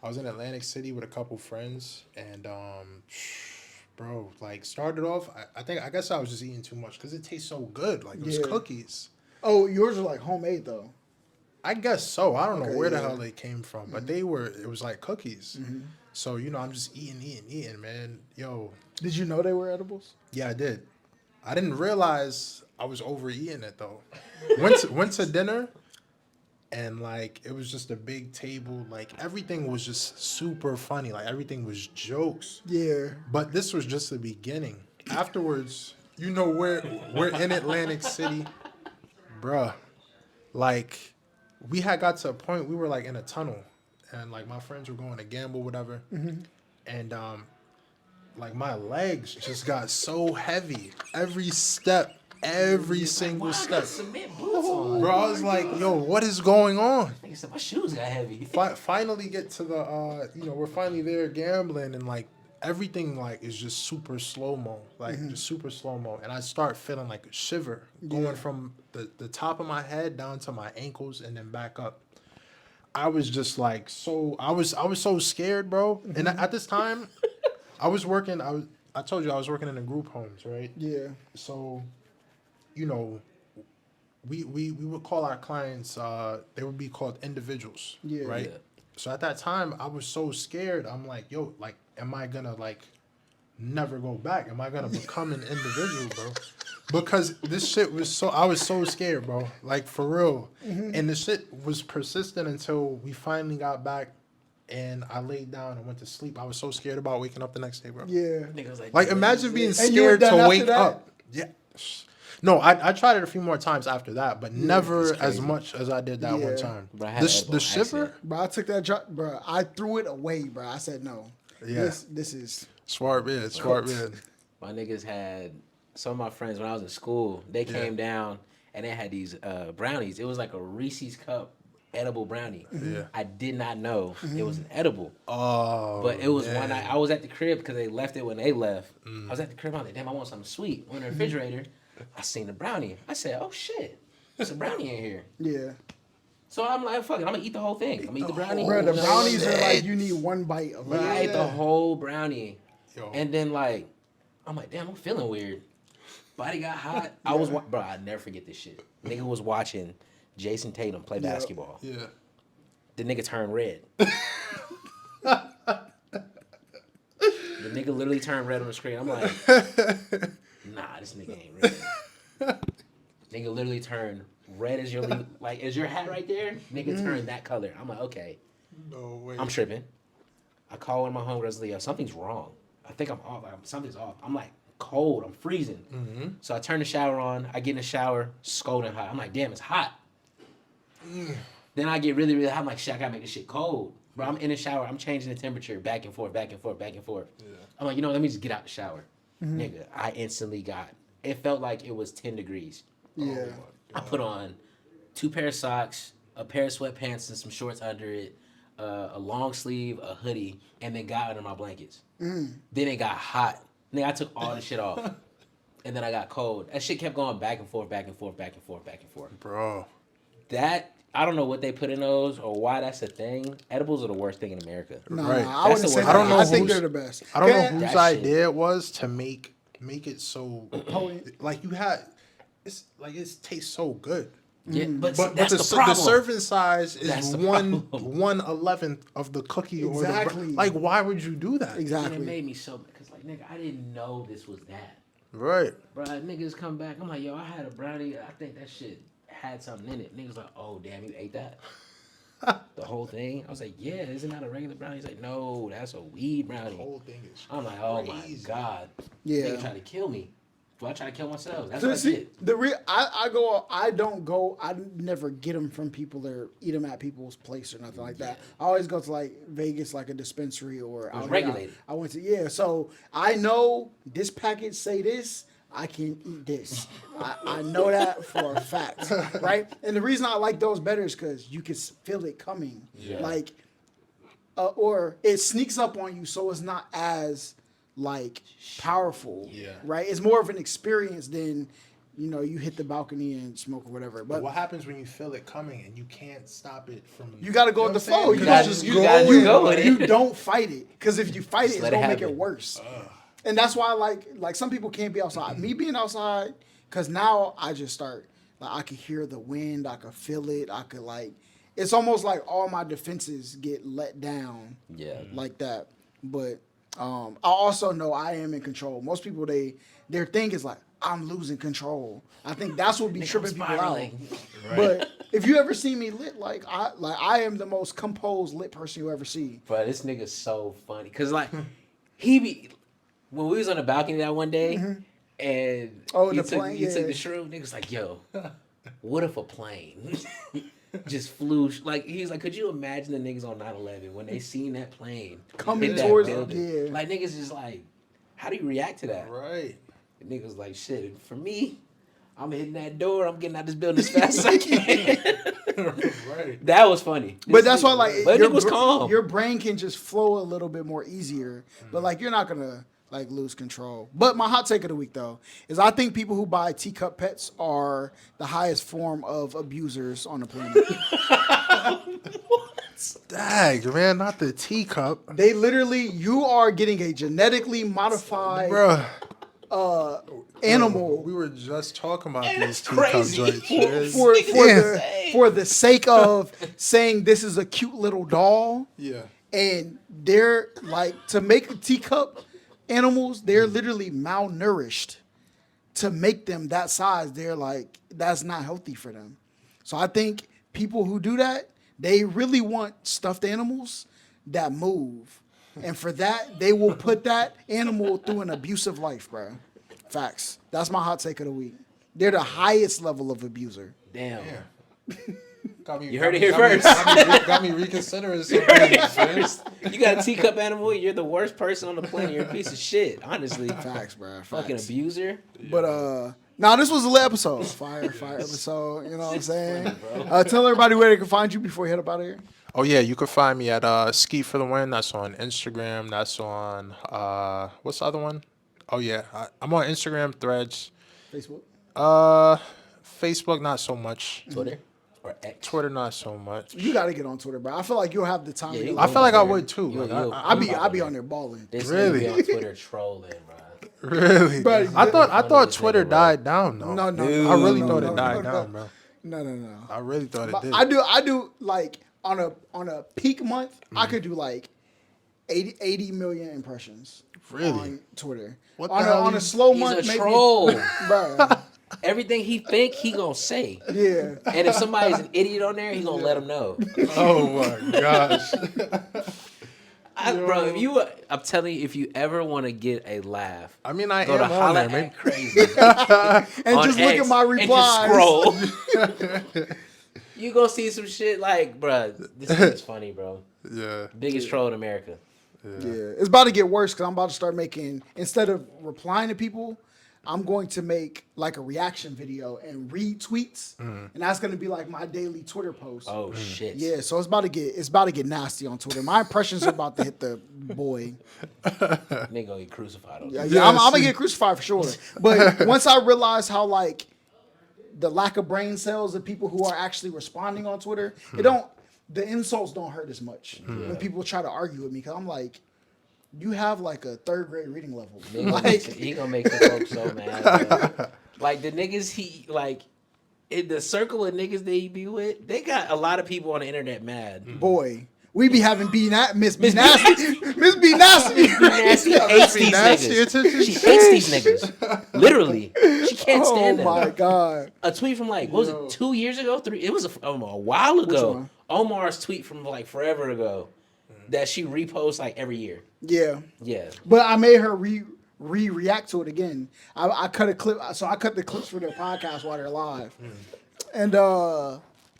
I was in Atlantic City with a couple friends, and bro, like started off. I guess I was just eating too much because it tastes so good. Like it was Yeah. cookies. Oh, yours are like homemade though. I guess so. I don't know Okay, where the yeah. hell they came from, but they were. It was like cookies. So I'm just eating, man. Yo, Did you know they were edibles? yeah, I did. I didn't realize I was overeating it though. Went to dinner. And like it was just a big table, like everything was just super funny, like everything was jokes. Yeah. But this was just the beginning. Afterwards, we're in Atlantic City, bruh. Like we had got to a point we were like in a tunnel, and like my friends were going to gamble, whatever, and like my legs just got so heavy. Every step. Every single step. Bro, I was like, yo, what is going on? Nigga said my shoes got heavy. Finally get to the, we're finally there gambling and like everything like is just super slow mo, like just super slow mo, and I start feeling like a shiver going from the top of my head down to my ankles and then back up. I was just like I was so scared, bro. And at this time, I was working. I told you I was working in the group homes, right? Yeah. So, you know, we would call our clients. They would be called individuals, Yeah. right? Yeah. So at that time, I was so scared. I'm like, yo, like, am I gonna like never go back? Am I gonna become an individual, bro? Because this shit was so, I was so scared, bro. Like for real. And the shit was persistent until we finally got back and I laid down and went to sleep. I was so scared about waking up the next day, bro. Yeah. Nigga was like, Like "Damn, imagine this being is And you were scared done to after wake that? up. Yeah. No, I tried it a few more times after that, but never it's as crazy. much as I did that Yeah. one time. Bro, I had an The edible shiver, accident. Bro, I took that drop, bro. I threw it away, bro. I said no. Yeah. This is smart man, smart man. My niggas had some of my friends when I was in school. They came down and they had these brownies. It was like a Reese's cup edible brownie. Yeah. I did not know it was an edible. Oh, But it was one man. night I was at the crib because they left it when they left. I was at the crib. I was like, damn, I want something sweet. Went in the refrigerator. I seen the brownie. I said, oh shit, there's a brownie in here. yeah. So I'm like, fuck it, I'm gonna eat the whole thing. I'm gonna eat the brownie. Bro, the You know, brownies are like you need one bite of Bro, it. I ate the whole brownie. Yo. And then like, I'm like, damn, I'm feeling weird. Body got hot. I was, bro, I'd never forget this shit. Nigga was watching Jason Tatum play basketball. Yeah. The nigga turned red. The nigga literally turned red on the screen. I'm like, nah, this nigga ain't red. Nigga literally turned red as like as your hat right there. Nigga turned that color. I'm like, okay, No way. I'm tripping. I call one of my homegirls, Leo, something's wrong. I think I'm off. Something's off. I'm like cold. I'm freezing. So I turn the shower on. I get in the shower, scalding hot. I'm like, damn, it's hot. Then I get really, really hot. I'm like, shit, I gotta make this shit cold. Bro, I'm in the shower. I'm changing the temperature back and forth, back and forth, back and forth. Yeah. I'm like, you know what? Let me just get out the shower. Nigga, I instantly got, it felt like it was 10 degrees. Yeah. I put on 2 pair of socks, a pair of sweatpants and some shorts under it, a long sleeve, a hoodie, and then got under my blankets. Then it got hot. Nigga, I took all the shit off. And then I got cold. That shit kept going back and forth, back and forth, back and forth, back and forth. Bro. That, I don't know what they put in those or why that's a thing. Edibles are the worst thing in America. Nah, Right. I That's wouldn't the say worst. that. I don't know I think who's- they're the best. I don't know Okay? whose That idea it was to make it so Potent. like you had it's like it tastes so good. Yeah, but But that's the the problem. serving size That's is the 1/11th of the cookie or Exactly. like why would you do that? And it Exactly. made me so, because like, nigga, I didn't know this was that. Right. Bro, niggas come back. I'm like, yo, I had a brownie. I think that shit had something in it. Niggas like, oh, damn, you ate that? The whole thing? I was like, yeah, isn't that a regular brownie? He's like, no, that's a weed brownie. The whole thing is I'm like, oh crazy. my God. Yeah. Nigga try to kill me. Do I try to kill myself? That's So what I see, did. I don't go. I never get them from people or eat them at people's place or nothing like that. I always go to like Vegas, like a dispensary or out here. regulated. I went to so I know this package say this. I can eat this. I know that for a fact, right? And the reason I like those better is because you can feel it coming, like, or it sneaks up on you, so it's not as like powerful, right? It's more of an experience than you hit the balcony and smoke or whatever. But But what happens when you feel it coming and you can't stop it from you got to go know with the what I'm flow. saying? You gotta- just you go. gotta You, go with it. you don't fight it because if you fight Just it's let it gonna make it happen. worse. And that's why like some people can't be outside. Me being outside, because now I just start like I can hear the wind, I could feel it, I could like it's almost like all my defenses get let down. Yeah. Like that. But I also know I am in control. Most people their thing is like I'm losing control. I think that's what be Nigga, tripping I'm people out. spiraling. But if you ever see me lit, I am the most composed lit person you ever see. Bro, this nigga's so funny. Cause like he be when we was on the balcony that one day and Oh, you the took, plane, you took yeah. the shroom, niggas like, yo, what if a plane just flew like he's like, could you imagine the niggas on 9/11 when they seen that plane Coming hit that towards building? yeah. Like niggas just like, how do you react to that? Right. The niggas like shit. For me, I'm hitting that door, I'm getting out this building as fast as I can. Right. That was funny. But that's why, like, But it was calm. Your brain can just flow a little bit more easier. But like, you're not gonna like lose control. But my hot take of the week though is I think people who buy teacup pets are the highest form of abusers on the planet. Dang, man, not the teacup. They literally, you are getting a genetically modified Bruh. animal We were just talking about And these that's teacup crazy. joints. man. for the sake of saying this is a cute little doll. Yeah. And they're like, to make teacup animals, they're literally malnourished to make them that size. They're like, that's not healthy for them. So I think people who do that, they really want stuffed animals that move. And for that, they will put that animal through an abusive life, bro. Facts. That's my hot take of the week. They're the highest level of abuser. Damn. Got me, You heard it here first. Got me reconsidering some things, man. You got a teacup animal, you're the worst person on the planet. You're a piece of shit, honestly. Facts, bro. Fucking Facts. abuser. But now this was a lit episode. Fire episode. You know what I'm saying? Tell everybody where they can find you before you head up out of here. Oh yeah, you can find me at Ski for the Win. That's on Instagram. That's on what's the other one? Oh yeah, I'm on Instagram, Threads, Facebook. Facebook not so much. Twitter or X. Twitter not so much. You got to get on Twitter, bro. I feel like you'll have the time. Yeah, to you do I it. feel like I would too. You'll- Like, you'll- I be on there balling. This Really? nigga be on Twitter trolling, bro. really? But- I thought Funniest Twitter nigga, bro. died down though. No, no, I really no, thought no, it died no, down, bro. No. I really thought it But did. I do like on a peak month, I could do like 80 million impressions. Really? On Twitter. What on the hell on you- a slow He's month, a maybe. troll. Bro. Everything he think, he gonna say. Yeah. And if somebody's an idiot on there, he gonna let him know. Oh my gosh. Bro, I'm telling you, if you ever want to get a laugh, I mean, I go to am on Holla there, man. at Crazy. And on just look X at my replies. And just scroll. You gonna see some shit like, bro, this is funny, bro. Yeah. Biggest troll in America. Yeah, it's about to get worse because I'm about to start making, instead of replying to people, I'm going to make like a reaction video and read tweets, and that's going to be like my daily Twitter post. Oh shit. Yeah, so it's about to get nasty on Twitter. My impressions are about to hit the boy. Nigga gonna get crucified on Yeah, this. I'm gonna get crucified for sure. But once I realize how like the lack of brain cells of people who are actually responding on Twitter, the insults don't hurt as much when people try to argue with me because I'm like, you have like a 3rd grade reading level. He gonna make the folks so mad. Man. Like the niggas he like in the circle of niggas that he be with, they got a lot of people on the internet mad. Boy, we be having Miss B Nasty. Miss B Nasty. Nasty hates these nasty niggas. attention. She hates these niggas. Literally, she can't Oh stand them. my God. A tweet from like, what was it, 2 years ago? 3? It was a while ago. one? Omar's tweet from like forever ago that she reposts like every year. Yeah. Yeah. But I made her react to it again. I cut a clip, so I cut the clips for their podcast while they're live. And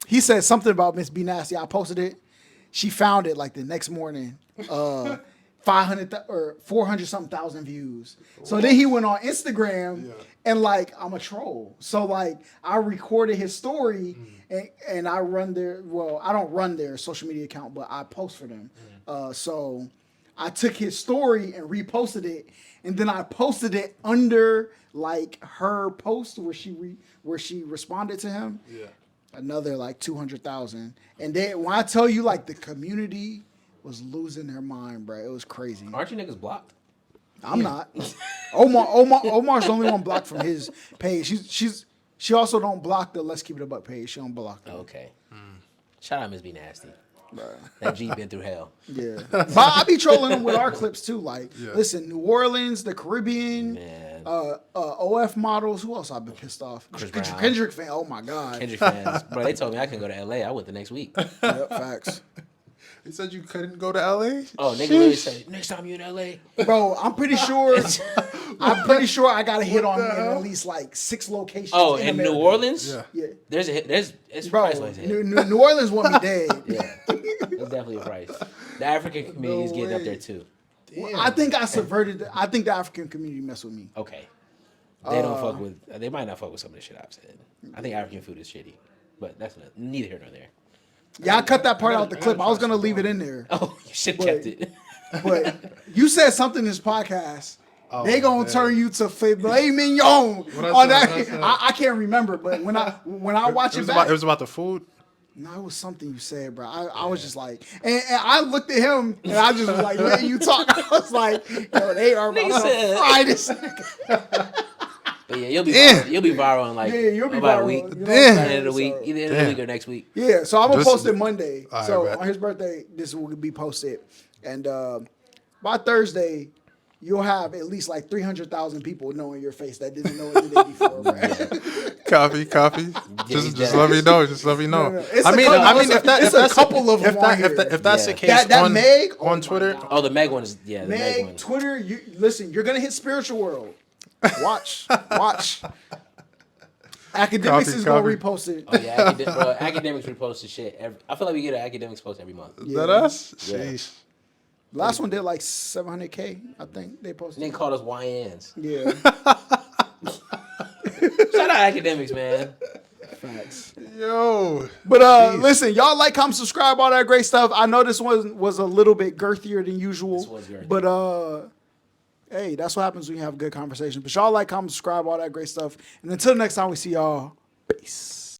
he said something about Miss B Nasty. I posted it. She found it like the next morning. 500 or 400 something thousand views. So then he went on Instagram and like, I'm a troll. So like I recorded his story and I run their, well, I don't run their social media account, but I post for them. So I took his story and reposted it. And then I posted it under like her post where she responded to him. Yeah. Another like 200,000. And then when I tell you like the community was losing their mind, bro. It was crazy. Aren't you niggas blocked? I'm not. Omar's the only one blocked from his page. She also don't block the Let's Keep It a Buck page. She don't block them. Okay. Shout out Miss B Nasty. Bruh. That G been through hell. Yeah. But I be trolling them with our clips too. Like, listen, New Orleans, the Caribbean, Man. OF models. Who else I've been pissed off? Chris Brown. Kendrick fan. Oh my God. Kendrick fans. Bro, they told me I couldn't go to LA. I went the next week. Yep, facts. He said you couldn't go to LA? Oh, nigga really said, next time you in LA. Bro, I'm pretty sure I got a hit on me in at least like 6 locations. Oh, in America. New Orleans? Yeah. Yeah. It's Bro, price like that. New Orleans want me dead. Yeah. It's definitely a price. The African community is getting up there too. I think I subverted. I think the African community messed with me. Okay. They don't fuck with. They might not fuck with some of the shit I've said. I think African food is shitty. But that's neither here nor there. Yeah, I cut that part out the clip. I was gonna leave it in there. Oh, you should have kept it. But you said something in this podcast. They gonna turn you to filet mignon on that. I can't remember, but when I watch it back, it was about the food. no, it was something you said, bro. I was just like, and I looked at him and I just was like, when you talk, I was like, yo, they are about to fry this. But yeah, you'll be viral in like You'll be about viral. a week. You know By what I'm the end of the week, saying? either end of the week or next week. Yeah, so I'm gonna Just- post it Monday. All right, So bet. on his birthday, this will be posted, and by Thursday, you'll have at least like 300,000 people knowing your face that didn't know it the day before, bro. Copy. Just let me know. Just let me know. No. It's I mean, if it's a couple of them on here. if that's the Yeah. case That on Meg, oh on my Twitter, God. Oh, the Meg one is the Meg one. Meg, Twitter, you listen, you're gonna hit spiritual world. Watch. Academics Copy, is gonna copy. repost it. Oh yeah, bro, academics repost the shit. I feel like we get an academics post every month. is that us? Yeah. Sheesh. Last one did like 700K, I think they posted. And they called us YNs. Yeah, Shout out academics, man. facts. Yo. But listen, y'all like, comment, subscribe, all that great stuff. I know this one was a little bit girthier than usual. This was girthy. But hey, that's what happens when you have a good conversation. But y'all like, comment, subscribe, all that great stuff. And until next time we see y'all, peace.